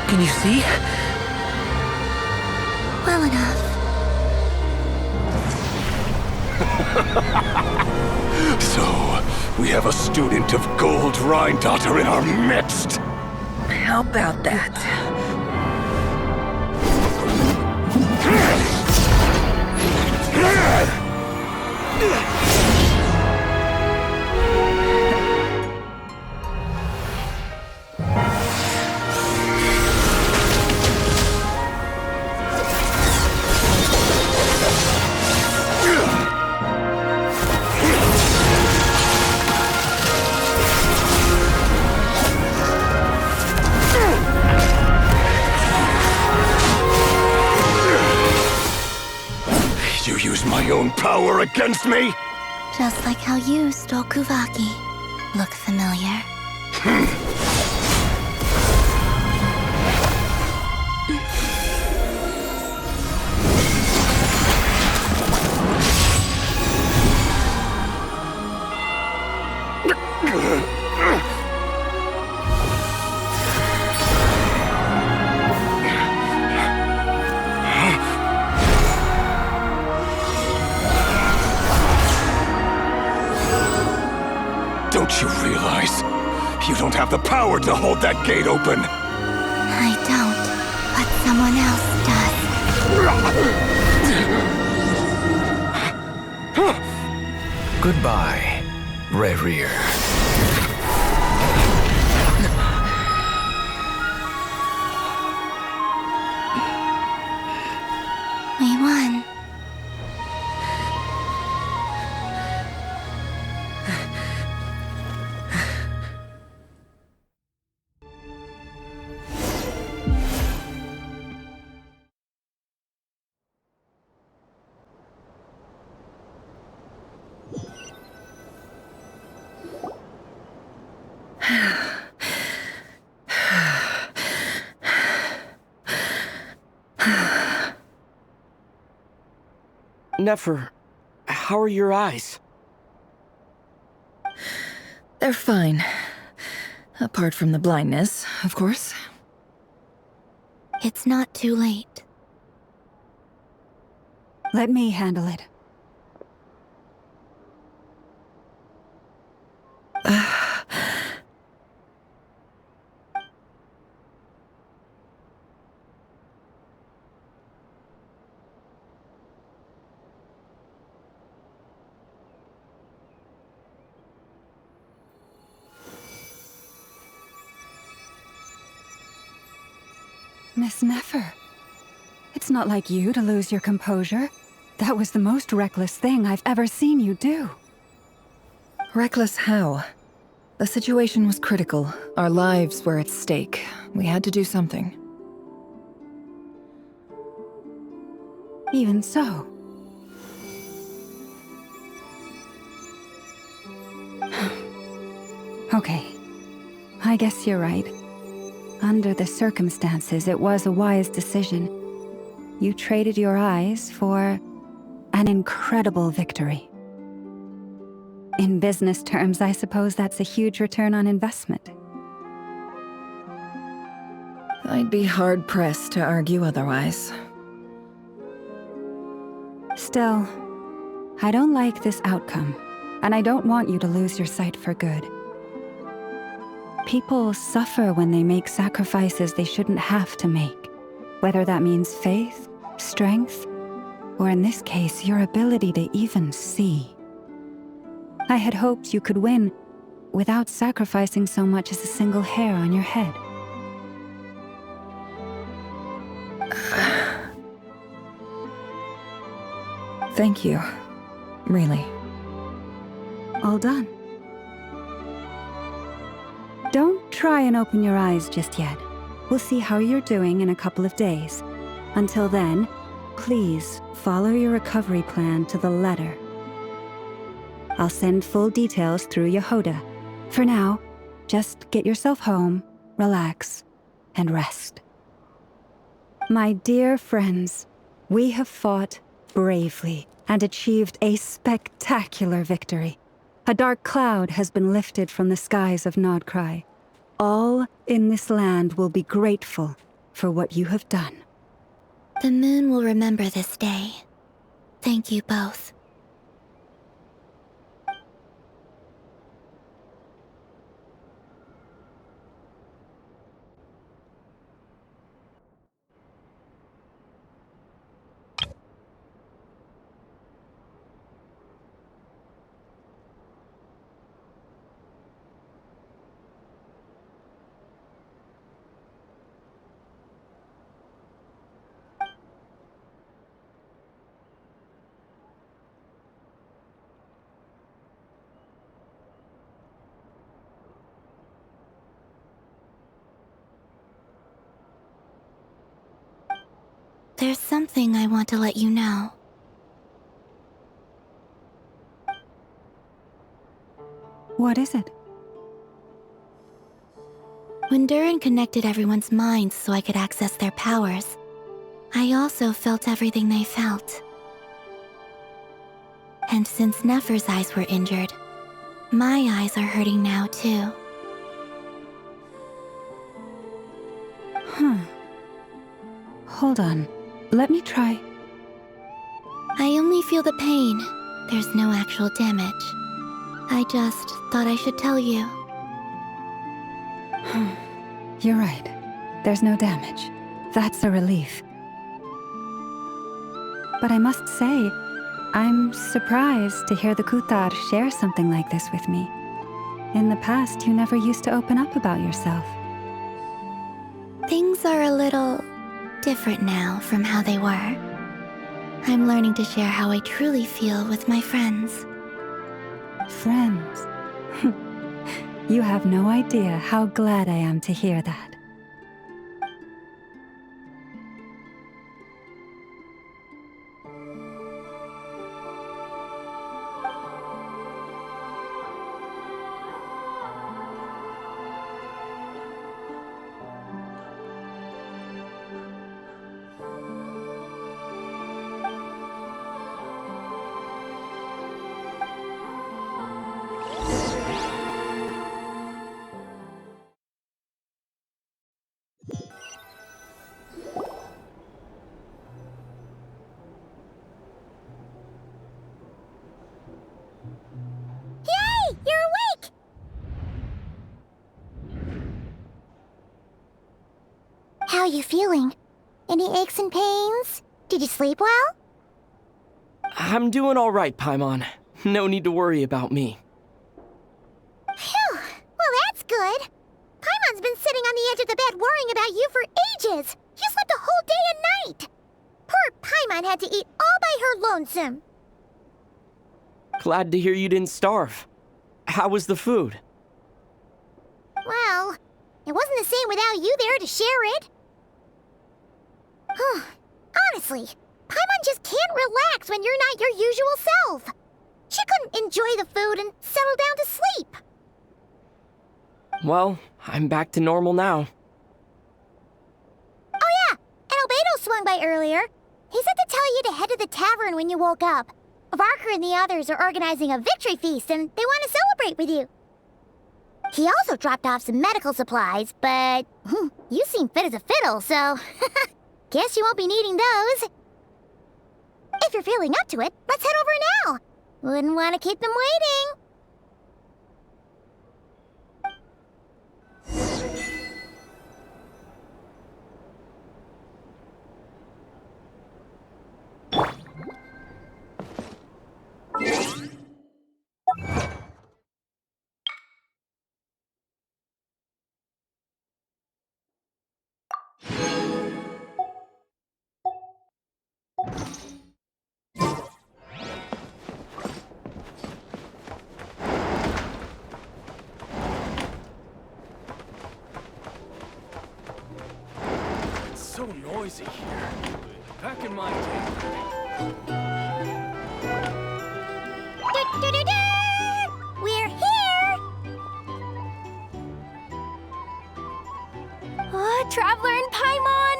Can you see? Well enough. So, we have a student of Gold Rhine-Daughter in our midst. How about that? You use my own power against me? Just like how you stole Kuvaki. Look familiar? Don't you realize? You don't have the power to hold that gate open! I don't, but someone else does. Goodbye, Rerir. We won. Nefer, how are your eyes? They're fine. Apart from the blindness, of course. It's not too late. Let me handle it. Miss Nefer, it's not like you to lose your composure. That was the most reckless thing I've ever seen you do. Reckless how? The situation was critical. Our lives were at stake. We had to do something. Even so. Okay. I guess you're right. Under the circumstances, it was a wise decision. You traded your eyes for an incredible victory. In business terms, I suppose that's a huge return on investment. I'd be hard-pressed to argue otherwise. Still, I don't like this outcome, and I don't want you to lose your sight for good. People suffer when they make sacrifices they shouldn't have to make, whether that means faith, strength, or in this case, your ability to even see. I had hoped you could win without sacrificing so much as a single hair on your head. Thank you. Really. All done. Don't try and open your eyes just yet. We'll see how you're doing in a couple of days. Until then, please follow your recovery plan to the letter. I'll send full details through Yehoda. For now, just get yourself home, relax, and rest. My dear friends, we have fought bravely and achieved a spectacular victory. A dark cloud has been lifted from the skies of Nodcry. All in this land will be grateful for what you have done. The moon will remember this day. Thank you both. There's something I want to let you know. What is it? When Durin connected everyone's minds so I could access their powers, I also felt everything they felt. And since Nefer's eyes were injured, my eyes are hurting now too. Hold on. Let me try. I only feel the pain. There's no actual damage. I just thought I should tell you. You're right. There's no damage. That's a relief. But I must say, I'm surprised to hear the Kuthar share something like this with me. In the past, you never used to open up about yourself. Things are a little different now from how they were. I'm learning to share how I truly feel with my friends. Friends? You have no idea how glad I am to hear that. How are you feeling? Any aches and pains? Did you sleep well? I'm doing all right, Paimon. No need to worry about me. Phew! Well, that's good. Paimon's been sitting on the edge of the bed worrying about you for ages. You slept a whole day and night. Poor Paimon had to eat all by her lonesome. Glad to hear you didn't starve. How was the food? Well, it wasn't the same without you there to share it. Honestly, Paimon just can't relax when you're not your usual self. She couldn't enjoy the food and settle down to sleep. Well, I'm back to normal now. Oh yeah, and Albedo swung by earlier. He said to tell you to head to the tavern when you woke up. Varker and the others are organizing a victory feast and they want to celebrate with you. He also dropped off some medical supplies, but you seem fit as a fiddle, so guess you won't be needing those. If you're feeling up to it, let's head over now. Wouldn't want to keep them waiting. It's so noisy here. Back in my day. We're here! Oh, Traveler and Paimon!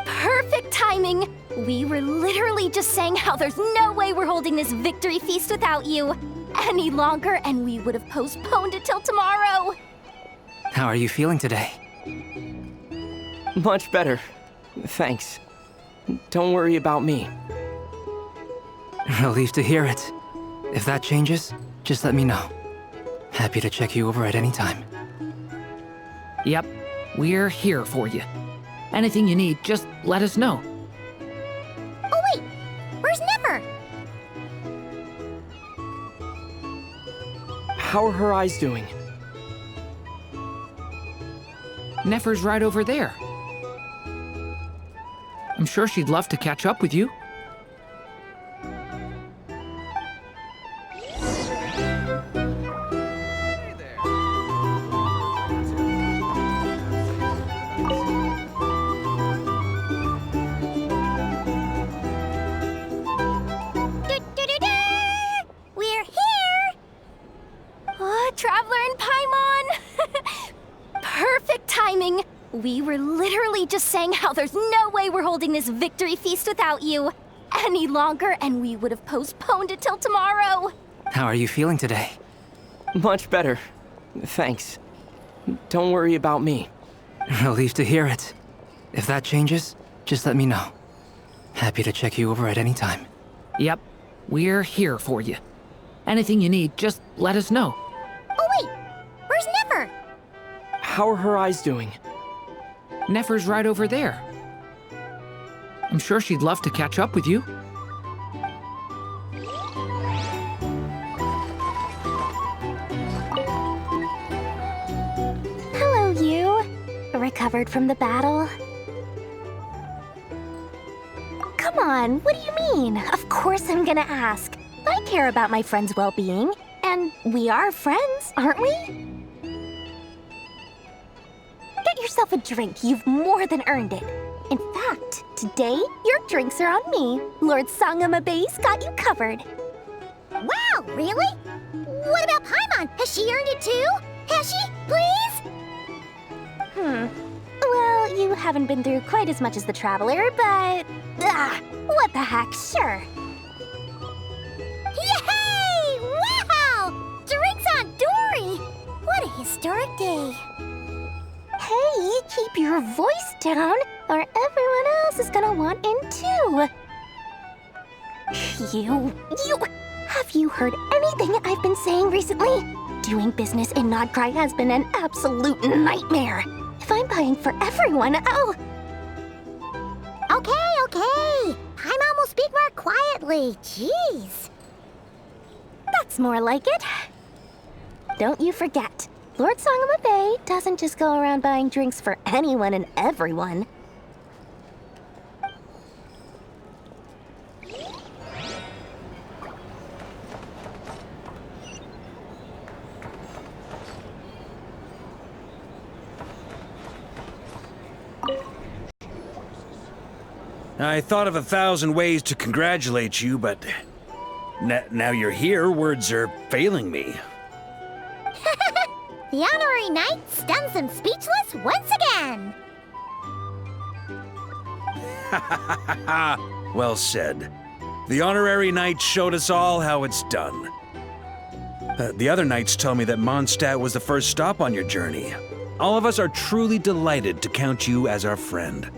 Perfect timing! We were literally just saying how there's no way we're holding this victory feast without you any longer, and we would have postponed it till tomorrow. How are you feeling today? Much better. Thanks. Don't worry about me. Relieved to hear it. If that changes, just let me know. Happy to check you over at any time. Yep, we're here for you. Anything you need, just let us know. Oh wait, where's Nefer? How are her eyes doing? Nefer's right over there. I'm sure she'd love to catch up with you. We're here! Oh, Traveler and Paimon! Perfect timing! We were literally just saying how there's no way we're holding this victory feast without you any longer, and we would have postponed it till tomorrow. How are you feeling today? Much better. Thanks. Don't worry about me. Relieved to hear it. If that changes, just let me know. Happy to check you over at any time. Yep, we're here for you. Anything you need, just let us know. Oh wait, where's Nefer? How are her eyes doing? Nefer's right over there. I'm sure she'd love to catch up with you. Hello, you. Recovered from the battle? Come on, what do you mean? Of course I'm gonna ask. I care about my friend's well-being. And we are friends, aren't we? Get yourself a drink. You've more than earned it. In fact, today, your drinks are on me. Lord Sangama Base got you covered. Wow, really? What about Paimon? Has she earned it too? Has she? Please? Well, you haven't been through quite as much as the Traveler, but... what the heck, sure. Yay! Wow! Drinks on Dory! What a historic day. Hey, keep your voice down, or everyone else is gonna want in too. Have you heard anything I've been saying recently? Doing business in Nodcry has been an absolute nightmare. If I'm buying for everyone, oh... Okay. Paimon will speak more quietly. Jeez. That's more like it. Don't you forget, Lord Songama Bay doesn't just go around buying drinks for anyone and everyone. I thought of 1,000 ways to congratulate you, but now you're here, words are failing me. The honorary knight stuns them speechless once again. Well said. The honorary knight showed us all how it's done. The other knights tell me that Mondstadt was the first stop on your journey. All of us are truly delighted to count you as our friend.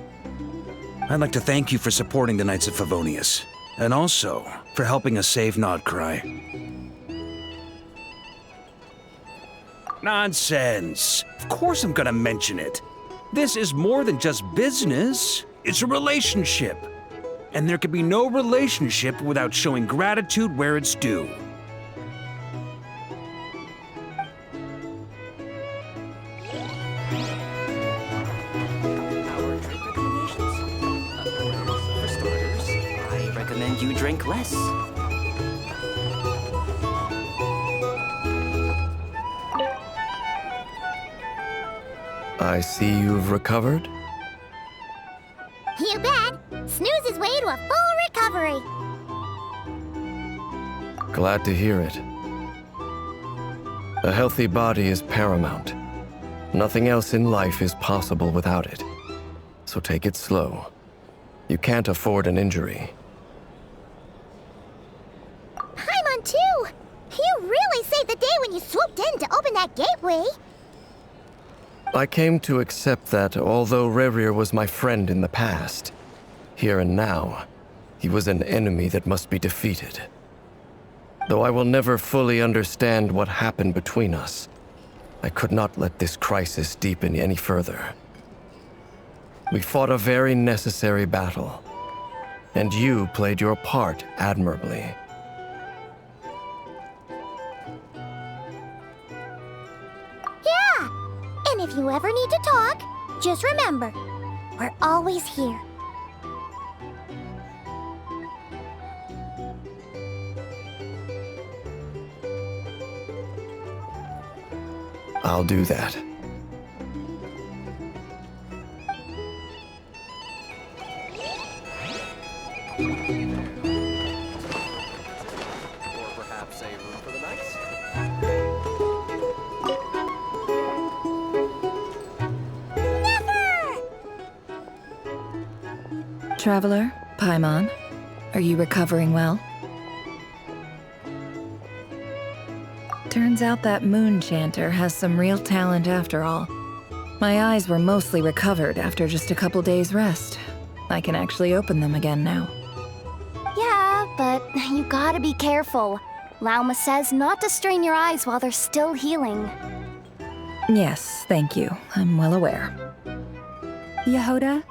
I'd like to thank you for supporting the Knights of Favonius, and also for helping us save Nodcry. Nonsense! Of course I'm gonna mention it. This is more than just business. It's a relationship. And there can be no relationship without showing gratitude where it's due. You drink less. I see you've recovered. You bet. Snooze his way to a full recovery. Glad to hear it. A healthy body is paramount. Nothing else in life is possible without it. So take it slow. You can't afford an injury. Paimon, too! You really saved the day when you swooped in to open that gateway. I came to accept that although Rerir was my friend in the past, here and now, he was an enemy that must be defeated. Though I will never fully understand what happened between us, I could not let this crisis deepen any further. We fought a very necessary battle, and you played your part admirably. Yeah! And if you ever need to talk, just remember, we're always here. I'll do that. Or perhaps a room for the nights? Traveler, Paimon, are you recovering well? Turns out that moon chanter has some real talent after all. My eyes were mostly recovered after just a couple days' rest. I can actually open them again now. Yeah, but you gotta be careful. Lauma says not to strain your eyes while they're still healing. Yes, thank you. I'm well aware. Yehoda,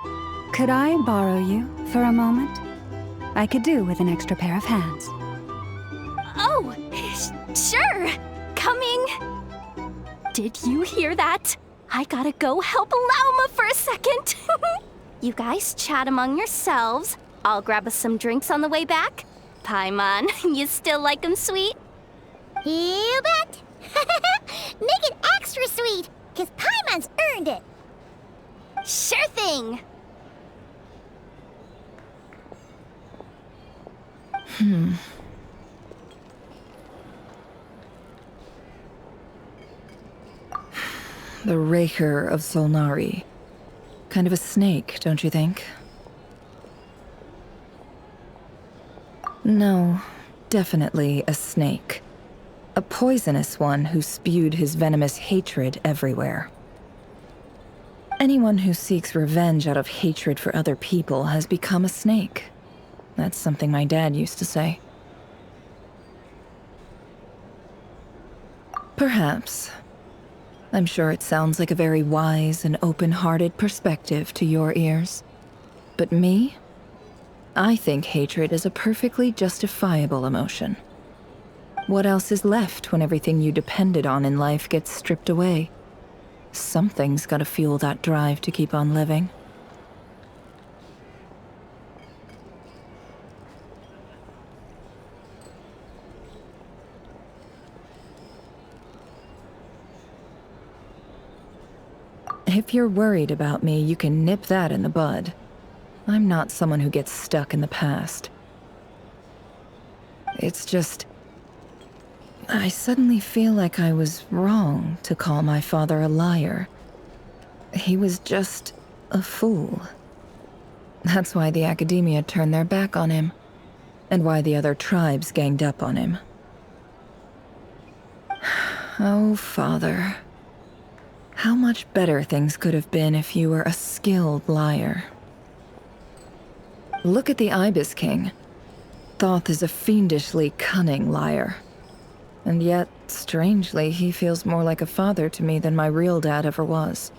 could I borrow you for a moment? I could do with an extra pair of hands. Oh, sure. Coming. Did you hear that? I gotta go help Lauma for a second. You guys chat among yourselves. I'll grab us some drinks on the way back. Paimon, you still like them sweet? You bet. Make it extra sweet, because Paimon's earned it. Sure thing. The Raker of Solnari. Kind of a snake, don't you think? No, definitely a snake. A poisonous one who spewed his venomous hatred everywhere. Anyone who seeks revenge out of hatred for other people has become a snake. That's something my dad used to say. Perhaps. I'm sure it sounds like a very wise and open-hearted perspective to your ears. But me? I think hatred is a perfectly justifiable emotion. What else is left when everything you depended on in life gets stripped away? Something's gotta fuel that drive to keep on living. If you're worried about me, you can nip that in the bud. I'm not someone who gets stuck in the past. It's just... I suddenly feel like I was wrong to call my father a liar. He was just a fool. That's why the Academia turned their back on him, and why the other tribes ganged up on him. Oh, Father. How much better things could have been if you were a skilled liar. Look at the Ibis King. Thoth is a fiendishly cunning liar. And yet, strangely, he feels more like a father to me than my real dad ever was.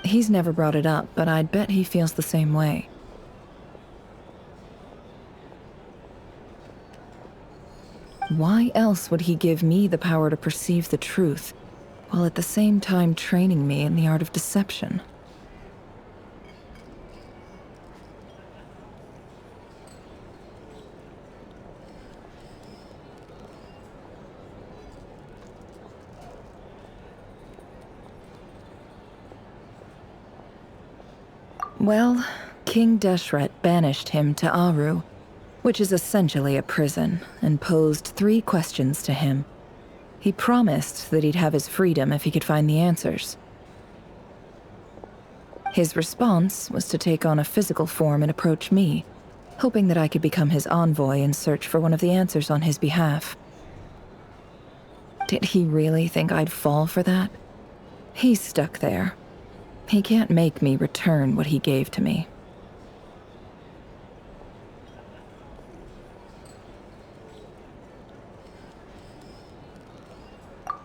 He's never brought it up, but I'd bet he feels the same way. Why else would he give me the power to perceive the truth, while at the same time training me in the art of deception? Well, King Deshret banished him to Aru, which is essentially a prison, and posed 3 questions to him. He promised that he'd have his freedom if he could find the answers. His response was to take on a physical form and approach me, hoping that I could become his envoy and search for one of the answers on his behalf. Did he really think I'd fall for that? He's stuck there. He can't make me return what he gave to me.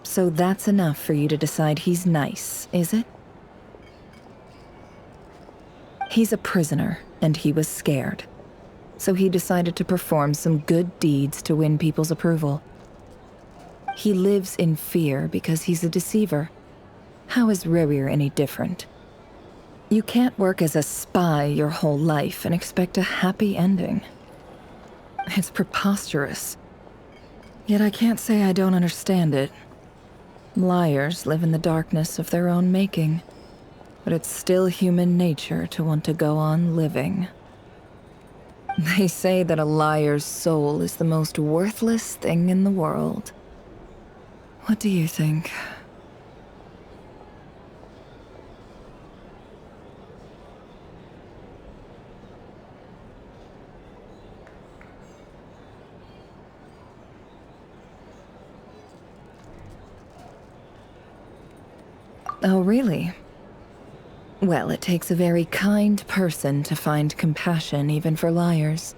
So that's enough for you to decide he's nice, is it? He's a prisoner, and he was scared. So he decided to perform some good deeds to win people's approval. He lives in fear because he's a deceiver. How is Rerir any different? You can't work as a spy your whole life and expect a happy ending. It's preposterous. Yet I can't say I don't understand it. Liars live in the darkness of their own making, but it's still human nature to want to go on living. They say that a liar's soul is the most worthless thing in the world. What do you think? Oh, really? Well, it takes a very kind person to find compassion even for liars.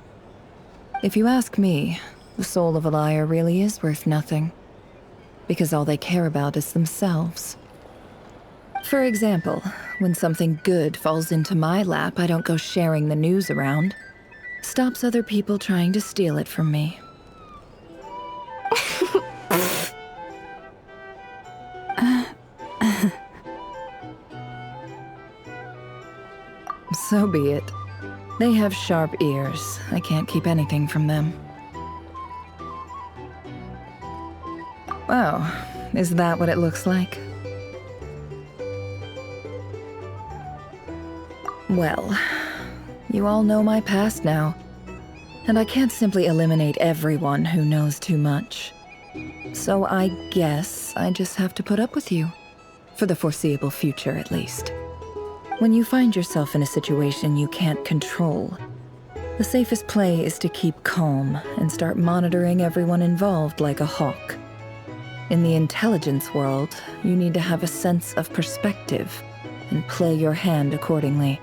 If you ask me, the soul of a liar really is worth nothing, because all they care about is themselves. For example, when something good falls into my lap, I don't go sharing the news around. Stops other people trying to steal it from me. So be it. They have sharp ears. I can't keep anything from them. Oh, is that what it looks like? Well, you all know my past now, and I can't simply eliminate everyone who knows too much. So I guess I just have to put up with you, for the foreseeable future at least. When you find yourself in a situation you can't control, the safest play is to keep calm and start monitoring everyone involved like a hawk. In the intelligence world, you need to have a sense of perspective and play your hand accordingly.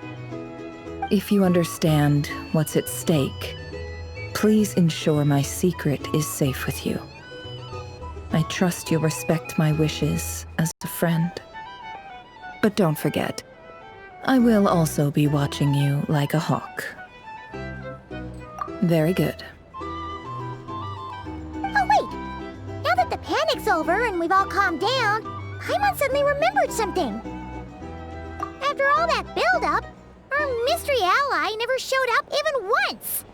If you understand what's at stake, please ensure my secret is safe with you. I trust you'll respect my wishes as a friend. But don't forget, I will also be watching you like a hawk. Very good. Oh wait! Now that the panic's over and we've all calmed down, Paimon suddenly remembered something. After all that build-up, our mystery ally never showed up even once!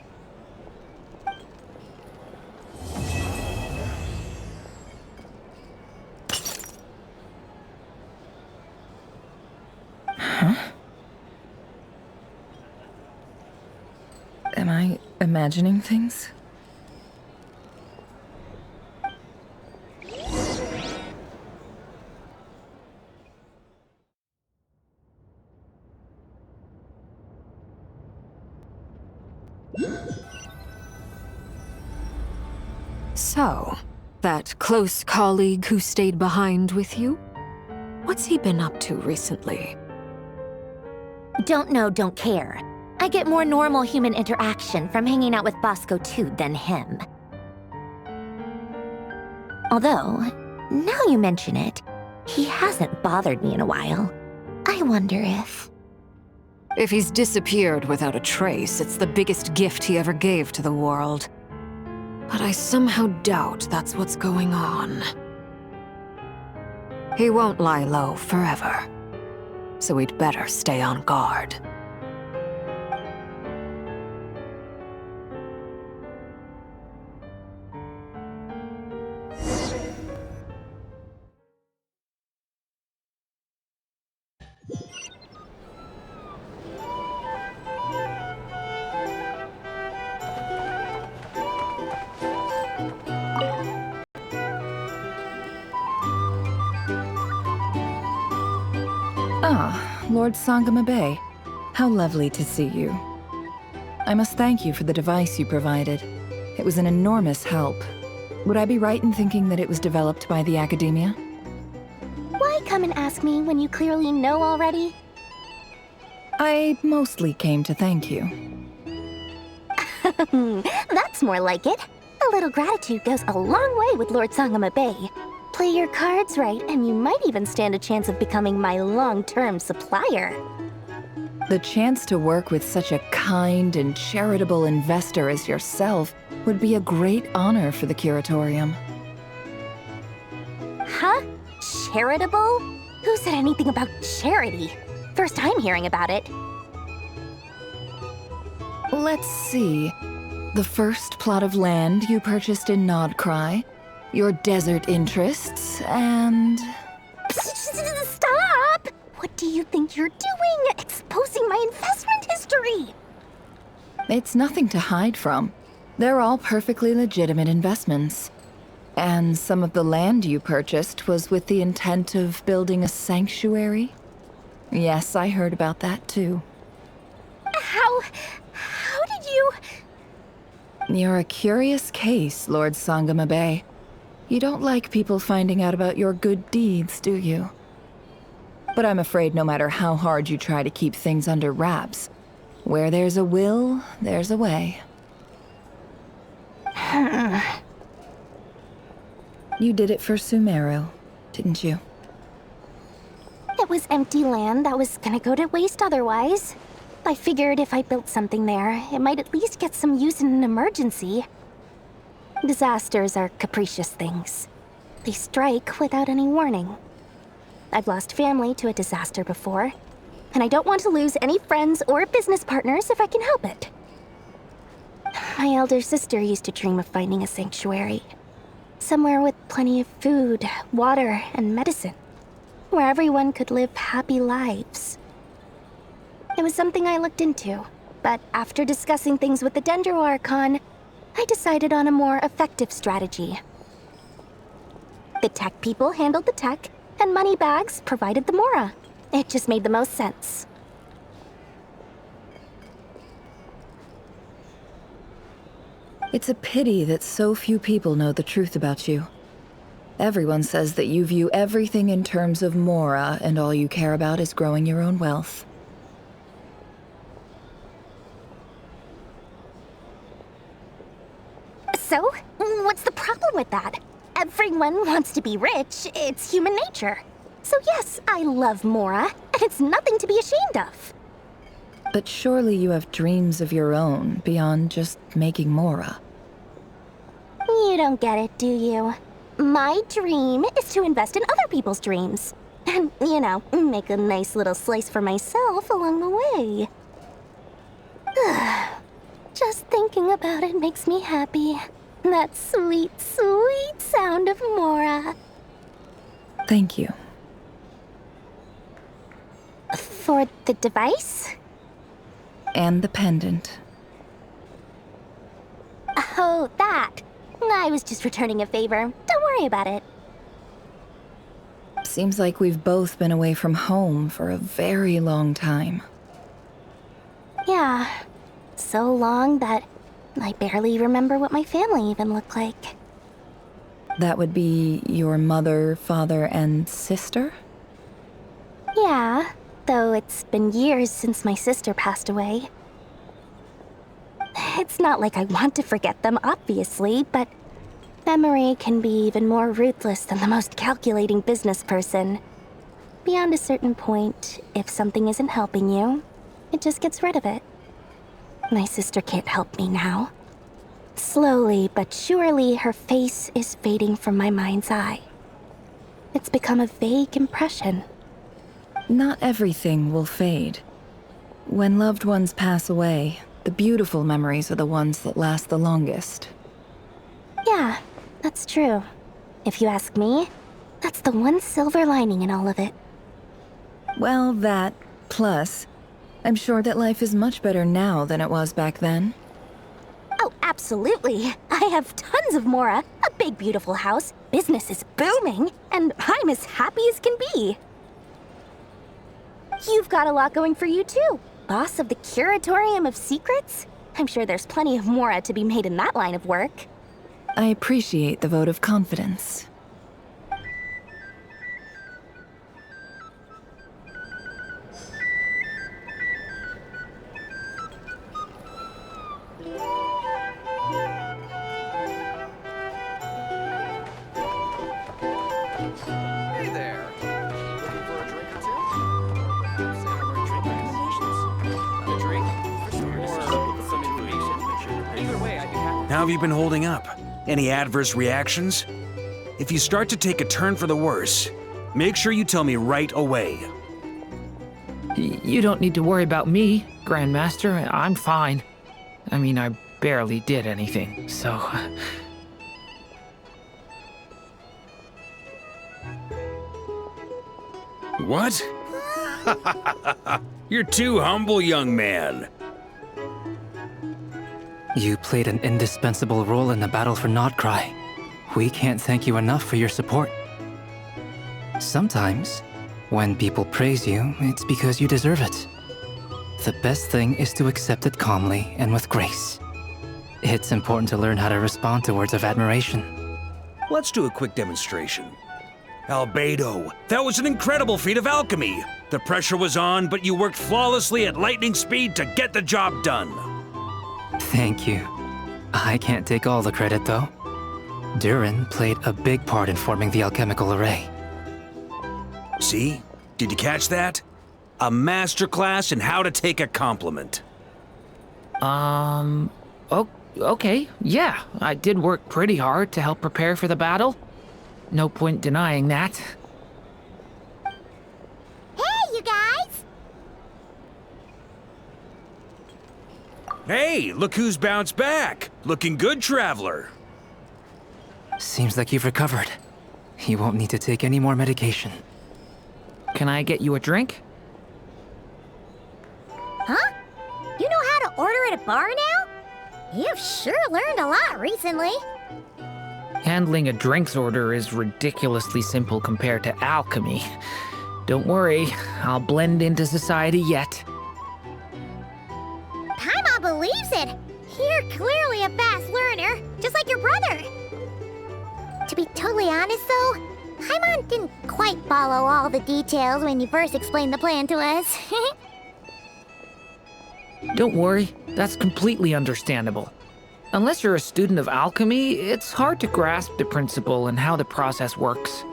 Huh? Am I imagining things? So, that close colleague who stayed behind with you? What's he been up to recently? Don't know, don't care. I get more normal human interaction from hanging out with Bosco too than him. Although, now you mention it, he hasn't bothered me in a while. I wonder if... If he's disappeared without a trace, it's the biggest gift he ever gave to the world. But I somehow doubt that's what's going on. He won't lie low forever, so we'd better stay on guard. Ah, Lord Sangamabe. How lovely to see you. I must thank you for the device you provided. It was an enormous help. Would I be right in thinking that it was developed by the Academia? Why come and ask me when you clearly know already? I mostly came to thank you. That's more like it. A little gratitude goes a long way with Lord Sangamabe. Play your cards right, and you might even stand a chance of becoming my long-term supplier. The chance to work with such a kind and charitable investor as yourself would be a great honor for the Curatorium. Huh? Charitable? Who said anything about charity? First time hearing about it. Let's see. The first plot of land you purchased in Nodcry, your desert interests, and... Stop! What do you think you're doing? Exposing my investment history! It's nothing to hide from. They're all perfectly legitimate investments. And some of the land you purchased was with the intent of building a sanctuary? Yes, I heard about that too. How did you... You're a curious case, Lord Sangamabe. You don't like people finding out about your good deeds, do you? But I'm afraid no matter how hard you try to keep things under wraps, where there's a will, there's a way. You did it for Sumeru, didn't you? It was empty land that was gonna go to waste otherwise. I figured if I built something there, it might at least get some use in an emergency. Disasters are capricious things. They strike without any warning. I've lost family to a disaster before, and I don't want to lose any friends or business partners if I can help it. My elder sister used to dream of finding a sanctuary. Somewhere with plenty of food, water, and medicine. Where everyone could live happy lives. It was something I looked into, but after discussing things with the Dendro Archon, I decided on a more effective strategy. The tech people handled the tech, and Moneybags provided the Mora. It just made the most sense. It's a pity that so few people know the truth about you. Everyone says that you view everything in terms of Mora, and all you care about is growing your own wealth. So, what's the problem with that? Everyone wants to be rich. It's human nature. So yes, I love Mora, and it's nothing to be ashamed of. But surely you have dreams of your own beyond just making Mora. You don't get it, do you? My dream is to invest in other people's dreams. And, you know, make a nice little slice for myself along the way. Just thinking about it makes me happy. That sweet, sweet sound of Mora. Thank you. For the device? And the pendant. Oh, that. I was just returning a favor. Don't worry about it. Seems like we've both been away from home for a very long time. Yeah. So long that I barely remember what my family even looked like. That would be your mother, father, and sister? Yeah, though it's been years since my sister passed away. It's not like I want to forget them, obviously, but memory can be even more ruthless than the most calculating business person. Beyond a certain point, if something isn't helping you, it just gets rid of it. My sister can't help me now. Slowly but surely, her face is fading from my mind's eye. It's become a vague impression. Not everything will fade. When loved ones pass away, the beautiful memories are the ones that last the longest. Yeah, that's true. If you ask me, that's the one silver lining in all of it. Well, that, plus, I'm sure that life is much better now than it was back then. Oh, absolutely. I have tons of Mora, a big beautiful house, business is booming, and I'm as happy as can be. You've got a lot going for you too. Boss of the Curatorium of Secrets? I'm sure there's plenty of Mora to be made in that line of work. I appreciate the vote of confidence. Hey there. Looking for a drink or two? Say our drink recommendations. A drink? Or some information? Either way, I'd be happy. How have you been holding up? Any adverse reactions? If you start to take a turn for the worse, make sure you tell me right away. You don't need to worry about me, Grandmaster. I'm fine. I mean, I barely did anything, so... What? You're too humble, young man. You played an indispensable role in the battle for Notcry. We can't thank you enough for your support. Sometimes, when people praise you, it's because you deserve it. The best thing is to accept it calmly and with grace. It's important to learn how to respond to words of admiration. Let's do a quick demonstration. Albedo, that was an incredible feat of alchemy. The pressure was on, but you worked flawlessly at lightning speed to get the job done. Thank you. I can't take all the credit, though. Durin played a big part in forming the alchemical array. See? Did you catch that? A masterclass in how to take a compliment. Okay, yeah. I did work pretty hard to help prepare for the battle. No point denying that. Hey, you guys! Hey, look who's bounced back. Looking good, Traveler. Seems like you've recovered. You won't need to take any more medication. Can I get you a drink? Huh? You know how to order at a bar now? You've sure learned a lot recently. Handling a drinks order is ridiculously simple compared to alchemy. Don't worry, I'll blend into society yet. Paimon believes it. You're clearly a fast learner, just like your brother. To be totally honest, though, Paimon didn't quite follow all the details when you first explained the plan to us. Don't worry, that's completely understandable. Unless you're a student of alchemy, it's hard to grasp the principle and how the process works.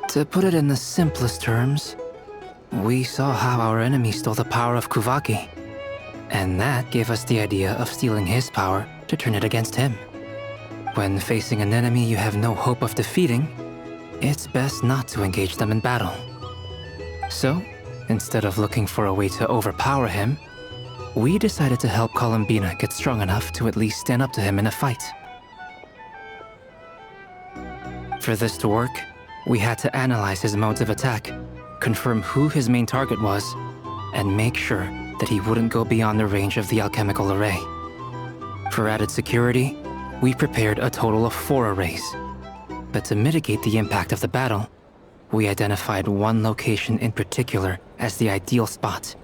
To put it in the simplest terms, we saw how our enemy stole the power of Kuvaki. And that gave us the idea of stealing his power to turn it against him. When facing an enemy you have no hope of defeating, it's best not to engage them in battle. So, instead of looking for a way to overpower him, we decided to help Columbina get strong enough to at least stand up to him in a fight. For this to work, we had to analyze his modes of attack, confirm who his main target was, and make sure that he wouldn't go beyond the range of the alchemical array. For added security, we prepared a total of 4 arrays. But to mitigate the impact of the battle, we identified one location in particular as the ideal spot,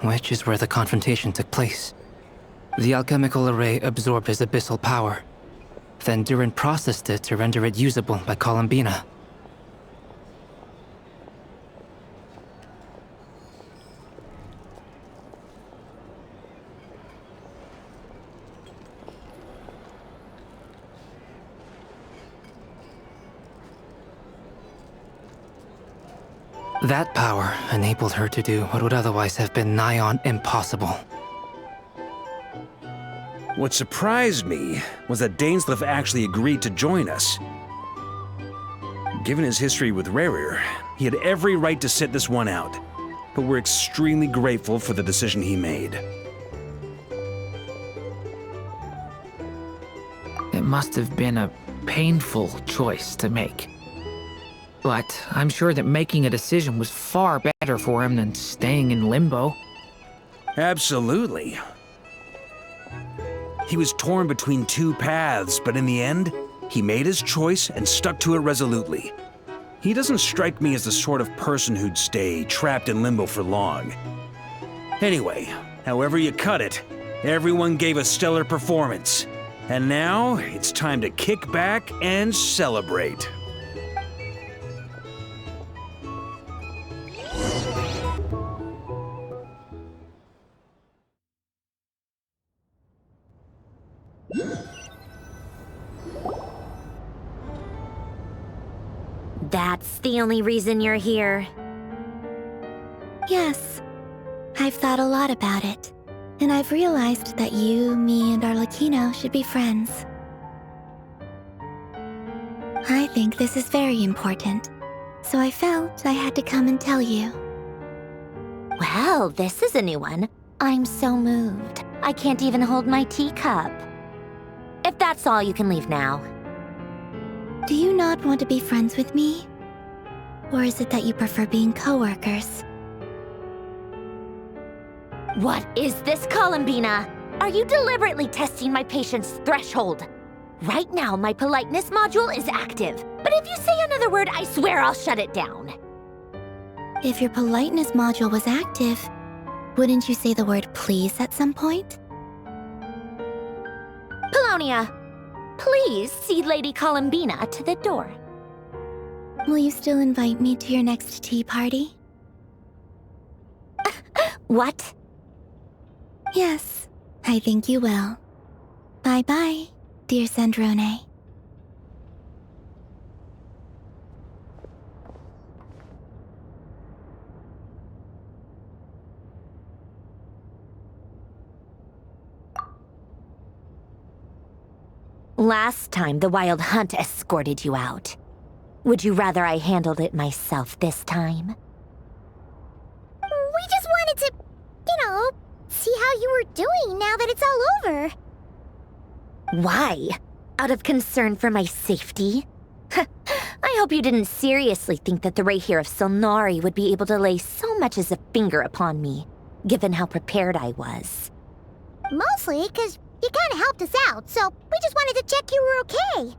which is where the confrontation took place. The alchemical array absorbed his abyssal power. Then Durin processed it to render it usable by Columbina. That power enabled her to do what would otherwise have been nigh on impossible. What surprised me was that Dainsleif actually agreed to join us. Given his history with Rerir, he had every right to sit this one out, but we're extremely grateful for the decision he made. It must have been a painful choice to make. But I'm sure that making a decision was far better for him than staying in limbo. Absolutely. He was torn between 2 paths, but in the end, he made his choice and stuck to it resolutely. He doesn't strike me as the sort of person who'd stay trapped in limbo for long. Anyway, however you cut it, everyone gave a stellar performance. And now, it's time to kick back and celebrate. That's the only reason you're here. Yes. I've thought a lot about it. And I've realized that you, me, and Arlecchino should be friends. I think this is very important. So I felt I had to come and tell you. Well, this is a new one. I'm so moved. I can't even hold my teacup. If that's all, you can leave now. Do you not want to be friends with me? Or is it that you prefer being co-workers? What is this, Columbina? Are you deliberately testing my patience threshold? Right now, my politeness module is active. But if you say another word, I swear I'll shut it down. If your politeness module was active, wouldn't you say the word please at some point? Polonia, please see Lady Columbina to the door. Will you still invite me to your next tea party? What? Yes, I think you will. Bye-bye, dear Sandrone. Last time, the Wild Hunt escorted you out. Would you rather I handled it myself this time? We just wanted to, see how you were doing now that it's all over. Why? Out of concern for my safety? I hope you didn't seriously think that the Rayhir of Solnari would be able to lay so much as a finger upon me, given how prepared I was. Mostly because you kind of helped us out, so we just wanted to check you were okay.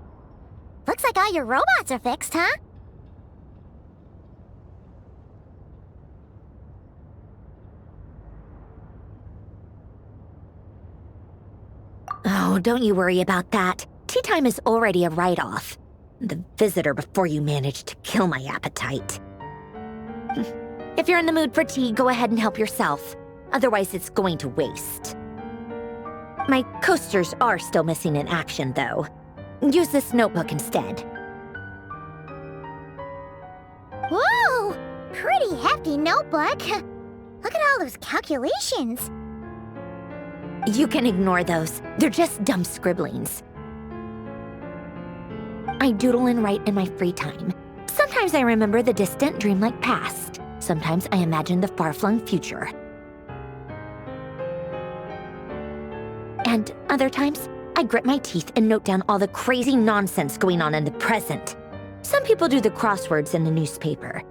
Looks like all your robots are fixed, huh? Oh, don't you worry about that. Tea time is already a write-off. The visitor before you managed to kill my appetite. If you're in the mood for tea, go ahead and help yourself. Otherwise, it's going to waste. My coasters are still missing in action, though. Use this notebook instead. Whoa! Pretty hefty notebook. Look at all those calculations. You can ignore those. They're just dumb scribblings. I doodle and write in my free time. Sometimes I remember the distant, dreamlike past. Sometimes I imagine the far-flung future. And other times, I grit my teeth and note down all the crazy nonsense going on in the present. Some people do the crosswords in the newspaper.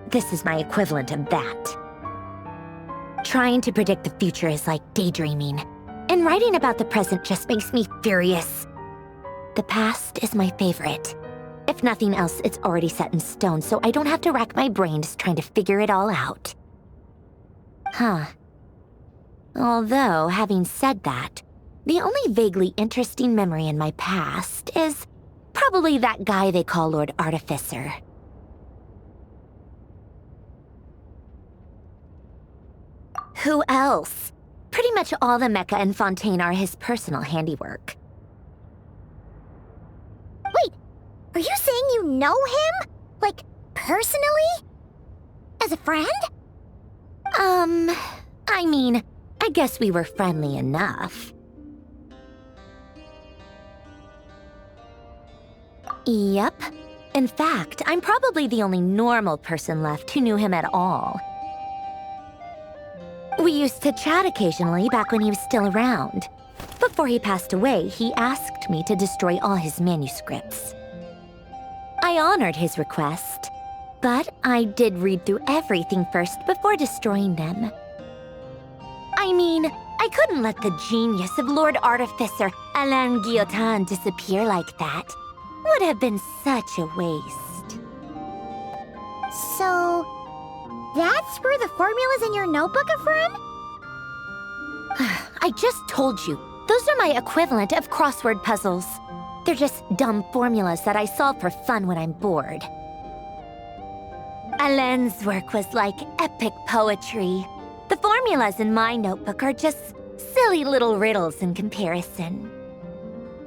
This is my equivalent of that. Trying to predict the future is like daydreaming, and writing about the present just makes me furious. The past is my favorite. If nothing else, it's already set in stone, so I don't have to rack my brains trying to figure it all out. Huh. Although, having said that, the only vaguely interesting memory in my past is probably that guy they call Lord Artificer. Who else? Pretty much all the mecha and Fontaine are his personal handiwork. Wait, are you saying you know him? Like, personally? As a friend? I mean, I guess we were friendly enough. Yep. In fact, I'm probably the only normal person left who knew him at all. We used to chat occasionally back when he was still around. Before he passed away, he asked me to destroy all his manuscripts. I honored his request, but I did read through everything first before destroying them. I mean, I couldn't let the genius of Lord Artificer Alain Guillotin disappear like that. Would have been such a waste. So, that's where the formulas in your notebook are from? I just told you. Those are my equivalent of crossword puzzles. They're just dumb formulas that I solve for fun when I'm bored. Alain's work was like epic poetry. The formulas in my notebook are just silly little riddles in comparison.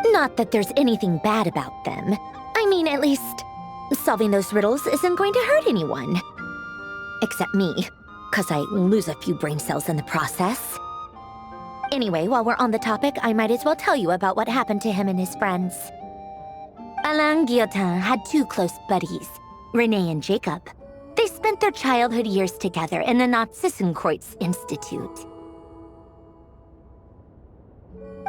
Not that there's anything bad about them. I mean, at least, solving those riddles isn't going to hurt anyone. Except me, 'cause I lose a few brain cells in the process. Anyway, while we're on the topic, I might as well tell you about what happened to him and his friends. Alain Guillotin had two close buddies, René and Jacob. They spent their childhood years together in the Narzissenkreuz Institute.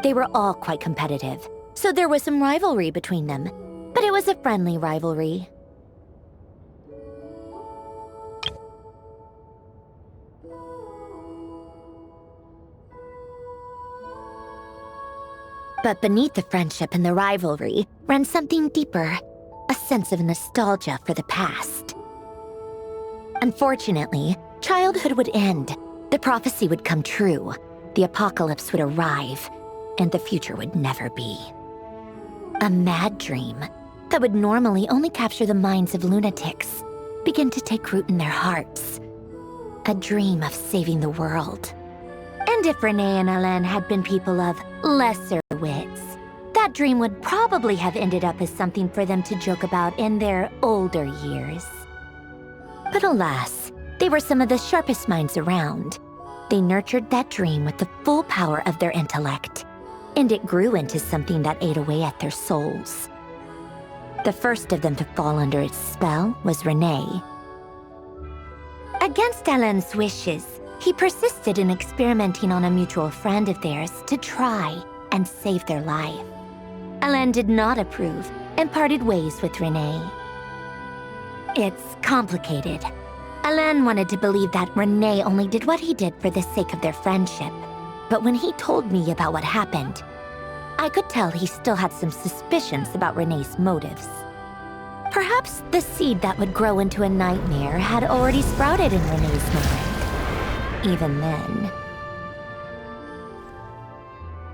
They were all quite competitive, so there was some rivalry between them, but it was a friendly rivalry. But beneath the friendship and the rivalry ran something deeper, a sense of nostalgia for the past. Unfortunately, childhood would end, the prophecy would come true, the apocalypse would arrive, and the future would never be. A mad dream that would normally only capture the minds of lunatics began to take root in their hearts. A dream of saving the world. And if René and Alain had been people of lesser wits, that dream would probably have ended up as something for them to joke about in their older years. But alas, they were some of the sharpest minds around. They nurtured that dream with the full power of their intellect, and it grew into something that ate away at their souls. The first of them to fall under its spell was René. Against Alain's wishes, he persisted in experimenting on a mutual friend of theirs to try and save their life. Alain did not approve and parted ways with René. It's complicated. Alain wanted to believe that René only did what he did for the sake of their friendship. But when he told me about what happened, I could tell he still had some suspicions about René's motives. Perhaps the seed that would grow into a nightmare had already sprouted in René's mind. Even then.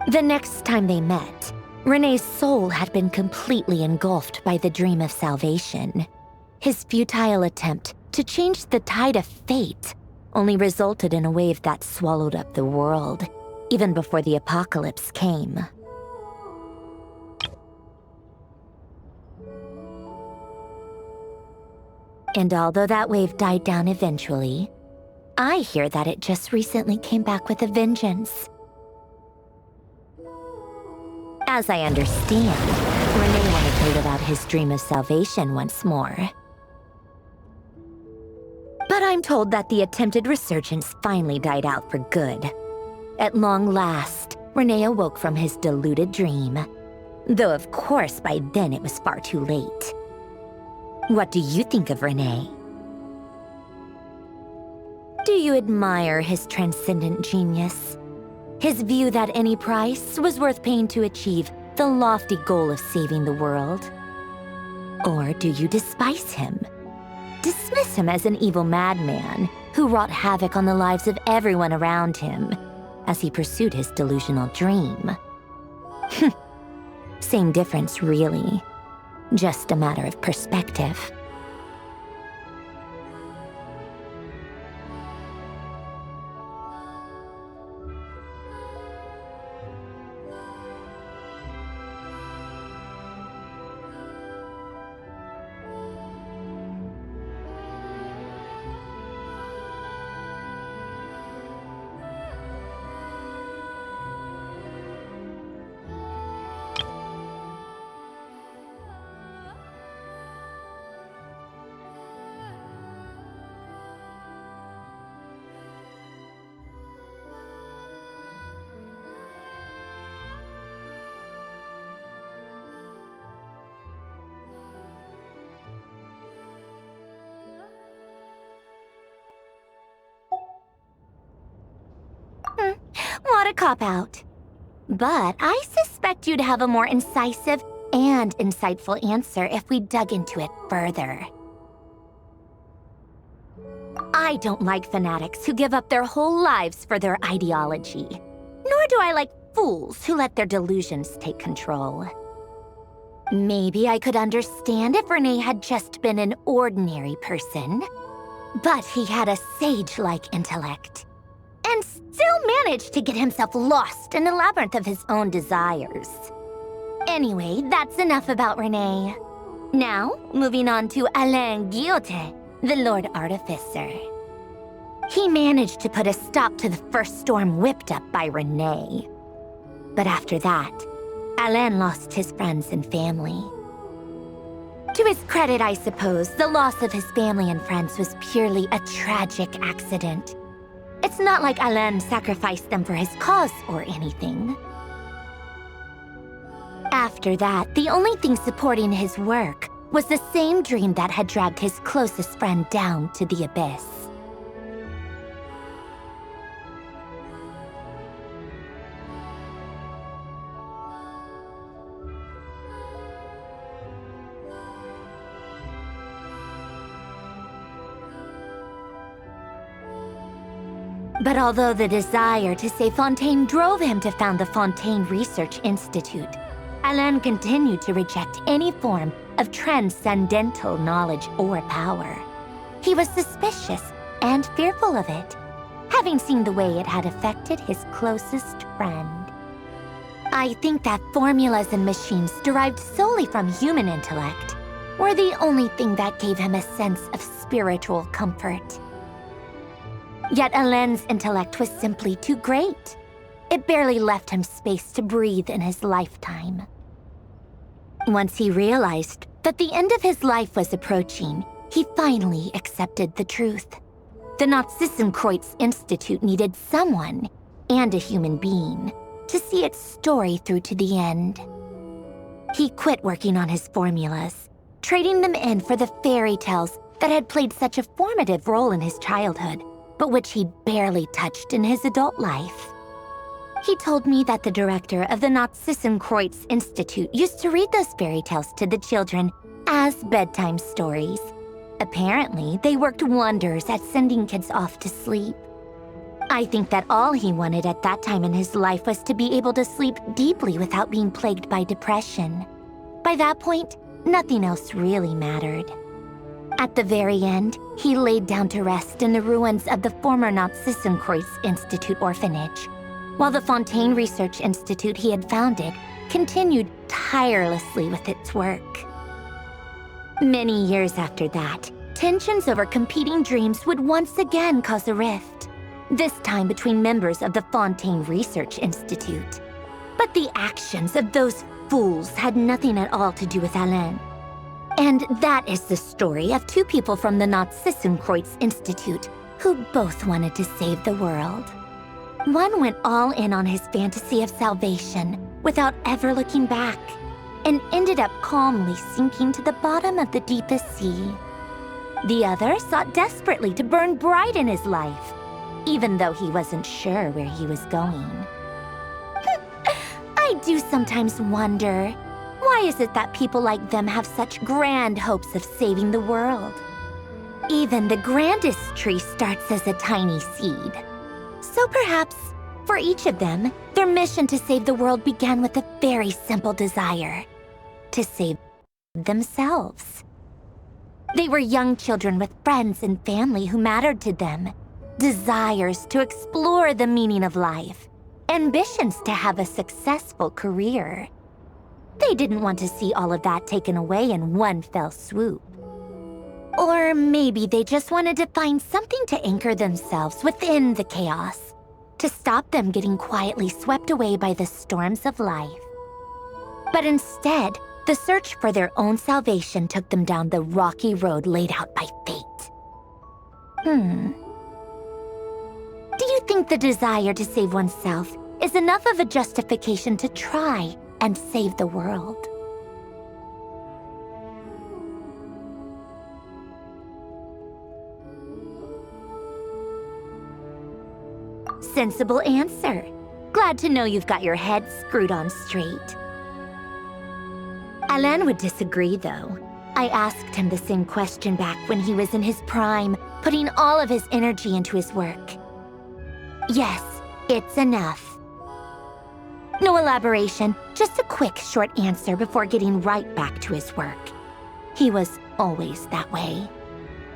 The next time they met, René's soul had been completely engulfed by the dream of salvation. His futile attempt to change the tide of fate only resulted in a wave that swallowed up the world, even before the apocalypse came. And although that wave died down eventually, I hear that it just recently came back with a vengeance. As I understand, René wanted to live out his dream of salvation once more. But I'm told that the attempted resurgence finally died out for good. At long last, René awoke from his deluded dream. Though of course by then it was far too late. What do you think of René? Do you admire his transcendent genius? His view that any price was worth paying to achieve the lofty goal of saving the world? Or do you despise him? Dismiss him as an evil madman who wrought havoc on the lives of everyone around him as he pursued his delusional dream? Same difference, really. Just a matter of perspective. What a cop-out. But I suspect you'd have a more incisive and insightful answer if we dug into it further. I don't like fanatics who give up their whole lives for their ideology. Nor do I like fools who let their delusions take control. Maybe I could understand if René had just been an ordinary person. But he had a sage-like intellect. And still managed to get himself lost in the labyrinth of his own desires. Anyway, that's enough about René. Now, moving on to Alain Guillotin, the Lord Artificer. He managed to put a stop to the first storm whipped up by René. But after that, Alain lost his friends and family. To his credit, I suppose, the loss of his family and friends was purely a tragic accident. It's not like Alain sacrificed them for his cause or anything. After that, the only thing supporting his work was the same dream that had dragged his closest friend down to the abyss. But although the desire to save Fontaine drove him to found the Fontaine Research Institute, Alain continued to reject any form of transcendental knowledge or power. He was suspicious and fearful of it, having seen the way it had affected his closest friend. I think that formulas and machines derived solely from human intellect were the only thing that gave him a sense of spiritual comfort. Yet Alain's intellect was simply too great. It barely left him space to breathe in his lifetime. Once he realized that the end of his life was approaching, he finally accepted the truth. The Nazissenkreuz Institute needed someone, and a human being, to see its story through to the end. He quit working on his formulas, trading them in for the fairy tales that had played such a formative role in his childhood, but which he barely touched in his adult life. He told me that the director of the Nazissenkreuz Institute used to read those fairy tales to the children as bedtime stories. Apparently, they worked wonders at sending kids off to sleep. I think that all he wanted at that time in his life was to be able to sleep deeply without being plagued by depression. By that point, nothing else really mattered. At the very end, he laid down to rest in the ruins of the former Nazissenkreuz Institute orphanage, while the Fontaine Research Institute he had founded continued tirelessly with its work. Many years after that, tensions over competing dreams would once again cause a rift, this time between members of the Fontaine Research Institute. But the actions of those fools had nothing at all to do with Alain. And that is the story of two people from the Nazissenkreuz Institute who both wanted to save the world. One went all in on his fantasy of salvation without ever looking back, and ended up calmly sinking to the bottom of the deepest sea. The other sought desperately to burn bright in his life, even though he wasn't sure where he was going. I do sometimes wonder, why is it that people like them have such grand hopes of saving the world? Even the grandest tree starts as a tiny seed. So perhaps, for each of them, their mission to save the world began with a very simple desire: to save themselves. They were young children with friends and family who mattered to them, desires to explore the meaning of life, ambitions to have a successful career. They didn't want to see all of that taken away in one fell swoop. Or maybe they just wanted to find something to anchor themselves within the chaos, to stop them getting quietly swept away by the storms of life. But instead, the search for their own salvation took them down the rocky road laid out by fate. Do you think the desire to save oneself is enough of a justification to try and save the world? Sensible answer. Glad to know you've got your head screwed on straight. Alain would disagree, though. I asked him the same question back when he was in his prime, putting all of his energy into his work. Yes, it's enough. No elaboration, just a quick, short answer before getting right back to his work. He was always that way.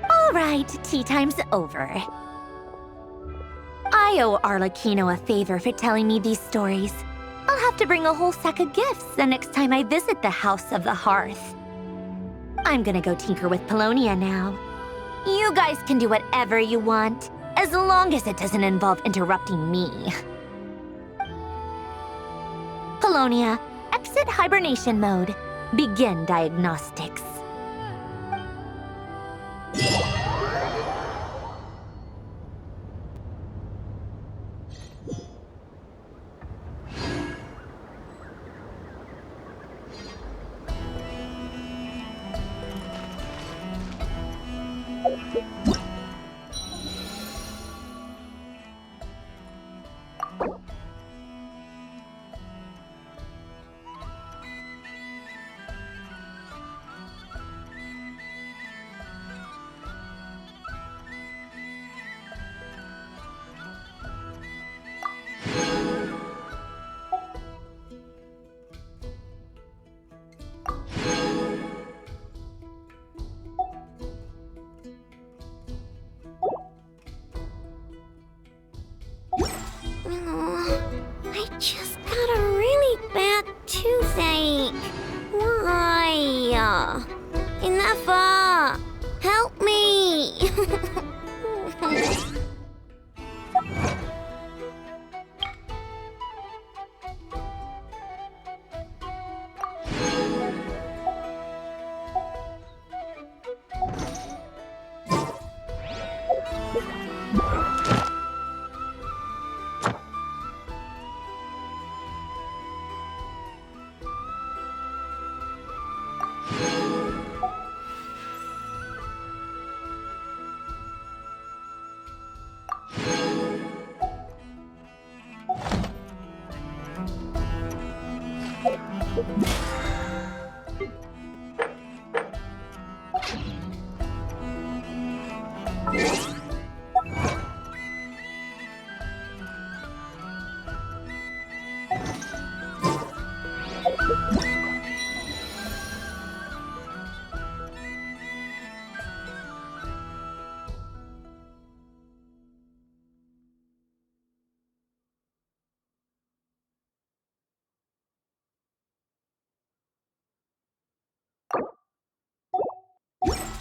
All right, tea time's over. I owe Arlecchino a favor for telling me these stories. I'll have to bring a whole sack of gifts the next time I visit the House of the Hearth. I'm gonna go tinker with Polonia now. You guys can do whatever you want, as long as it doesn't involve interrupting me. Polonia, exit hibernation mode. Begin diagnostics. I just got a really bad toothache. Why? Enough! Help me! Huh?